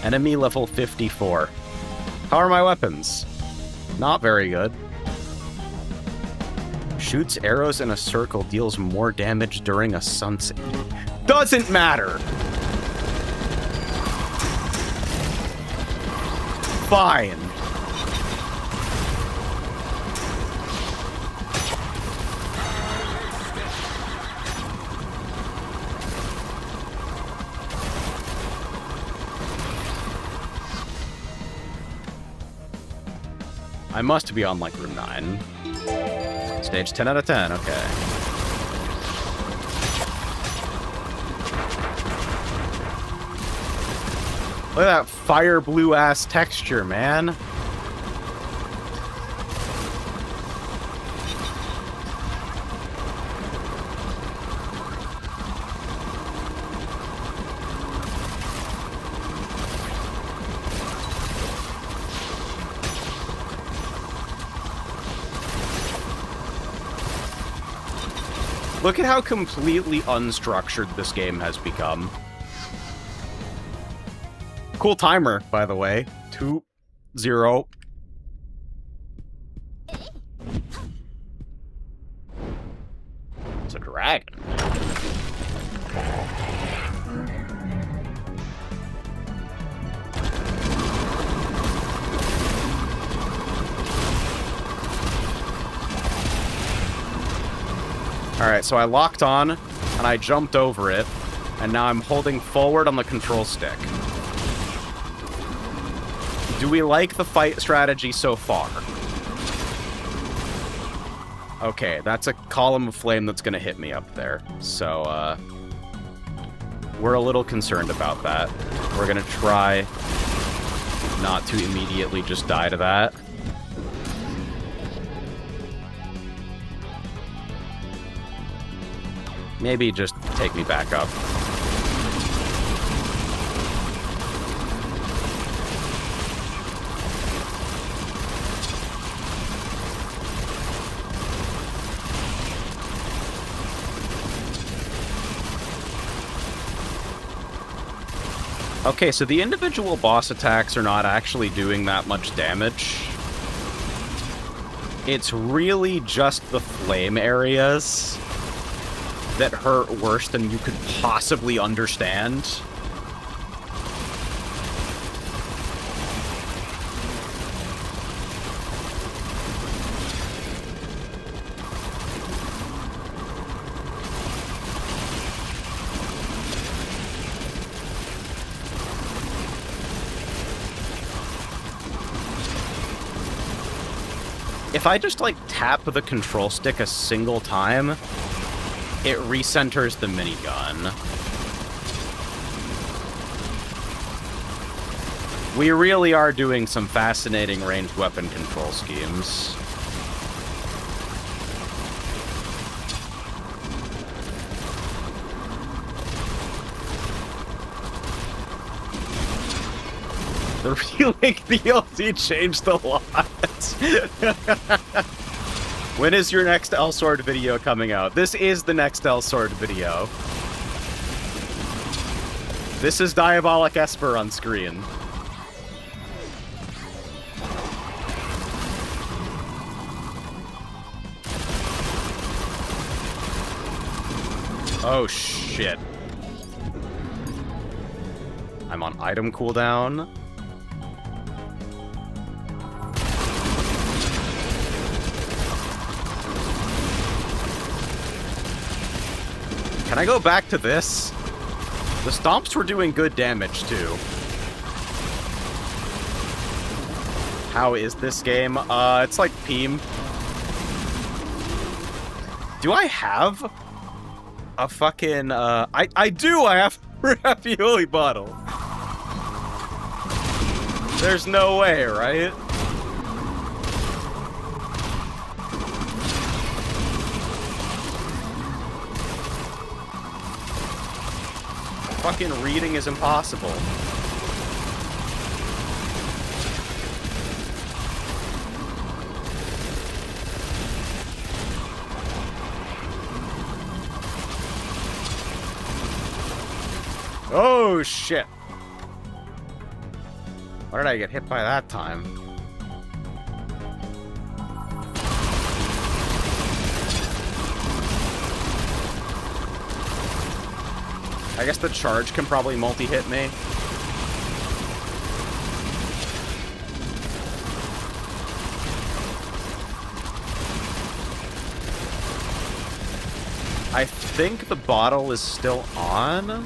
Speaker 1: Enemy level 54. How are my weapons? Not very good. Shoots arrows in a circle, deals more damage during a sunset. Doesn't matter! Fine. I must be on, like, room 9. Stage 10 out of 10, okay. Look at that fire blue-ass texture, man. Look at how completely unstructured this game has become. Cool timer, by the way. 2-0. It's a dragon. Alright, so I locked on, and I jumped over it, and now I'm holding forward on the control stick. Do we like the fight strategy so far? Okay, that's a column of flame that's gonna hit me up there. So, we're a little concerned about that. We're gonna try not to immediately just die to that. Maybe just take me back up. Okay, so the individual boss attacks are not actually doing that much damage. It's really just the flame areas that hurt worse than you could possibly understand. If I just, like, tap the control stick a single time, it recenters the minigun. We really are doing some fascinating ranged weapon control schemes. The Relink DLC changed a lot. When is your next Elsword video coming out? This is the next Elsword video. This is Diabolic Esper on screen. Oh shit. I'm on item cooldown. Can I go back to this? The stomps were doing good damage too. How is this game? It's like Peem. Do I have a fucking, I do! I have a ravioli bottle! There's no way, right? Fucking reading is impossible. Oh shit. Why did I get hit by that time? I guess the charge can probably multi-hit me. I think the bottle is still on.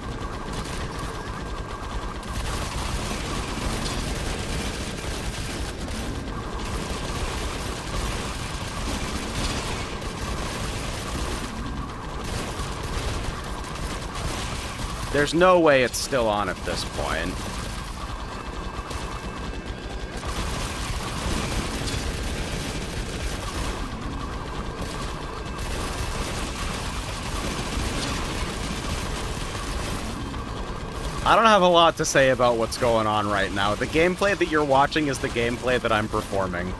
Speaker 1: There's no way it's still on at this point. I don't have a lot to say about what's going on right now. The gameplay that you're watching is the gameplay that I'm performing.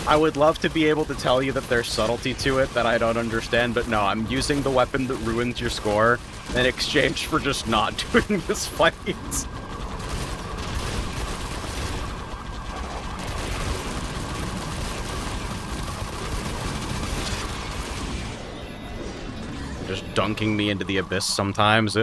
Speaker 1: I would love to be able to tell you that there's subtlety to it that I don't understand, but no, I'm using the weapon that ruins your score in exchange for just not doing this fight. Just dunking me into the abyss sometimes.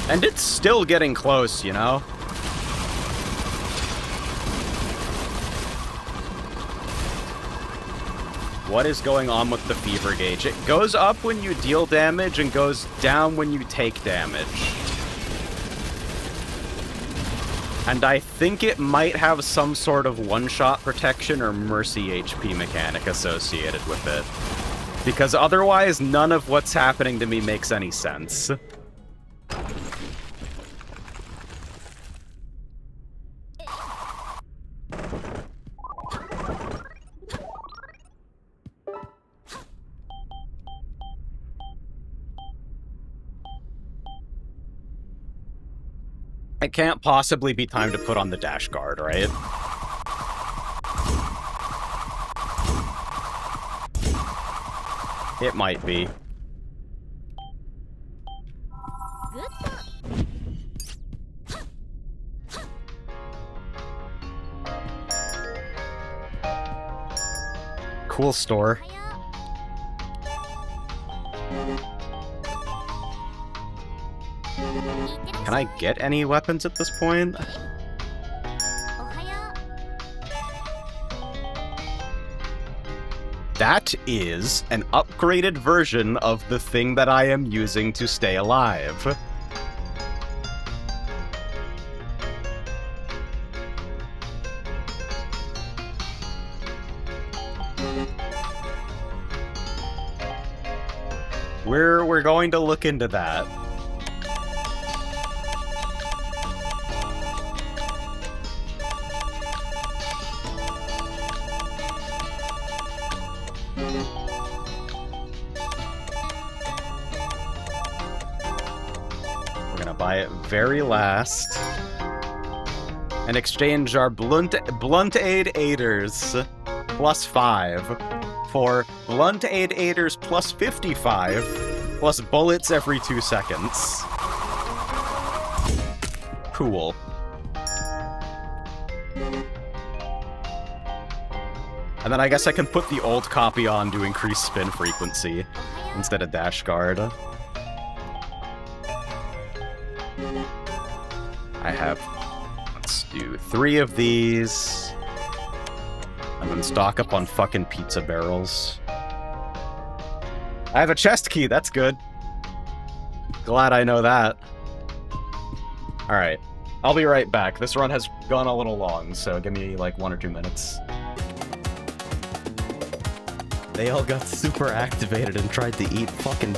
Speaker 1: And it's still getting close, you know? What is going on with the fever gauge? It goes up when you deal damage and goes down when you take damage. And I think it might have some sort of one-shot protection or mercy HP mechanic associated with it. Because otherwise, none of what's happening to me makes any sense. It can't possibly be time to put on the dash guard, right? It might be. Cool store. Can I get any weapons at this point? That is an upgraded version of the thing that I am using to stay alive. We're going to look into that. We're gonna buy it very last and exchange our blunt aid aiders plus 5 for blunt aid aiders plus 55 plus bullets every 2 seconds. Cool. And then I guess I can put the old copy on to increase spin frequency instead of dash guard. I have, let's do 3 of these. And then stock up on fucking pizza barrels. I have a chest key, that's good. Glad I know that. Alright, I'll be right back. This run has gone a little long, so give me like 1 or 2 minutes. They all got super activated and tried to eat fucking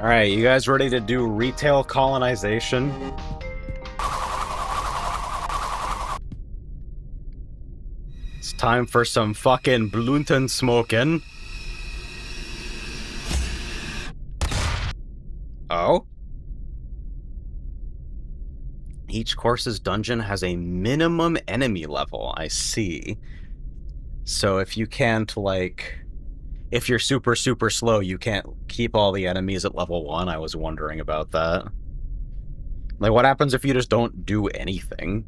Speaker 1: Alright, you guys ready to do retail colonization? It's time for some fucking Blunten smoking. Oh? Each course's dungeon has a minimum enemy level, I see. So if you can't, like... If you're super, super slow, you can't keep all the enemies at level 1. I was wondering about that. Like, what happens if you just don't do anything?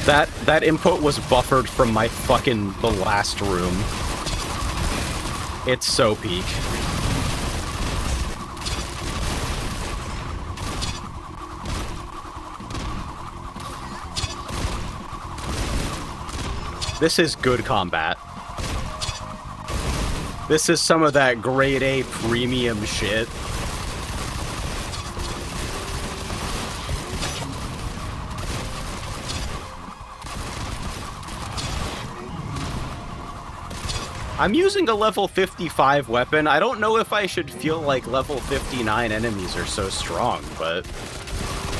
Speaker 1: That input was buffered from my fucking the last room. It's so peak. This is good combat. This is some of that grade A premium shit. I'm using a level 55 weapon. I don't know if I should feel like level 59 enemies are so strong, but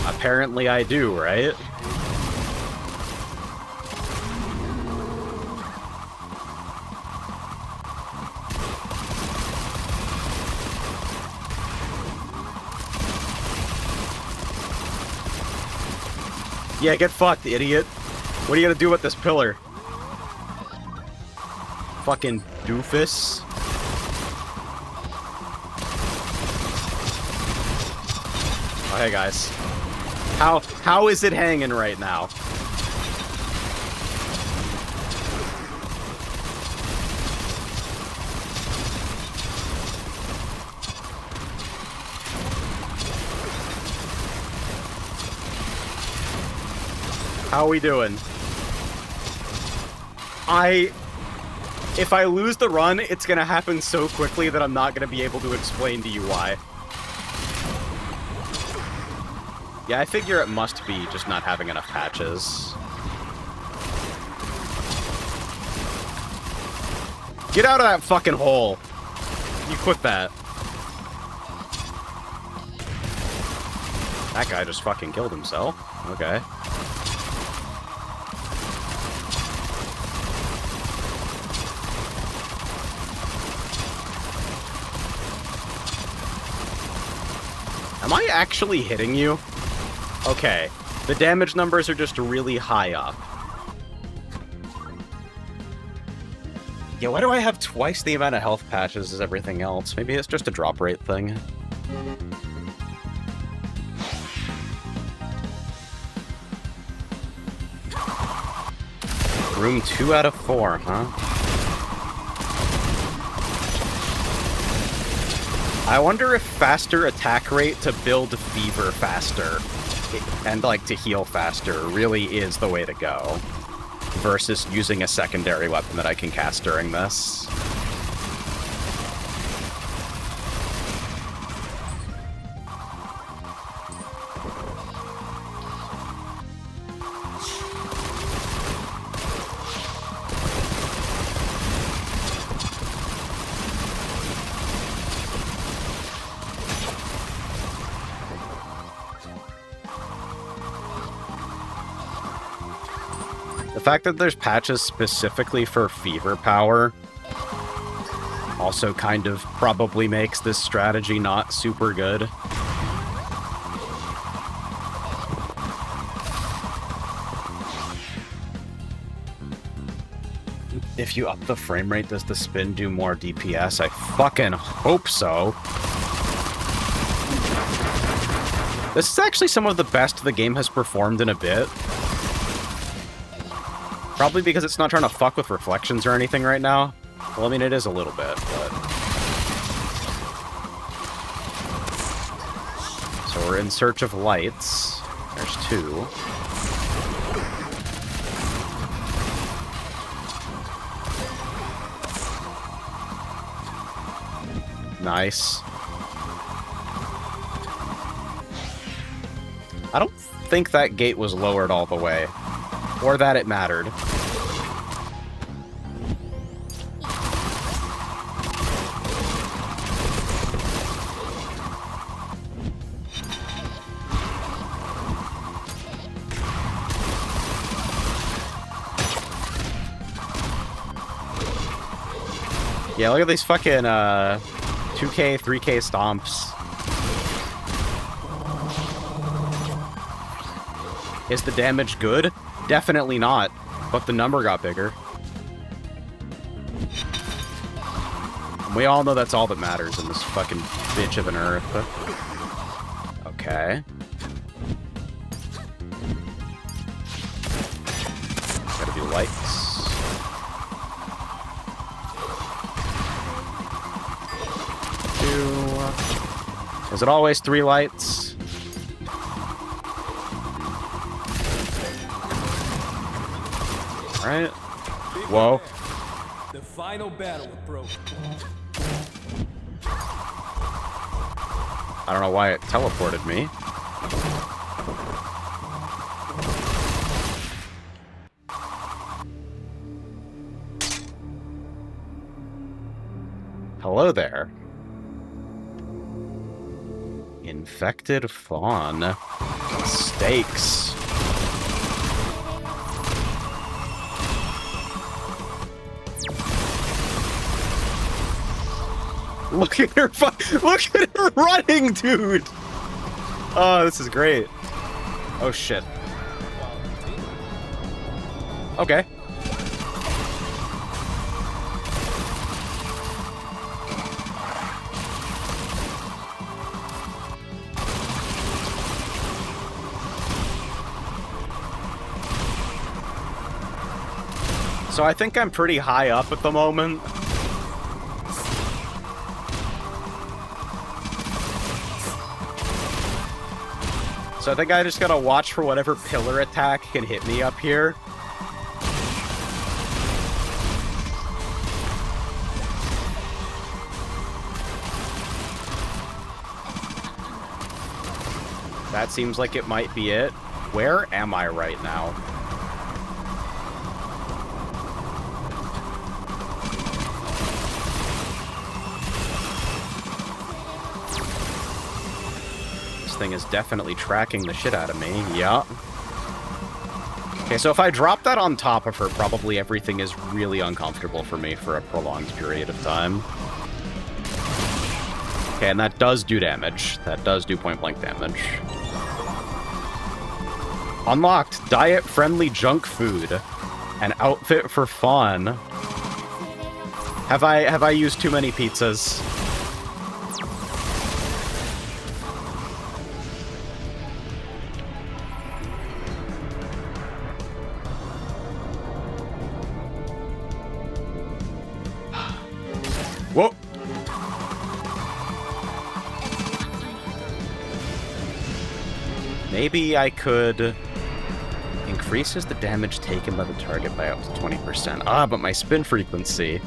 Speaker 1: apparently I do, right? Yeah, get fucked, idiot. What are you gonna do with this pillar? Fucking doofus. Oh, hey guys. How is it hanging right now? How are we doing? If I lose the run, it's gonna happen so quickly that I'm not gonna be able to explain to you why. Yeah, I figure it must be just not having enough patches. Get out of that fucking hole! You quit that. That guy just fucking killed himself. Okay. Am I actually hitting you? Okay. The damage numbers are just really high up. Yeah, why do I have twice the amount of health patches as everything else? Maybe it's just a drop rate thing. Room 2 out of 4, huh? I wonder if faster attack rate to build fever faster and, like, to heal faster really is the way to go versus using a secondary weapon that I can cast during this. The fact that there's patches specifically for fever power also kind of probably makes this strategy not super good. If you up the frame rate, does the spin do more DPS? I fucking hope so. This is actually some of the best the game has performed in a bit. Probably because it's not trying to fuck with reflections or anything right now. Well, I mean, it is a little bit, but... So we're in search of lights. There's 2. Nice. I don't think that gate was lowered all the way. Or that it mattered. Yeah, look at these fucking 2K, 3K stomps. Is the damage good? Definitely not, but the number got bigger. And we all know that's all that matters in this fucking bitch of an earth. Okay. Gotta do lights. Is it always 3 lights? Alright. Whoa.
Speaker 2: The final battle approaches.
Speaker 1: I don't know why it teleported me. Hello there. Infected fawn. Steaks. Look at her! Look at her running, dude! Oh, this is great. Oh shit. Okay. So I think I'm pretty high up at the moment. So I think I just gotta watch for whatever pillar attack can hit me up here. That seems like it might be it. Where am I right now? Thing is definitely tracking the shit out of me. Yeah. Okay, so if I drop that on top of her, probably everything is really uncomfortable for me for a prolonged period of time. Okay, and that does do damage. That does do point-blank damage. Unlocked diet-friendly junk food. An outfit for fun. Have I used too many pizzas? Whoa! Maybe I could... Increases the damage taken by the target by up to 20%. Ah, but my spin frequency.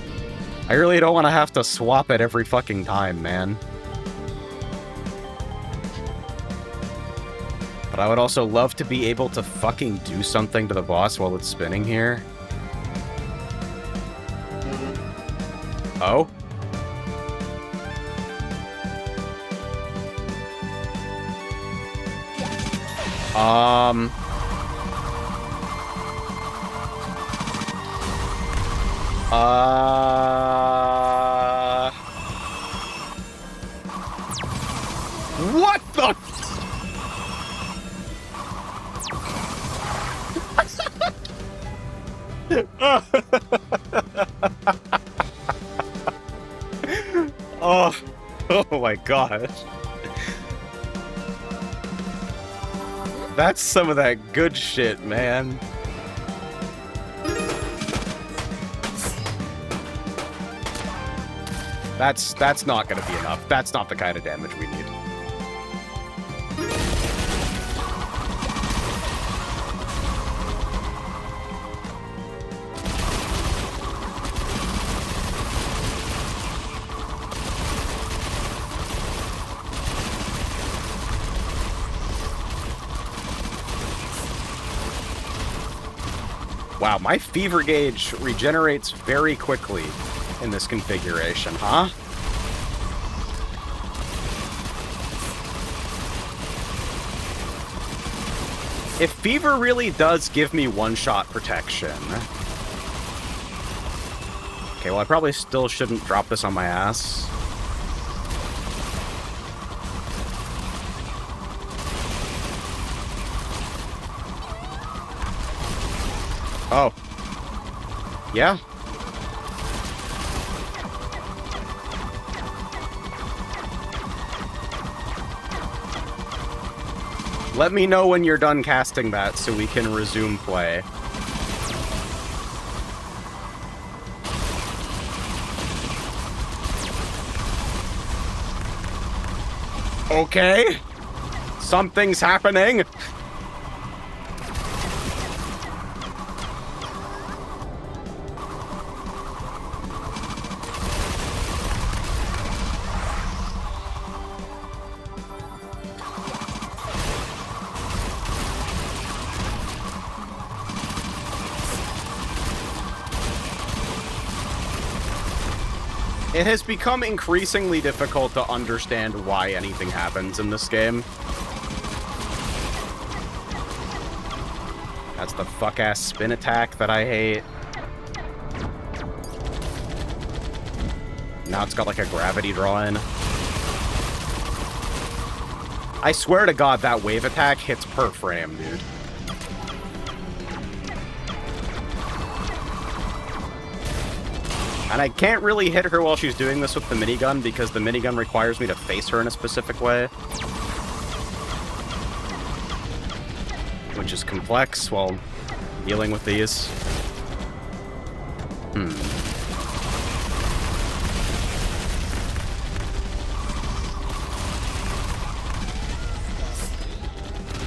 Speaker 1: I really don't want to have to swap it every fucking time, man. But I would also love to be able to fucking do something to the boss while it's spinning here. Oh? What the? Oh my gosh. That's some of that good shit, man. That's not gonna be enough. That's not the kind of damage we need. Wow, my fever gauge regenerates very quickly in this configuration, huh? If fever really does give me one-shot protection, Okay, well, I probably still shouldn't drop this on my ass. Oh. Yeah. Let me know when you're done casting that so we can resume play. Okay. Something's happening. It has become increasingly difficult to understand why anything happens in this game. That's the fuck-ass spin attack that I hate. Now it's got like a gravity draw-in. I swear to God, that wave attack hits per frame, dude. And I can't really hit her while she's doing this with the minigun because the minigun requires me to face her in a specific way. Which is complex while dealing with these.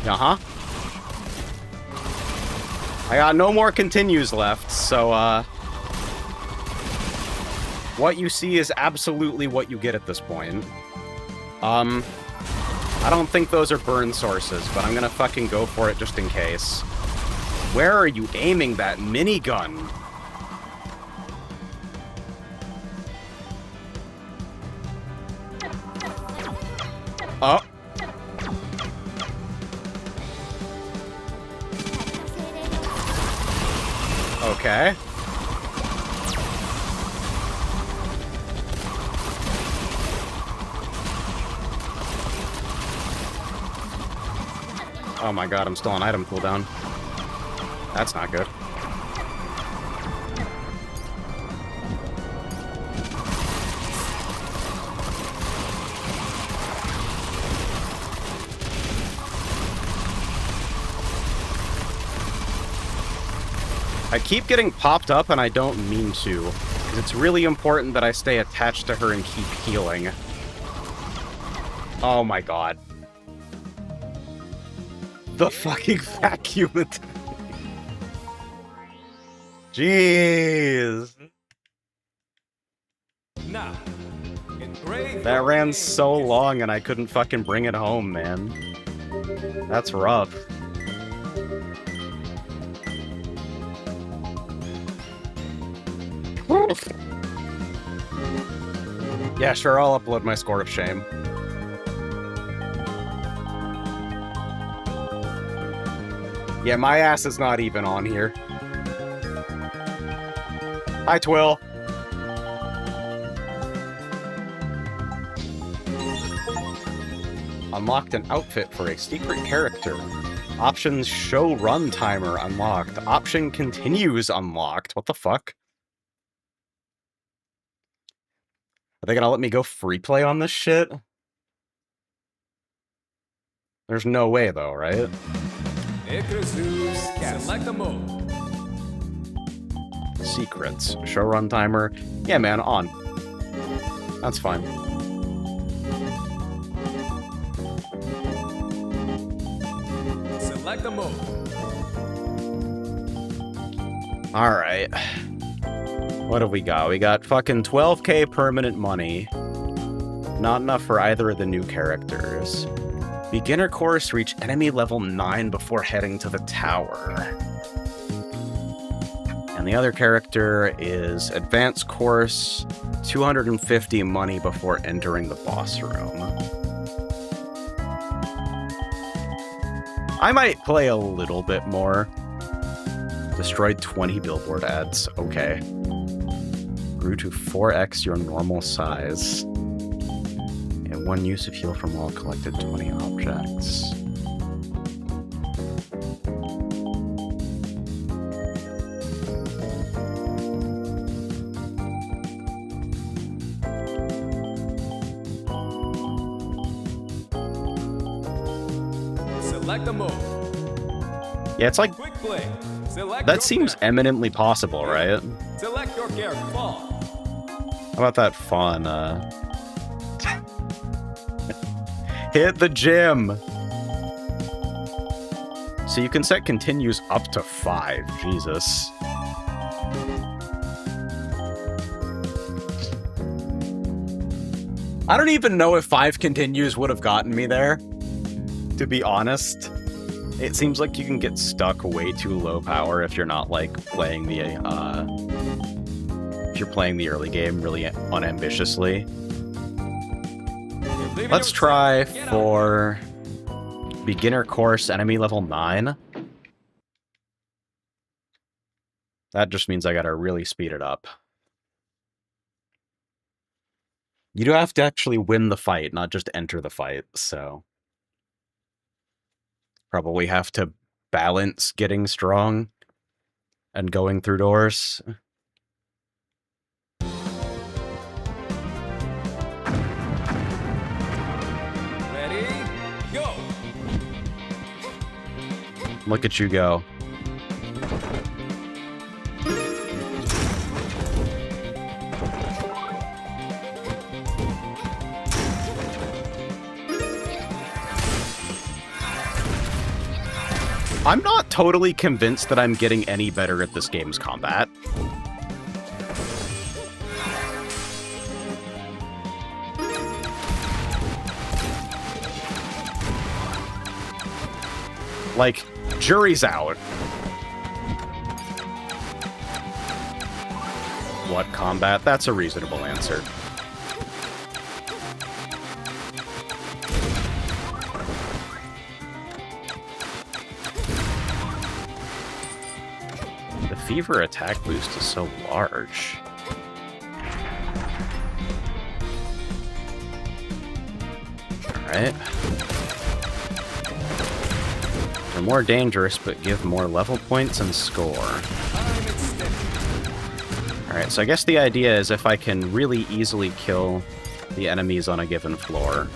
Speaker 1: Uh-huh. I got no more continues left, so, what you see is absolutely what you get at this point. I don't think those are burn sources, but I'm gonna fucking go for it just in case. Where are you aiming that minigun? Oh. Okay. Oh my god, I'm still on item cooldown. That's not good. I keep getting popped up and I don't mean to, because it's really important that I stay attached to her and keep healing. Oh my god. The fucking vacuum attack. Jeez.
Speaker 2: Now, engrave
Speaker 1: That
Speaker 2: your
Speaker 1: ran
Speaker 2: name.
Speaker 1: so long and I couldn't fucking bring it home, man. That's rough. Yeah, sure, I'll upload my score of shame. Yeah, my ass is not even on here. Hi, Twill. Unlocked an outfit for a secret character. Options show run timer unlocked. Option continues unlocked. What the fuck? Are they gonna let me go free play on this shit? There's no way though, right?
Speaker 2: Select a mode.
Speaker 1: Secrets. Show run timer. Yeah, man, on. That's fine.
Speaker 2: Select a mode.
Speaker 1: Alright. What have we got? We got fucking 12k permanent money. Not enough for either of the new characters. Beginner course, reach enemy level 9 before heading to the tower. And the other character is advanced course, 250 money before entering the boss room. I might play a little bit more. Destroyed 20 billboard ads. Okay. grew to 4x your normal size. And 1 use of heal from all collected 20 objects.
Speaker 2: Select a move.
Speaker 1: Yeah, it's like,
Speaker 2: Quick play. Select
Speaker 1: that
Speaker 2: your
Speaker 1: seems
Speaker 2: character.
Speaker 1: eminently possible, right?
Speaker 2: Select your character. Fall.
Speaker 1: How about that fun, hit the gym! So you can set continues up to 5, Jesus. I don't even know if 5 continues would have gotten me there, to be honest. It seems like you can get stuck way too low power if you're not, like, playing the, if you're playing the early game really unambitiously.
Speaker 2: You're leaving
Speaker 1: Let's
Speaker 2: your
Speaker 1: try
Speaker 2: set. Get up.
Speaker 1: for beginner course enemy level 9. That just means I gotta really speed it up. You do have to actually win the fight, not just enter the fight, so... Probably have to balance getting strong and going through doors.
Speaker 2: Ready? Go.
Speaker 1: Look at you go. I'm not totally convinced that I'm getting any better at this game's combat. Like, jury's out. What combat? That's a reasonable answer. The fever attack boost is so large. Alright. They're more dangerous, but give more level points and score.
Speaker 2: Time extended.
Speaker 1: Alright, so I guess the idea is if I can really easily kill the enemies on a given floor,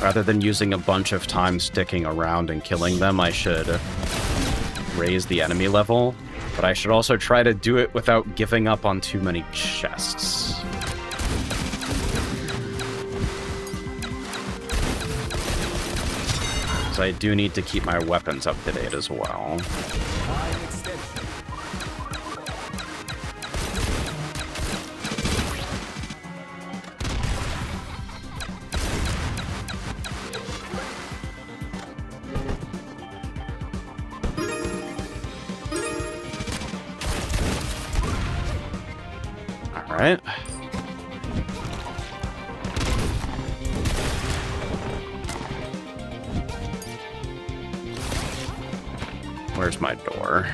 Speaker 1: rather than using a bunch of time sticking around and killing them, I should raise the enemy level, but I should also try to do it without giving up on too many chests. So I do need to keep my weapons up to date as well.
Speaker 2: Time extended.
Speaker 1: Alright. Where's my door?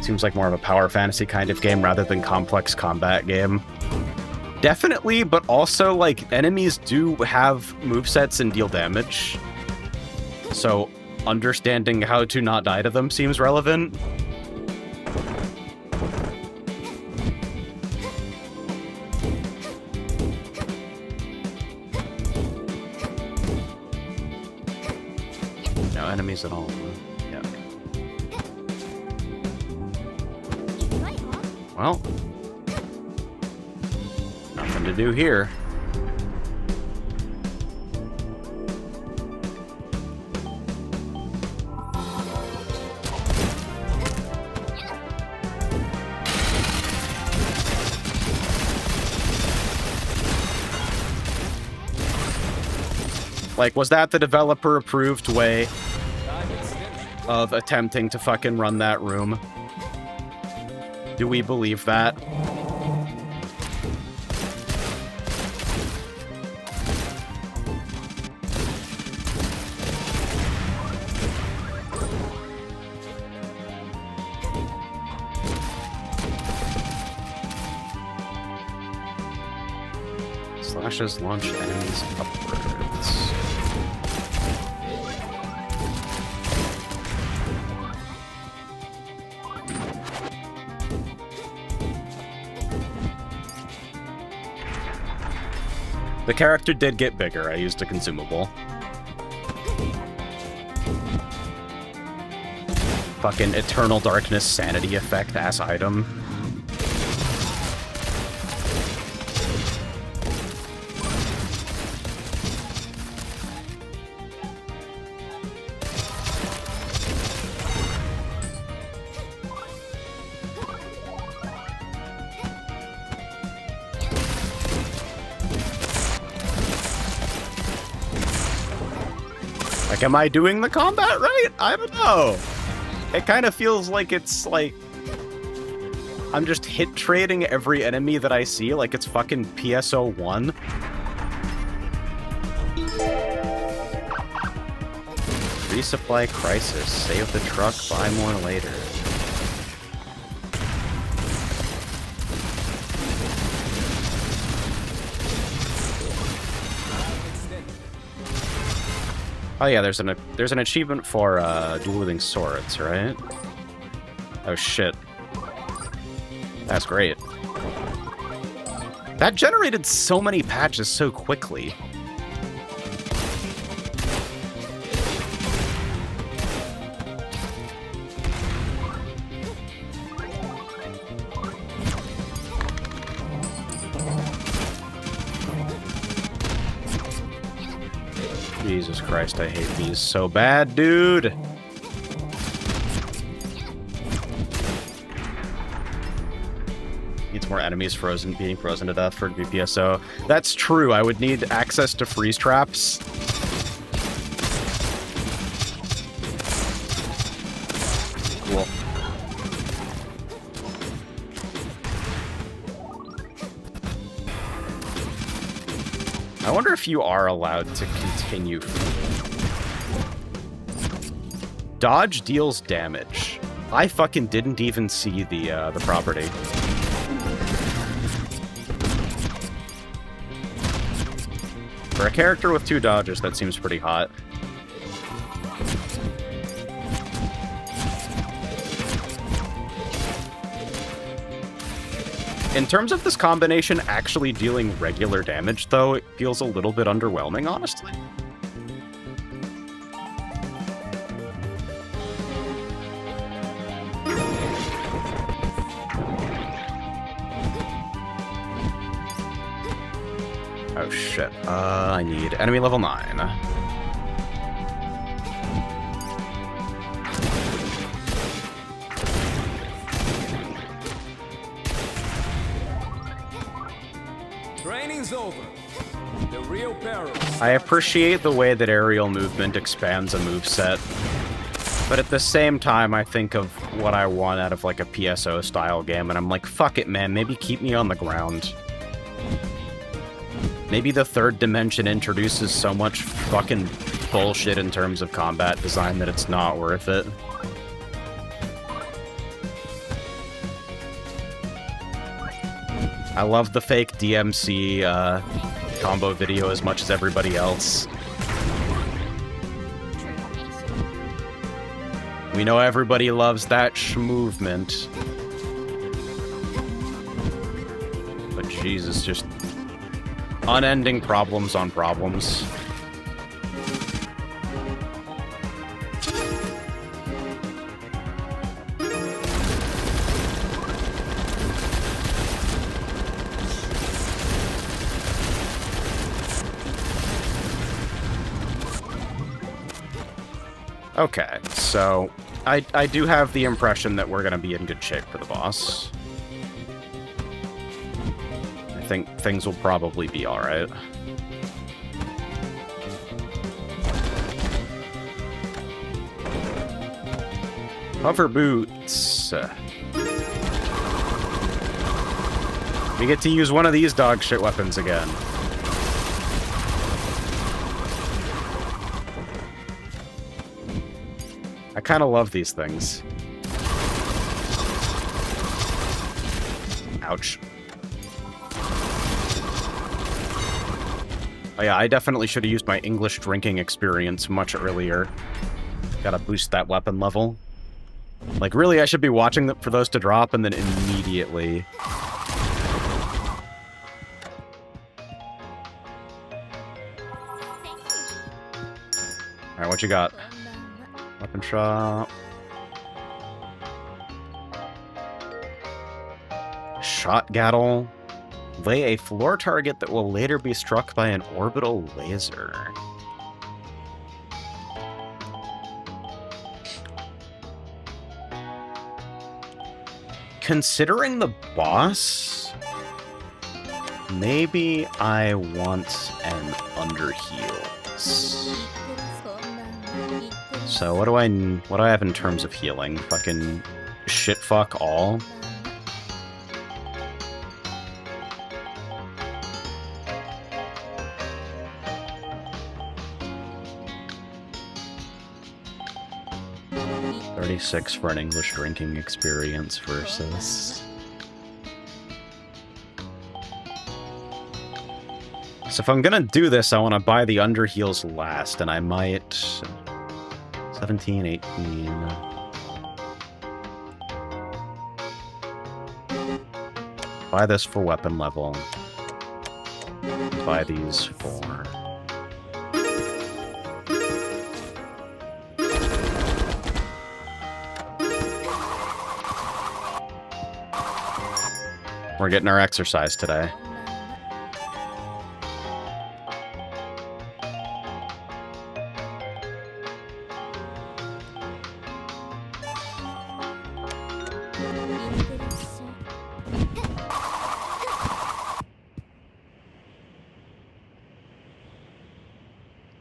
Speaker 1: Seems like more of a power fantasy kind of game rather than complex combat game. Definitely, but also, like, enemies do have movesets and deal damage. So, understanding how to not die to them seems relevant. No enemies at all. Yeah. Well, nothing to do here. Like, was that the developer-approved way
Speaker 2: Time extended.
Speaker 1: of attempting to fucking run that room? Do we believe that? Flashes launch enemies upwards. The character did get bigger. I used a consumable. Fucking Eternal Darkness sanity effect ass item. Like, am I doing the combat right? I don't know. It kind of feels like it's like I'm just hit trading every enemy that I see like it's fucking PSO1. Resupply crisis. Save the truck, buy more later. Oh yeah, there's an achievement for dueling swords, right? Oh shit. That's great. That generated so many patches so quickly. Jesus Christ, I hate these so bad, dude! Needs more enemies being frozen to death for it to be PSO. That's true, I would need access to freeze traps. Cool. I wonder if you are allowed to continue. Dodge deals damage. I fucking didn't even see the property. For a character with 2 dodges, that seems pretty hot. In terms of this combination actually dealing regular damage, though, it feels a little bit underwhelming, honestly. Oh shit. I need enemy level 9.
Speaker 2: Training's over. The real peril.
Speaker 1: I appreciate the way that aerial movement expands a moveset, but at the same time, I think of what I want out of like a PSO style game, and I'm like, fuck it, man, maybe keep me on the ground. Maybe the third dimension introduces so much fucking bullshit in terms of combat design that it's not worth it. I love the fake DMC combo video as much as everybody else. We know everybody loves that movement. But Jesus, just unending problems on problems. Okay, so I do have the impression that we're going to be in good shape for the boss. I think things will probably be alright. Hover boots. We get to use one of these dog shit weapons again. I kind of love these things. Oh yeah, I definitely should have used my English drinking experience much earlier. Gotta boost that weapon level. Like, really, I should be watching for those to drop and then immediately... Alright, what you got? Weapon shop. Shot Gattle. Lay a floor target that will later be struck by an orbital laser. Considering the boss, maybe I want an underheals. So what do I have in terms of healing? Fucking shit fuck all. $36 for an English drinking experience versus... So if I'm gonna do this, I want to buy the underheals last, and I might... 17, 18... Buy this for weapon level. Buy these for... We're getting our exercise today.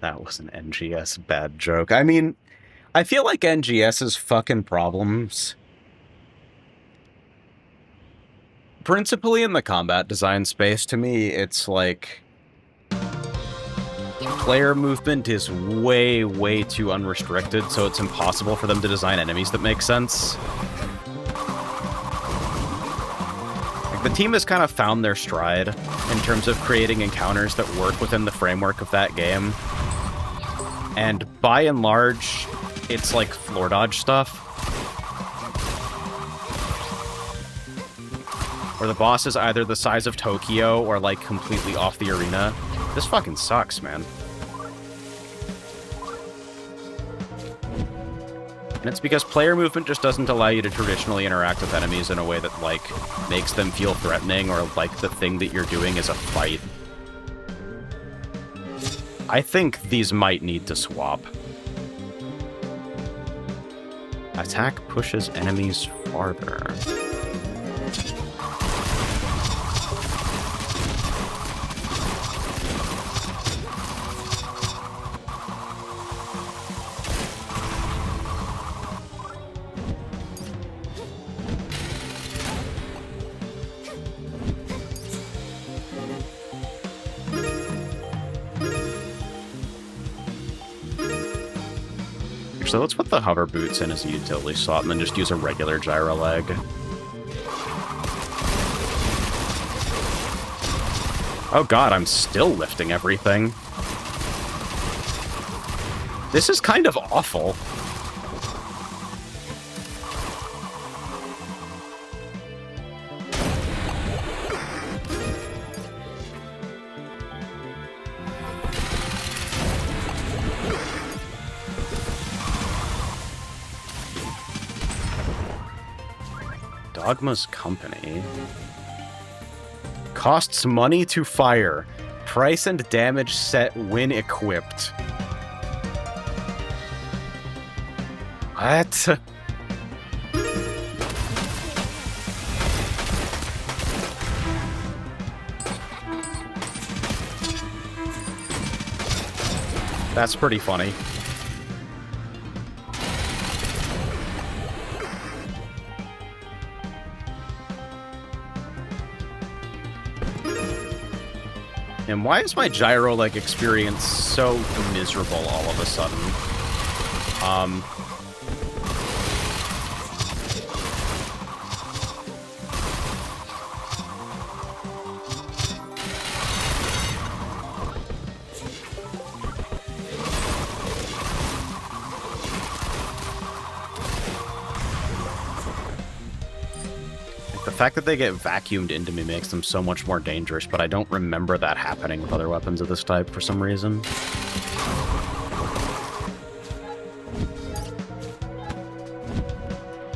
Speaker 1: That was an NGS bad joke. I mean, I feel like NGS's fucking problems... Principally in the combat design space, to me, it's like... Player movement is way, way too unrestricted, so it's impossible for them to design enemies that make sense. Like, the team has kind of found their stride in terms of creating encounters that work within the framework of that game. And by and large, it's like floor dodge stuff. Where the boss is either the size of Tokyo or, like, completely off the arena. This fucking sucks, man. And it's because player movement just doesn't allow you to traditionally interact with enemies in a way that, like, makes them feel threatening or like the thing that you're doing is a fight. I think these might need to swap. Attack pushes enemies farther. So let's put the hover boots in as a utility slot and then just use a regular gyro leg. Oh god, I'm still lifting everything. This is kind of awful. Dogma's Company. Costs money to fire. Price and damage set when equipped. What? That's pretty funny. And why is my gyro leg experience so miserable all of a sudden? fact that they get vacuumed into me makes them so much more dangerous, but I don't remember that happening with other weapons of this type for some reason.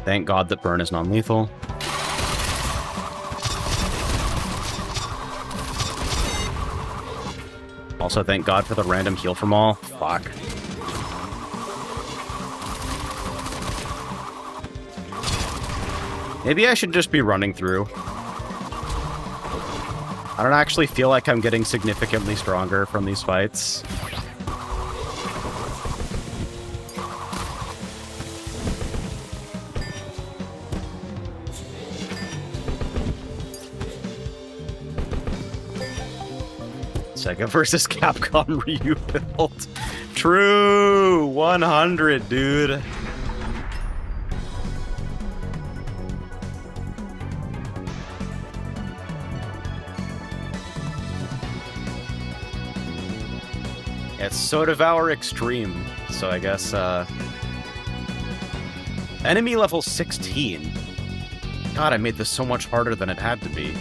Speaker 1: Thank God that burn is non-lethal. Also, thank God for the random heal from all. Fuck. Maybe I should just be running through. I don't actually feel like I'm getting significantly stronger from these fights. Sega versus Capcom Ryu build. True! 100, dude. It's So Devour Extreme, so I guess, enemy level 16. God, I made this so much harder than it had to be.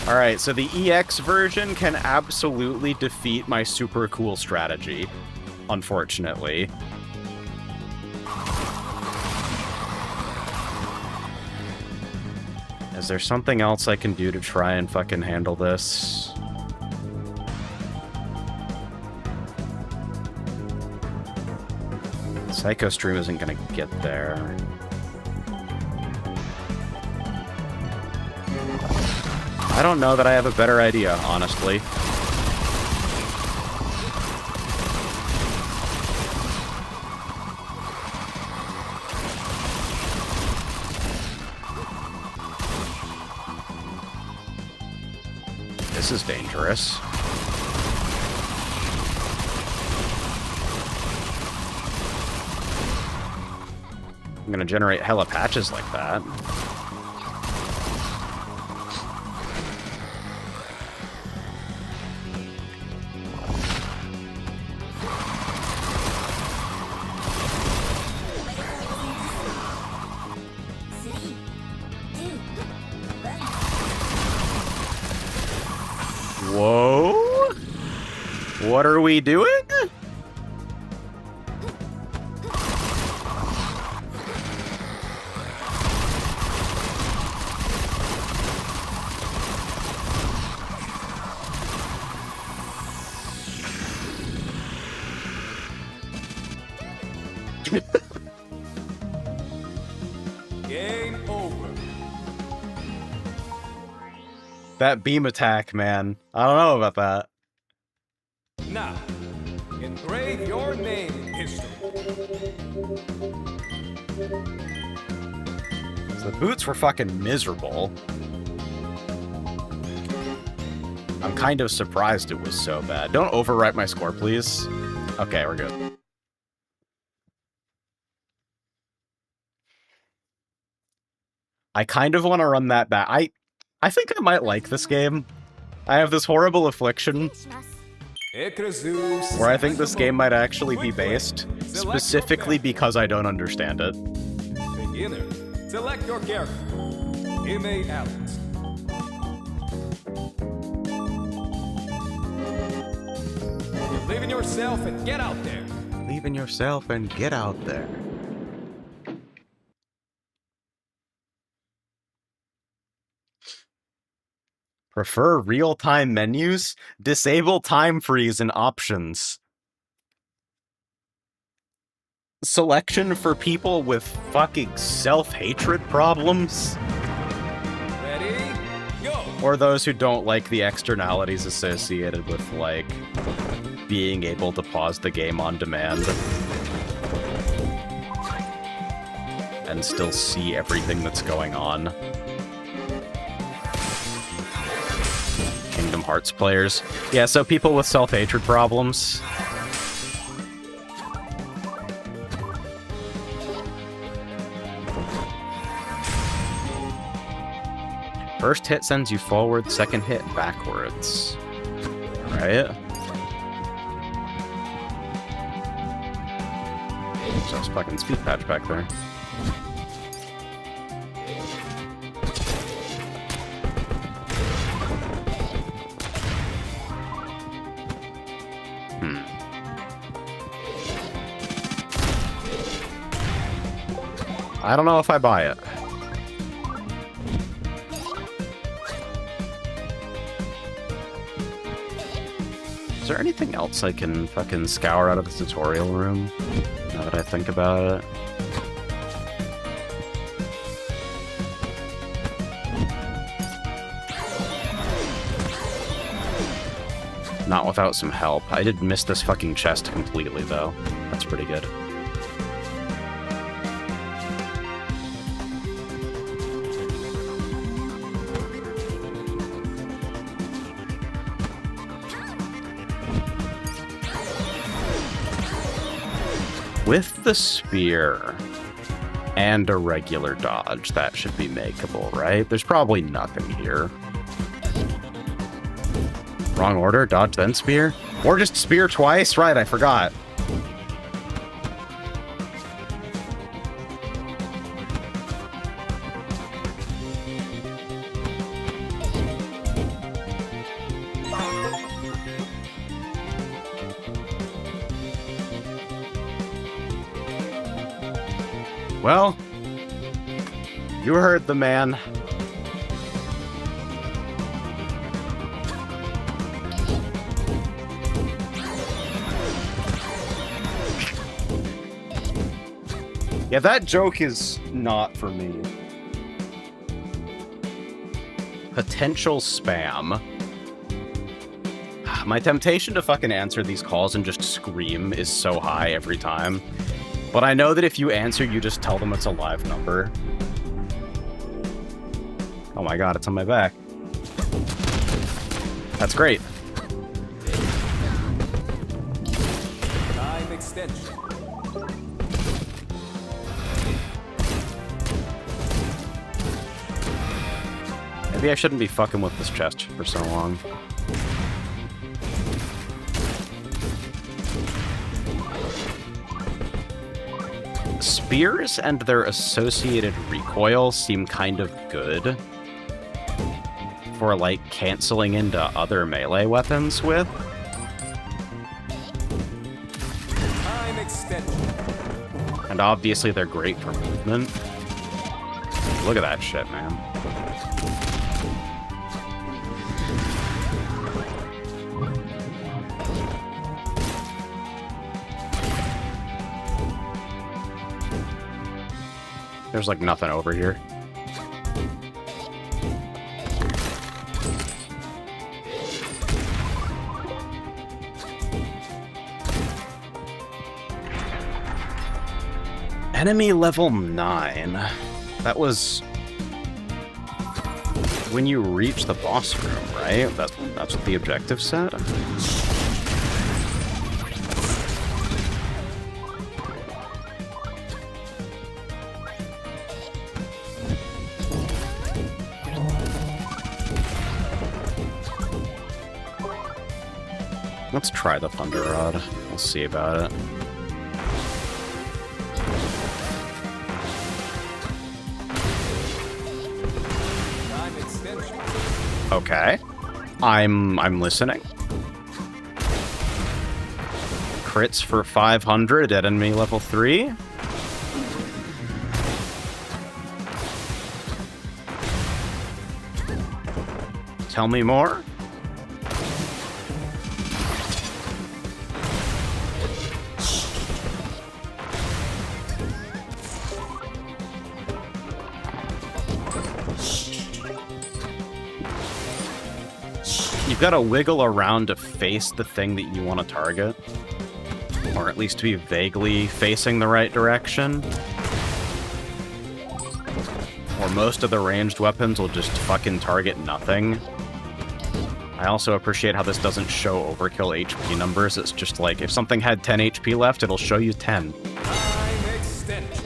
Speaker 1: Alright, so the EX version can absolutely defeat my super cool strategy, unfortunately. Is there something else I can do to try and fucking handle this? Psycho Stream isn't gonna get there. I don't know that I have a better idea, honestly. This is dangerous. I'm gonna generate hella patches like that. Whoa? What are we doing?
Speaker 2: Game over.
Speaker 1: That beam attack, man. I don't know about that.
Speaker 2: Now, engrave your name in history.
Speaker 1: The boots were fucking miserable. I'm kind of surprised it was so bad. Don't overwrite my score, please. Okay, we're good. I kind of want to run that back. I think I might like this game. I have this horrible affliction where I think this game might actually be based, specifically because I don't understand it.
Speaker 2: Beginner, select your character. M.A. Alex. Believe in yourself and get out there.
Speaker 1: Believe in yourself and get out there. Prefer real-time menus? Disable time freeze and options. Selection for people with fucking self-hatred problems?
Speaker 2: Ready? Go!
Speaker 1: Or those who don't like the externalities associated with, like, being able to pause the game on demand. And still see everything that's going on. Kingdom Hearts players. Yeah, so people with self-hatred problems. First hit sends you forward, second hit backwards. Right? Just fucking speed patch back there. I don't know if I buy it. Is there anything else I can fucking scour out of the tutorial room? Now that I think about it. Not without some help. I did miss this fucking chest completely, though. That's pretty good. With the spear and a regular dodge, that should be makeable, right? There's probably nothing here. Wrong order, dodge then spear? Or just spear twice? Right, I forgot. Well, you heard the man. Yeah, that joke is not for me. Potential spam. My temptation to fucking answer these calls and just scream is so high every time. But I know that if you answer, you just tell them it's a live number. Oh my god, it's on my back. That's great.
Speaker 2: Time extension.
Speaker 1: Maybe I shouldn't be fucking with this chest for so long. Spears and their associated recoil seem kind of good for, like, canceling into other melee weapons with.
Speaker 2: Time extension.
Speaker 1: And obviously they're great for movement. Look at that shit, man. There's like nothing over here. Enemy level 9. That was when you reach the boss room, right? That's what the objective said. Let's try the Thunder Rod. We'll see about it.
Speaker 2: Time extension.
Speaker 1: Okay. I'm listening. Crits for 500 at enemy level 3. Tell me more. You've got to wiggle around to face the thing that you want to target. Or at least to be vaguely facing the right direction. Or most of the ranged weapons will just fucking target nothing. I also appreciate how this doesn't show overkill HP numbers. It's just like, if something had 10 HP left, it'll show you 10.
Speaker 2: Time extension.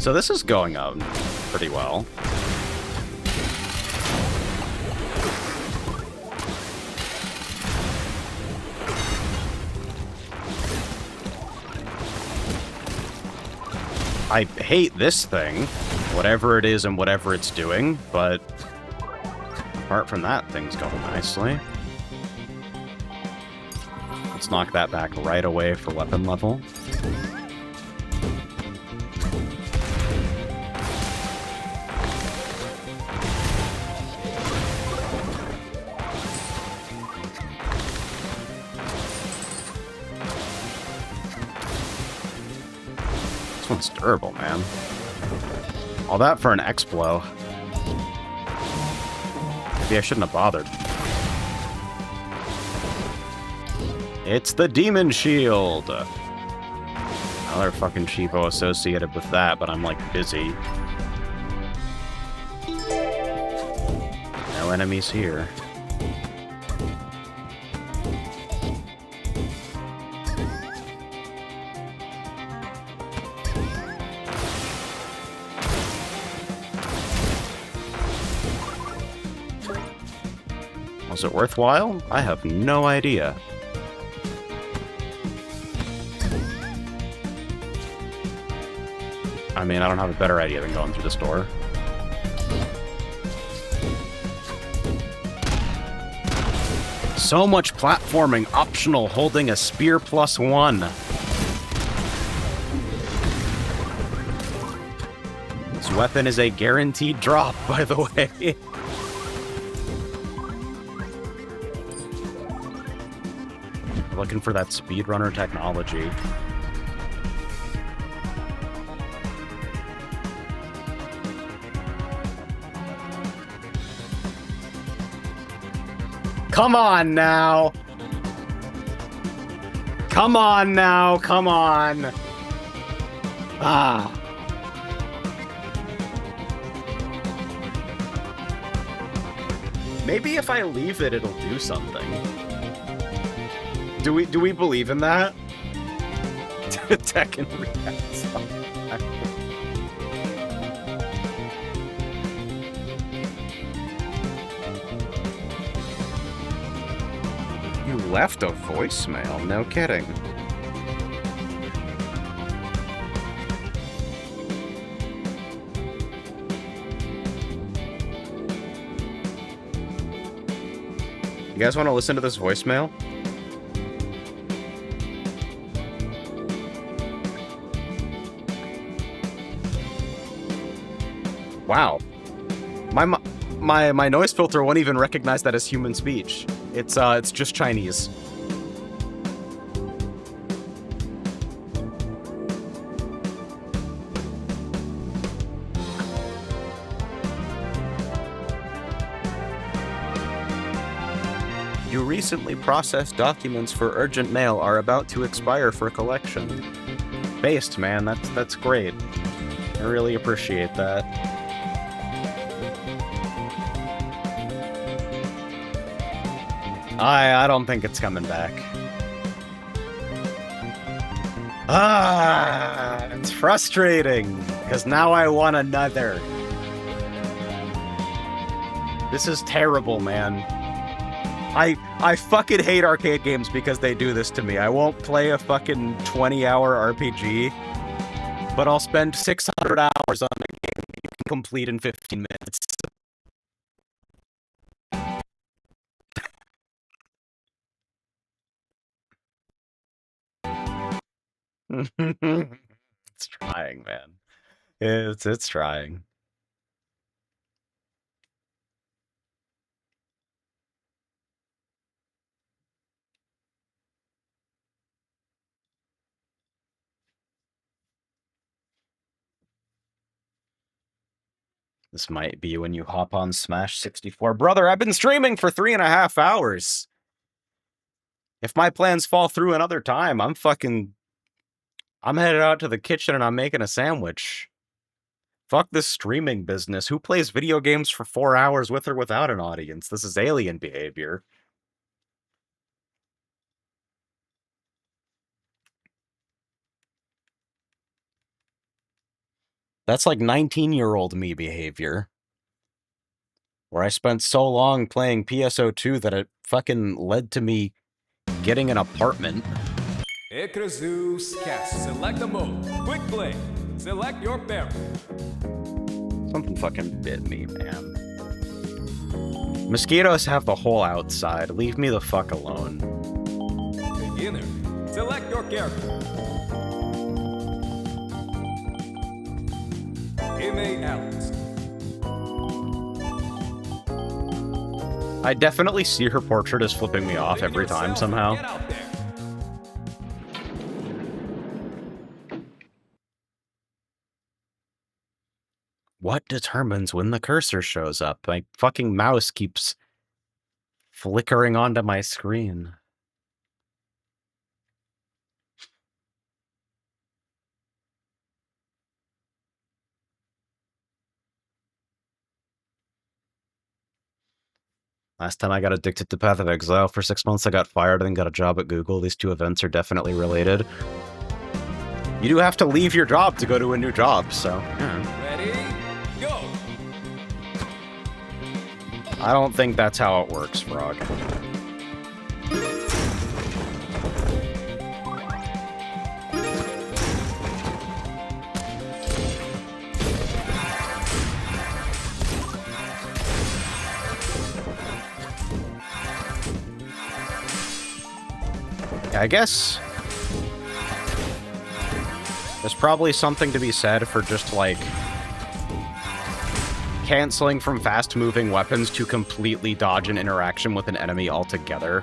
Speaker 1: So this is going up pretty well. I hate this thing, whatever it is and whatever it's doing, but apart from that, things going nicely. Let's knock that back right away for weapon level. This one's durable, man. All that for an X-Blow. Maybe I shouldn't have bothered. It's the Demon Shield! Another fucking cheapo associated with that, but I'm, like, busy. No enemies here. Was it worthwhile? I have no idea. I mean, I don't have a better idea than going through this door. So much platforming optional holding a spear +1. This weapon is a guaranteed drop, by the way. Looking for that speedrunner technology. Come on now! Come on now, come on! Ah. Maybe if I leave it, it'll do something. Do we believe in that? Tekken reacts. You left a voicemail, no kidding. You guys want to listen to this voicemail? Wow. My noise filter won't even recognize that as human speech. It's just Chinese. Your recently processed documents for urgent mail are about to expire for collection. Based, man, that's great. I really appreciate that. I don't think it's coming back. It's frustrating, because now I want another. This is terrible, man. I fucking hate arcade games because they do this to me. I won't play a fucking 20-hour RPG, but I'll spend 600 hours on a game you can complete in 15 minutes. It's trying, man. It's trying. This might be when you hop on Smash 64. Brother, I've been streaming for 3.5 hours. If my plans fall through another time, I'm headed out to the kitchen and I'm making a sandwich. Fuck this streaming business. Who plays video games for 4 hours with or without an audience? This is alien behavior. That's like 19-year-old me behavior. Where I spent so long playing PSO2 that it fucking led to me getting an apartment.
Speaker 2: Icarus cast. Select a move. Quick play. Select your parry.
Speaker 1: Something fucking bit me, man. Mosquitoes have the whole outside. Leave me the fuck alone.
Speaker 2: Beginner. Select your character. Ime Alex.
Speaker 1: I definitely see her portrait as flipping me off every time somehow.
Speaker 2: Get out there.
Speaker 1: What determines when the cursor shows up? My fucking mouse keeps flickering onto my screen. Last time I got addicted to Path of Exile for 6 months, I got fired and then got a job at Google. These two events are definitely related. You do have to leave your job to go to a new job, so yeah.
Speaker 2: Ready? Go.
Speaker 1: I don't think that's how it works, Frog. I guess there's probably something to be said for just, like, canceling from fast-moving weapons to completely dodge an interaction with an enemy altogether.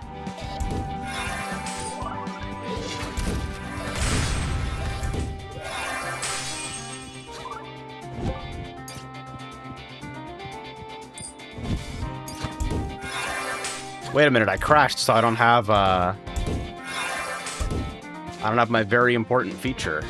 Speaker 1: Wait a minute, I crashed, so I don't have my very important feature.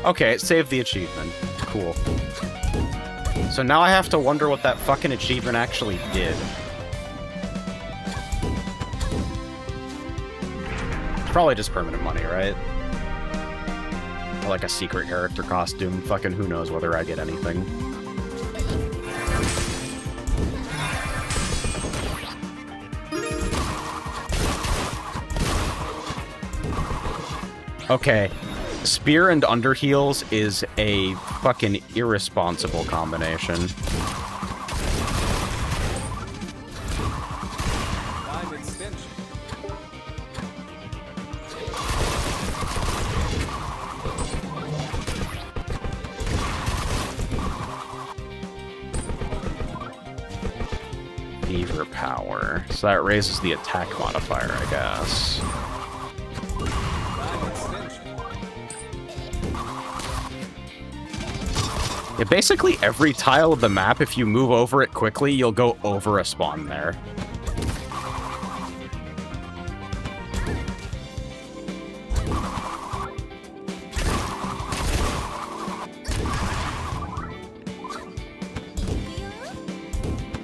Speaker 1: Okay, it saved the achievement. Cool. So now I have to wonder what that fucking achievement actually did. It's probably just permanent money, right? Or like a secret character costume. Fucking who knows whether I get anything. Okay. Spear and underheels is a fucking irresponsible combination.
Speaker 2: Time extension.
Speaker 1: Beaver power. So that raises the attack modifier, I guess.
Speaker 2: Time extension.
Speaker 1: Yeah, basically every tile of the map, if you move over it quickly, you'll go over a spawn there.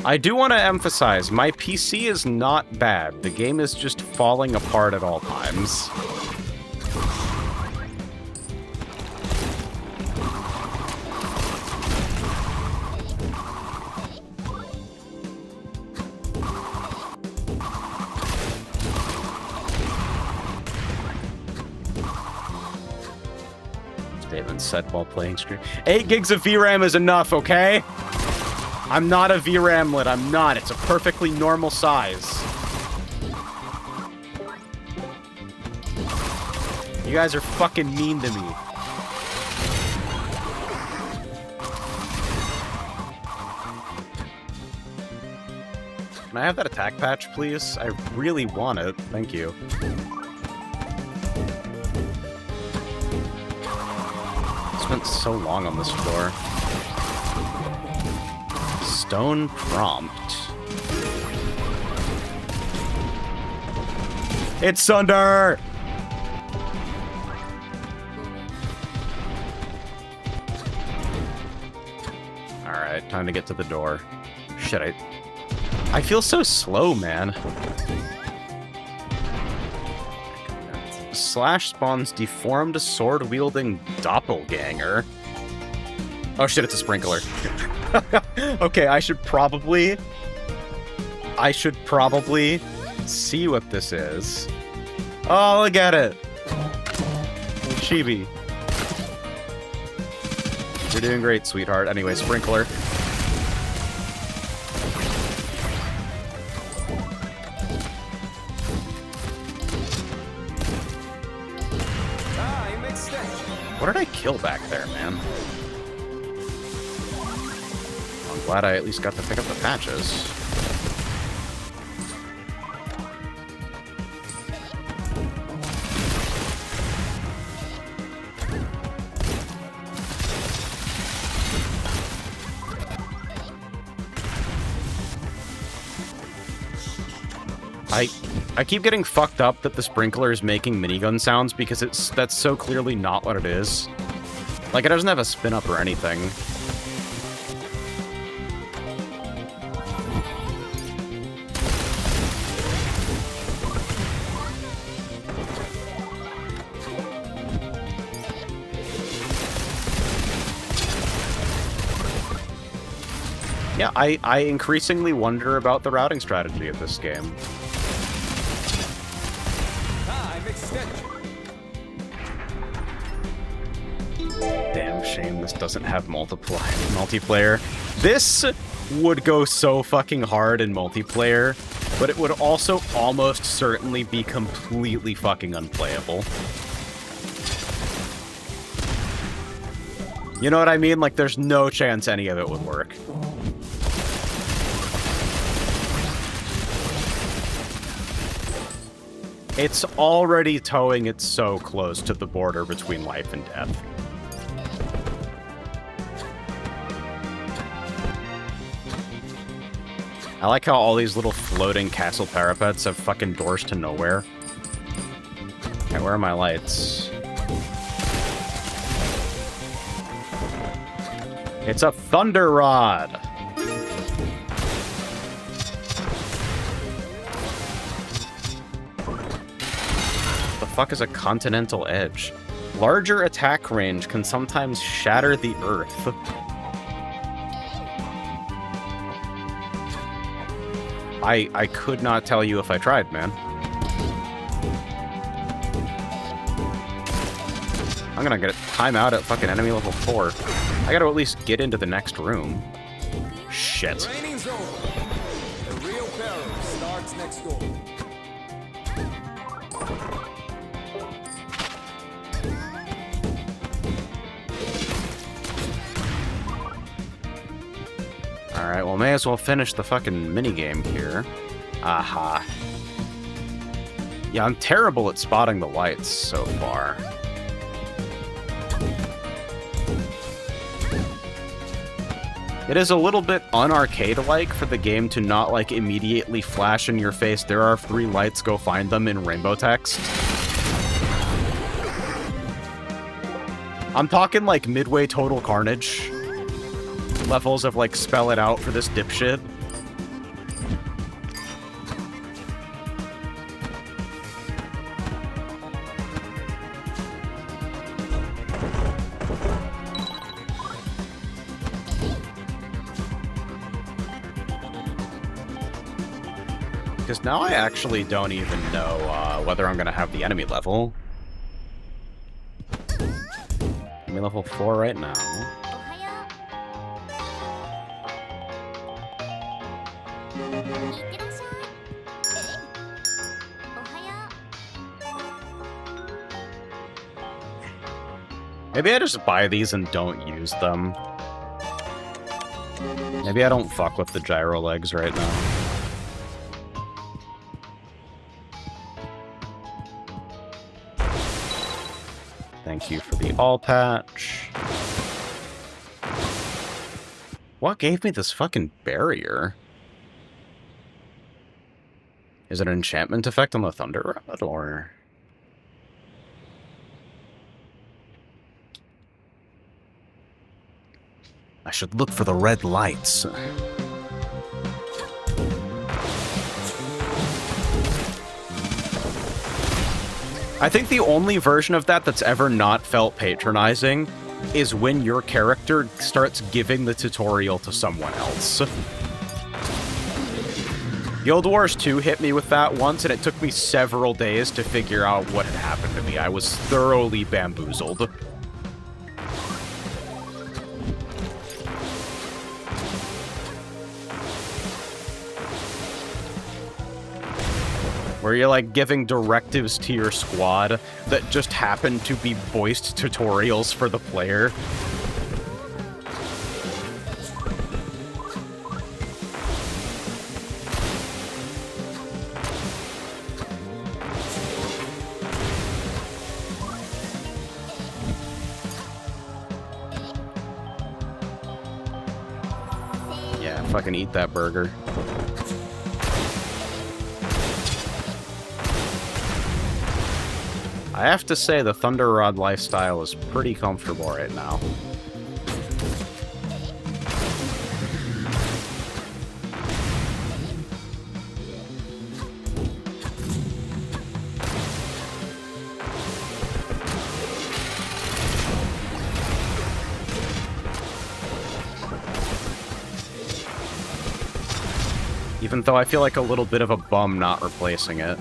Speaker 1: I do want to emphasize, my PC is not bad. The game is just falling apart at all times. Statement said while playing stream. 8 gigs of VRAM is enough, okay? I'm not a VRAMlet, I'm not. It's a perfectly normal size. You guys are fucking mean to me. Can I have that attack patch, please? I really want it. Thank you. Spent so long on this floor. Stone prompt. It's Sunder! Alright, time to get to the door. Shit, I feel so slow, man. Slash spawns deformed sword-wielding doppelganger. Oh shit, it's a sprinkler. Okay, I should probably see what this is. Oh, look at it. Chibi. You're doing great, sweetheart. Anyway, sprinkler.
Speaker 2: Time extension.
Speaker 1: What did I kill back there, man? I'm glad I at least got to pick up the patches. I keep getting fucked up that the sprinkler is making minigun sounds because that's so clearly not what it is. Like, it doesn't have a spin up or anything. Yeah, I increasingly wonder about the routing strategy of this game.
Speaker 2: Time extension.
Speaker 1: Damn shame this doesn't have multiplayer. This would go so fucking hard in multiplayer, but it would also almost certainly be completely fucking unplayable. You know what I mean? Like, there's no chance any of it would work. It's already towing it so close to the border between life and death. I like how all these little floating castle parapets have fucking doors to nowhere. Okay, where are my lights? It's a thunder rod! The fuck is a continental edge? Larger attack range can sometimes shatter the earth. I could not tell you if I tried, man. I'm gonna get a timeout at fucking enemy level 4. I gotta at least get into the next room. Shit.
Speaker 2: Training's over. The real Pharaoh starts next door.
Speaker 1: Alright, well, may as well finish the fucking minigame here. Aha. Yeah, I'm terrible at spotting the lights so far. It is a little bit un-arcade-like for the game to not, like, immediately flash in your face, there are 3 lights, go find them in rainbow text. I'm talking, like, midway Total Carnage levels of, like, spell it out for this dipshit. Because now I actually don't even know whether I'm going to have the enemy level. Enemy level 4 right now.
Speaker 3: いってらっしゃい。おはよう。
Speaker 1: Maybe I just buy these and don't use them. Maybe I don't fuck with the gyro legs right now. Thank you for the all patch. What gave me this fucking barrier? Is it an enchantment effect on the Thunder Rod, or...? I should look for the red lights. I think the only version of that that's ever not felt patronizing is when your character starts giving the tutorial to someone else. Guild Wars 2 hit me with that once, and it took me several days to figure out what had happened to me. I was thoroughly bamboozled. Where you're like giving directives to your squad that just happen to be voiced tutorials for the player. Yeah, fucking eat that burger. I have to say the Thunder Rod lifestyle is pretty comfortable right now. Even though I feel like a little bit of a bum not replacing it.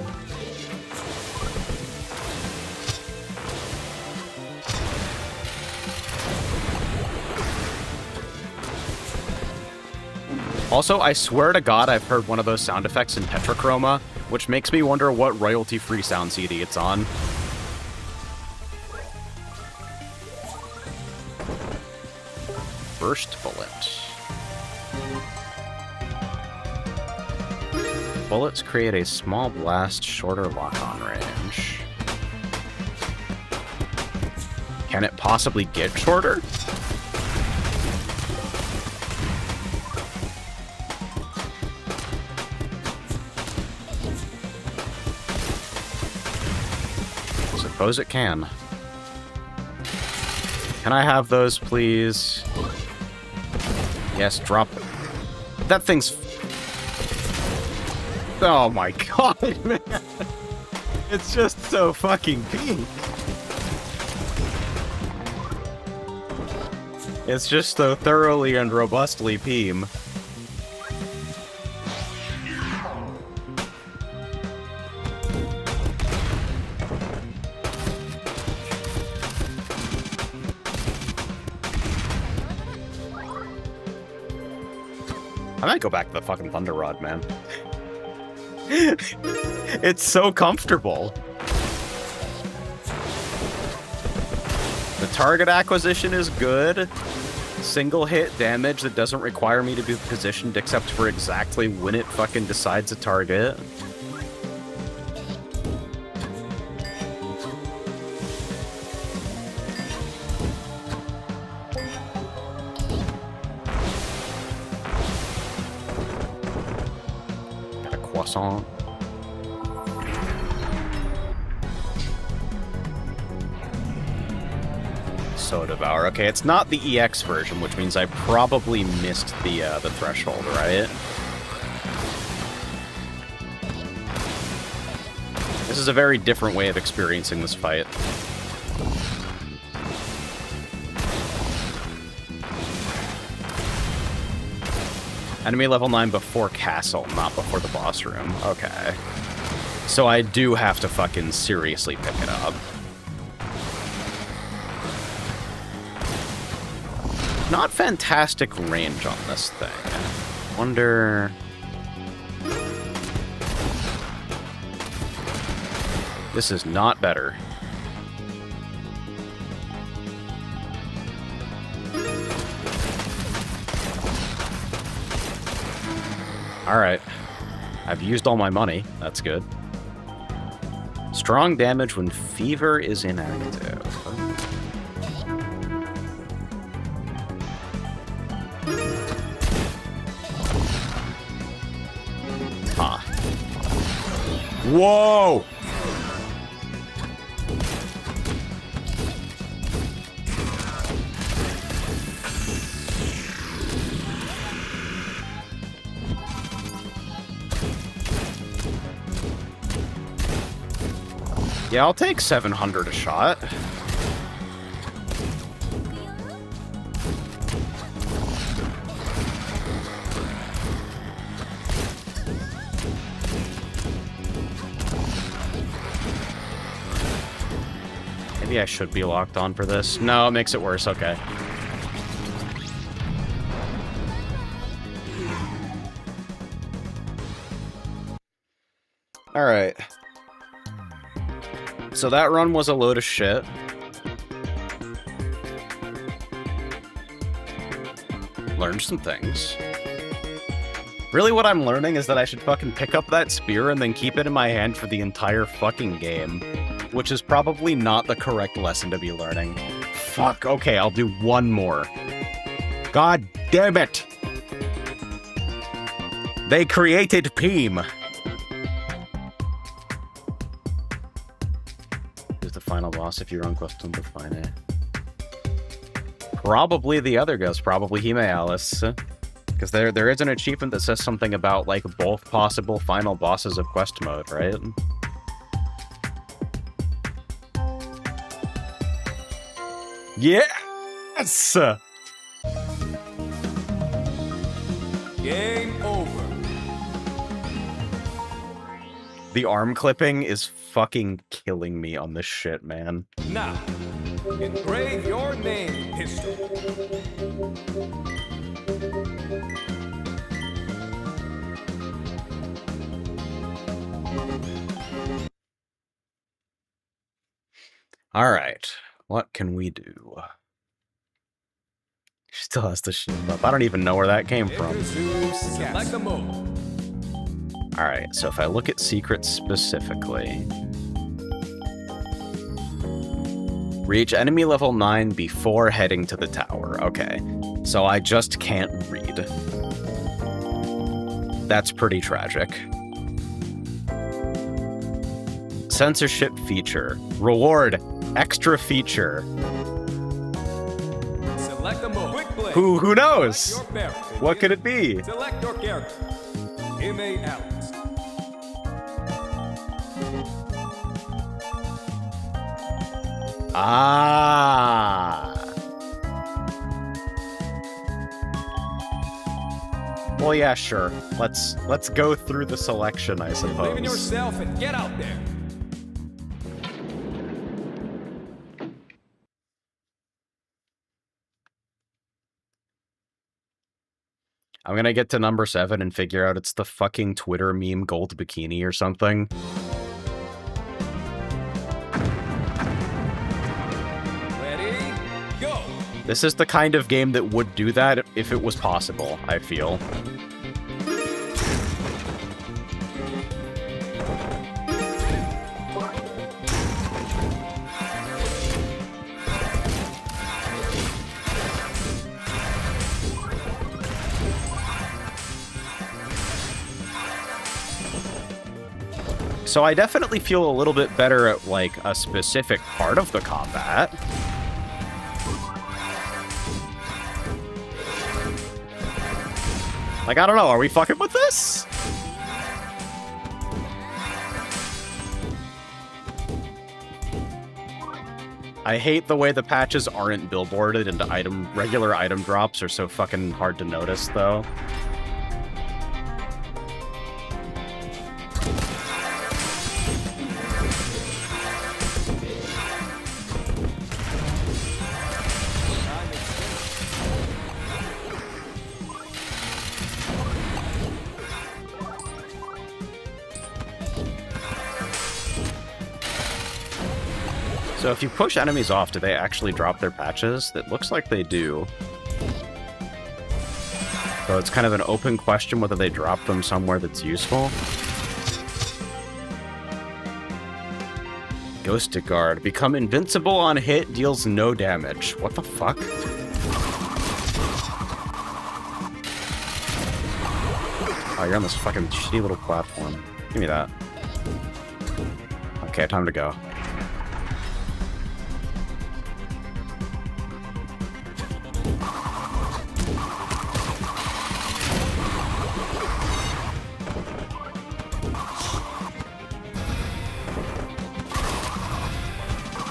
Speaker 1: Also, I swear to God I've heard one of those sound effects in Tetrachroma, which makes me wonder what royalty-free sound CD it's on. Burst bullet. Bullets create a small blast, shorter lock-on range. Can it possibly get shorter? Suppose it can. Can I have those, please? Yes, drop it. That thing's... Oh my god, man! It's just so fucking pink. It's just so thoroughly and robustly Peem. I might go back to the fucking Thunder Rod, man. It's so comfortable. The target acquisition is good. Single hit damage that doesn't require me to be positioned except for exactly when it fucking decides to target. Croissant. So Devour. Okay, it's not the EX version, which means I probably missed the threshold, right? This is a very different way of experiencing this fight. Enemy level 9 before castle, not before the boss room. Okay. So I do have to fucking seriously pick it up. Not fantastic range on this thing. Wonder... This is not better. Alright. I've used all my money. That's good. Strong damage when fever is inactive. Huh. Whoa! Yeah, I'll take 700 a shot. Maybe I should be locked on for this. No, it makes it worse. Okay. Alright. So that run was a load of shit. Learned some things. Really what I'm learning is that I should fucking pick up that spear and then keep it in my hand for the entire fucking game. Which is probably not the correct lesson to be learning. Fuck, okay, I'll do one more. God damn it! They created Peem! Who's the final boss if you run quest to define it? Probably the other ghost, probably Hime Alice. Because there is an achievement that says something about, like, both possible final bosses of quest mode, right? Yes!
Speaker 2: Game over.
Speaker 1: The arm clipping is fucking killing me on this shit, man.
Speaker 2: Now, engrave your name in history.
Speaker 1: All right, what can we do? She still has the shield up. I don't even know where that came from.
Speaker 2: Select the mode.
Speaker 1: All right, so if I look at secrets specifically, reach enemy level 9 before heading to the tower. Okay, so I just can't read. That's pretty tragic. Censorship feature. Reward. Extra feature.
Speaker 2: Select the mode. Quick play.
Speaker 1: Who knows?
Speaker 2: Select your parent.
Speaker 1: What could it be?
Speaker 2: Select your character. Hime Alice.
Speaker 1: Ah. Well, yeah, sure. Let's go through the selection, I
Speaker 2: Believe in
Speaker 1: suppose.
Speaker 2: yourself and get out there.
Speaker 1: I'm gonna get to number 7 and figure out it's the fucking Twitter meme gold bikini or something.
Speaker 2: Ready? Go.
Speaker 1: This is the kind of game that would do that if it was possible, I feel. So I definitely feel a little bit better at, like, a specific part of the combat. Like, I don't know, are we fucking with this? I hate the way the patches aren't billboarded into regular item drops are so fucking hard to notice, though. So if you push enemies off, do they actually drop their patches? It looks like they do. So it's kind of an open question whether they drop them somewhere that's useful. Ghosted Guard. Become invincible on hit, deals no damage. What the fuck? Oh, you're on this fucking shitty little platform. Give me that. Okay, time to go.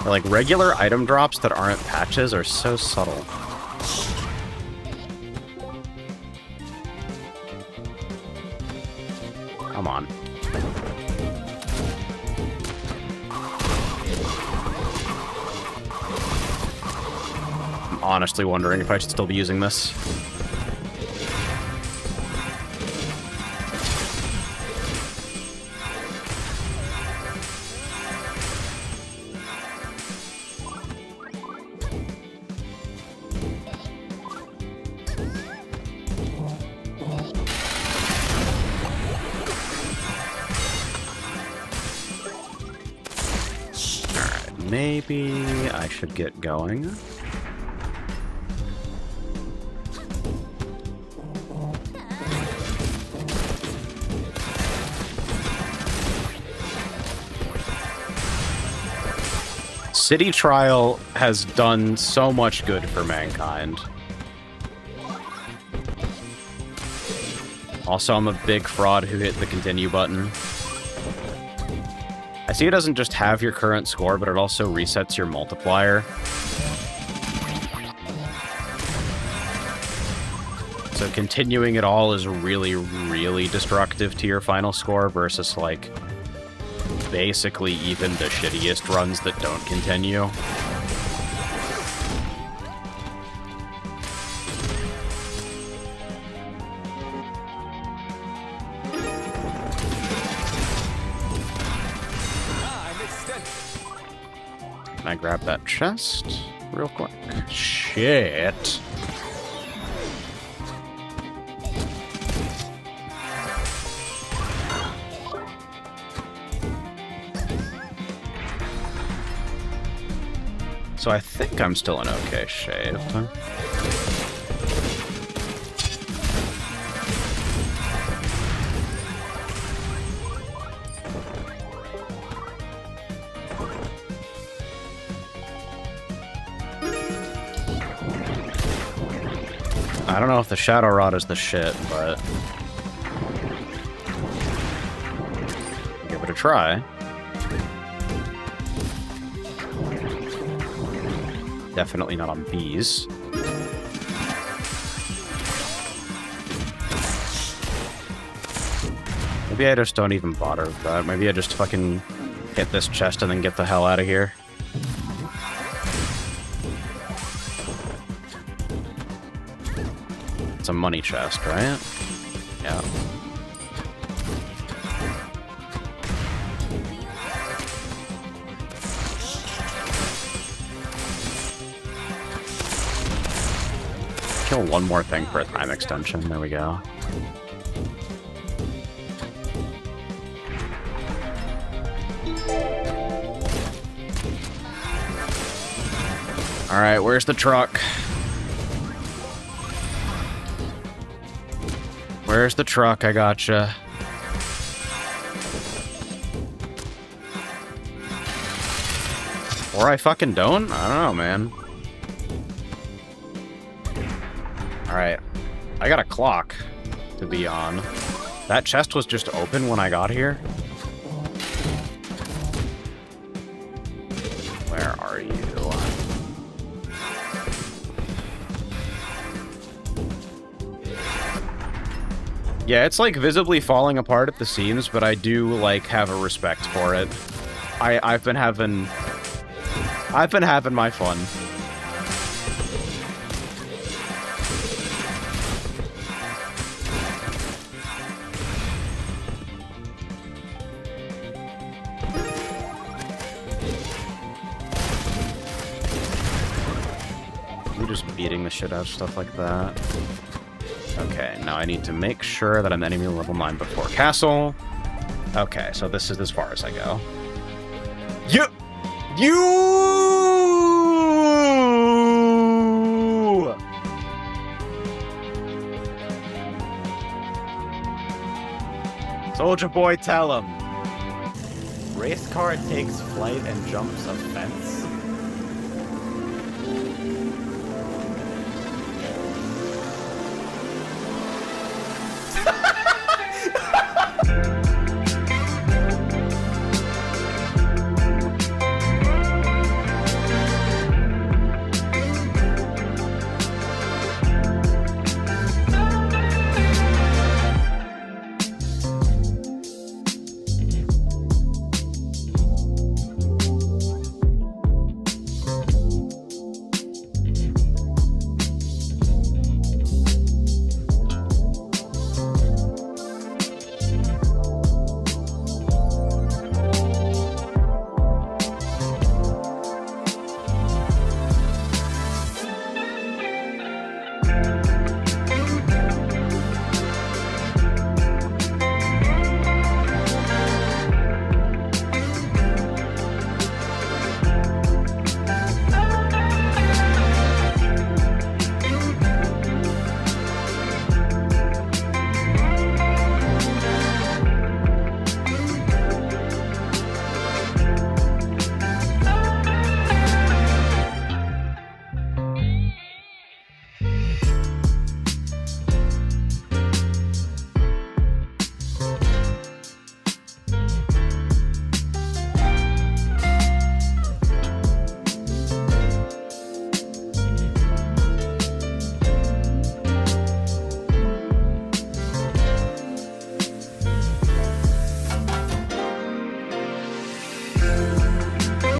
Speaker 1: Like, regular item drops that aren't patches are so subtle. Come on. I'm honestly wondering if I should still be using this. Maybe I should get going. City Trial has done so much good for mankind. Also, I'm a big fraud who hit the continue button. I see it doesn't just have your current score, but it also resets your multiplier. So continuing it all is really, really destructive to your final score versus, like, basically even the shittiest runs that don't continue. Can I grab that chest real quick? Shit. So I think I'm still in okay shape. I don't know if the Shadow Rod is the shit, but give it a try. Definitely not on these. Maybe I just don't even bother with that. Maybe I just fucking hit this chest and then get the hell out of here. It's a money chest, right? Yeah. Kill one more thing for a time extension. There we go. Alright, where's the truck? Where's the truck? I gotcha. Or I fucking don't? I don't know, man. Alright. I got a clock to be on. That chest was just open when I got here. Where are you? Yeah, it's like visibly falling apart at the seams, but I do like have a respect for it. I've been having my fun. I'm just beating the shit out of stuff like that. Okay, now I need to make sure that I'm enemy level 9 before castle. Okay, so this is as far as I go. You! Soldier boy, tell him. Race car takes flight and jumps a fence.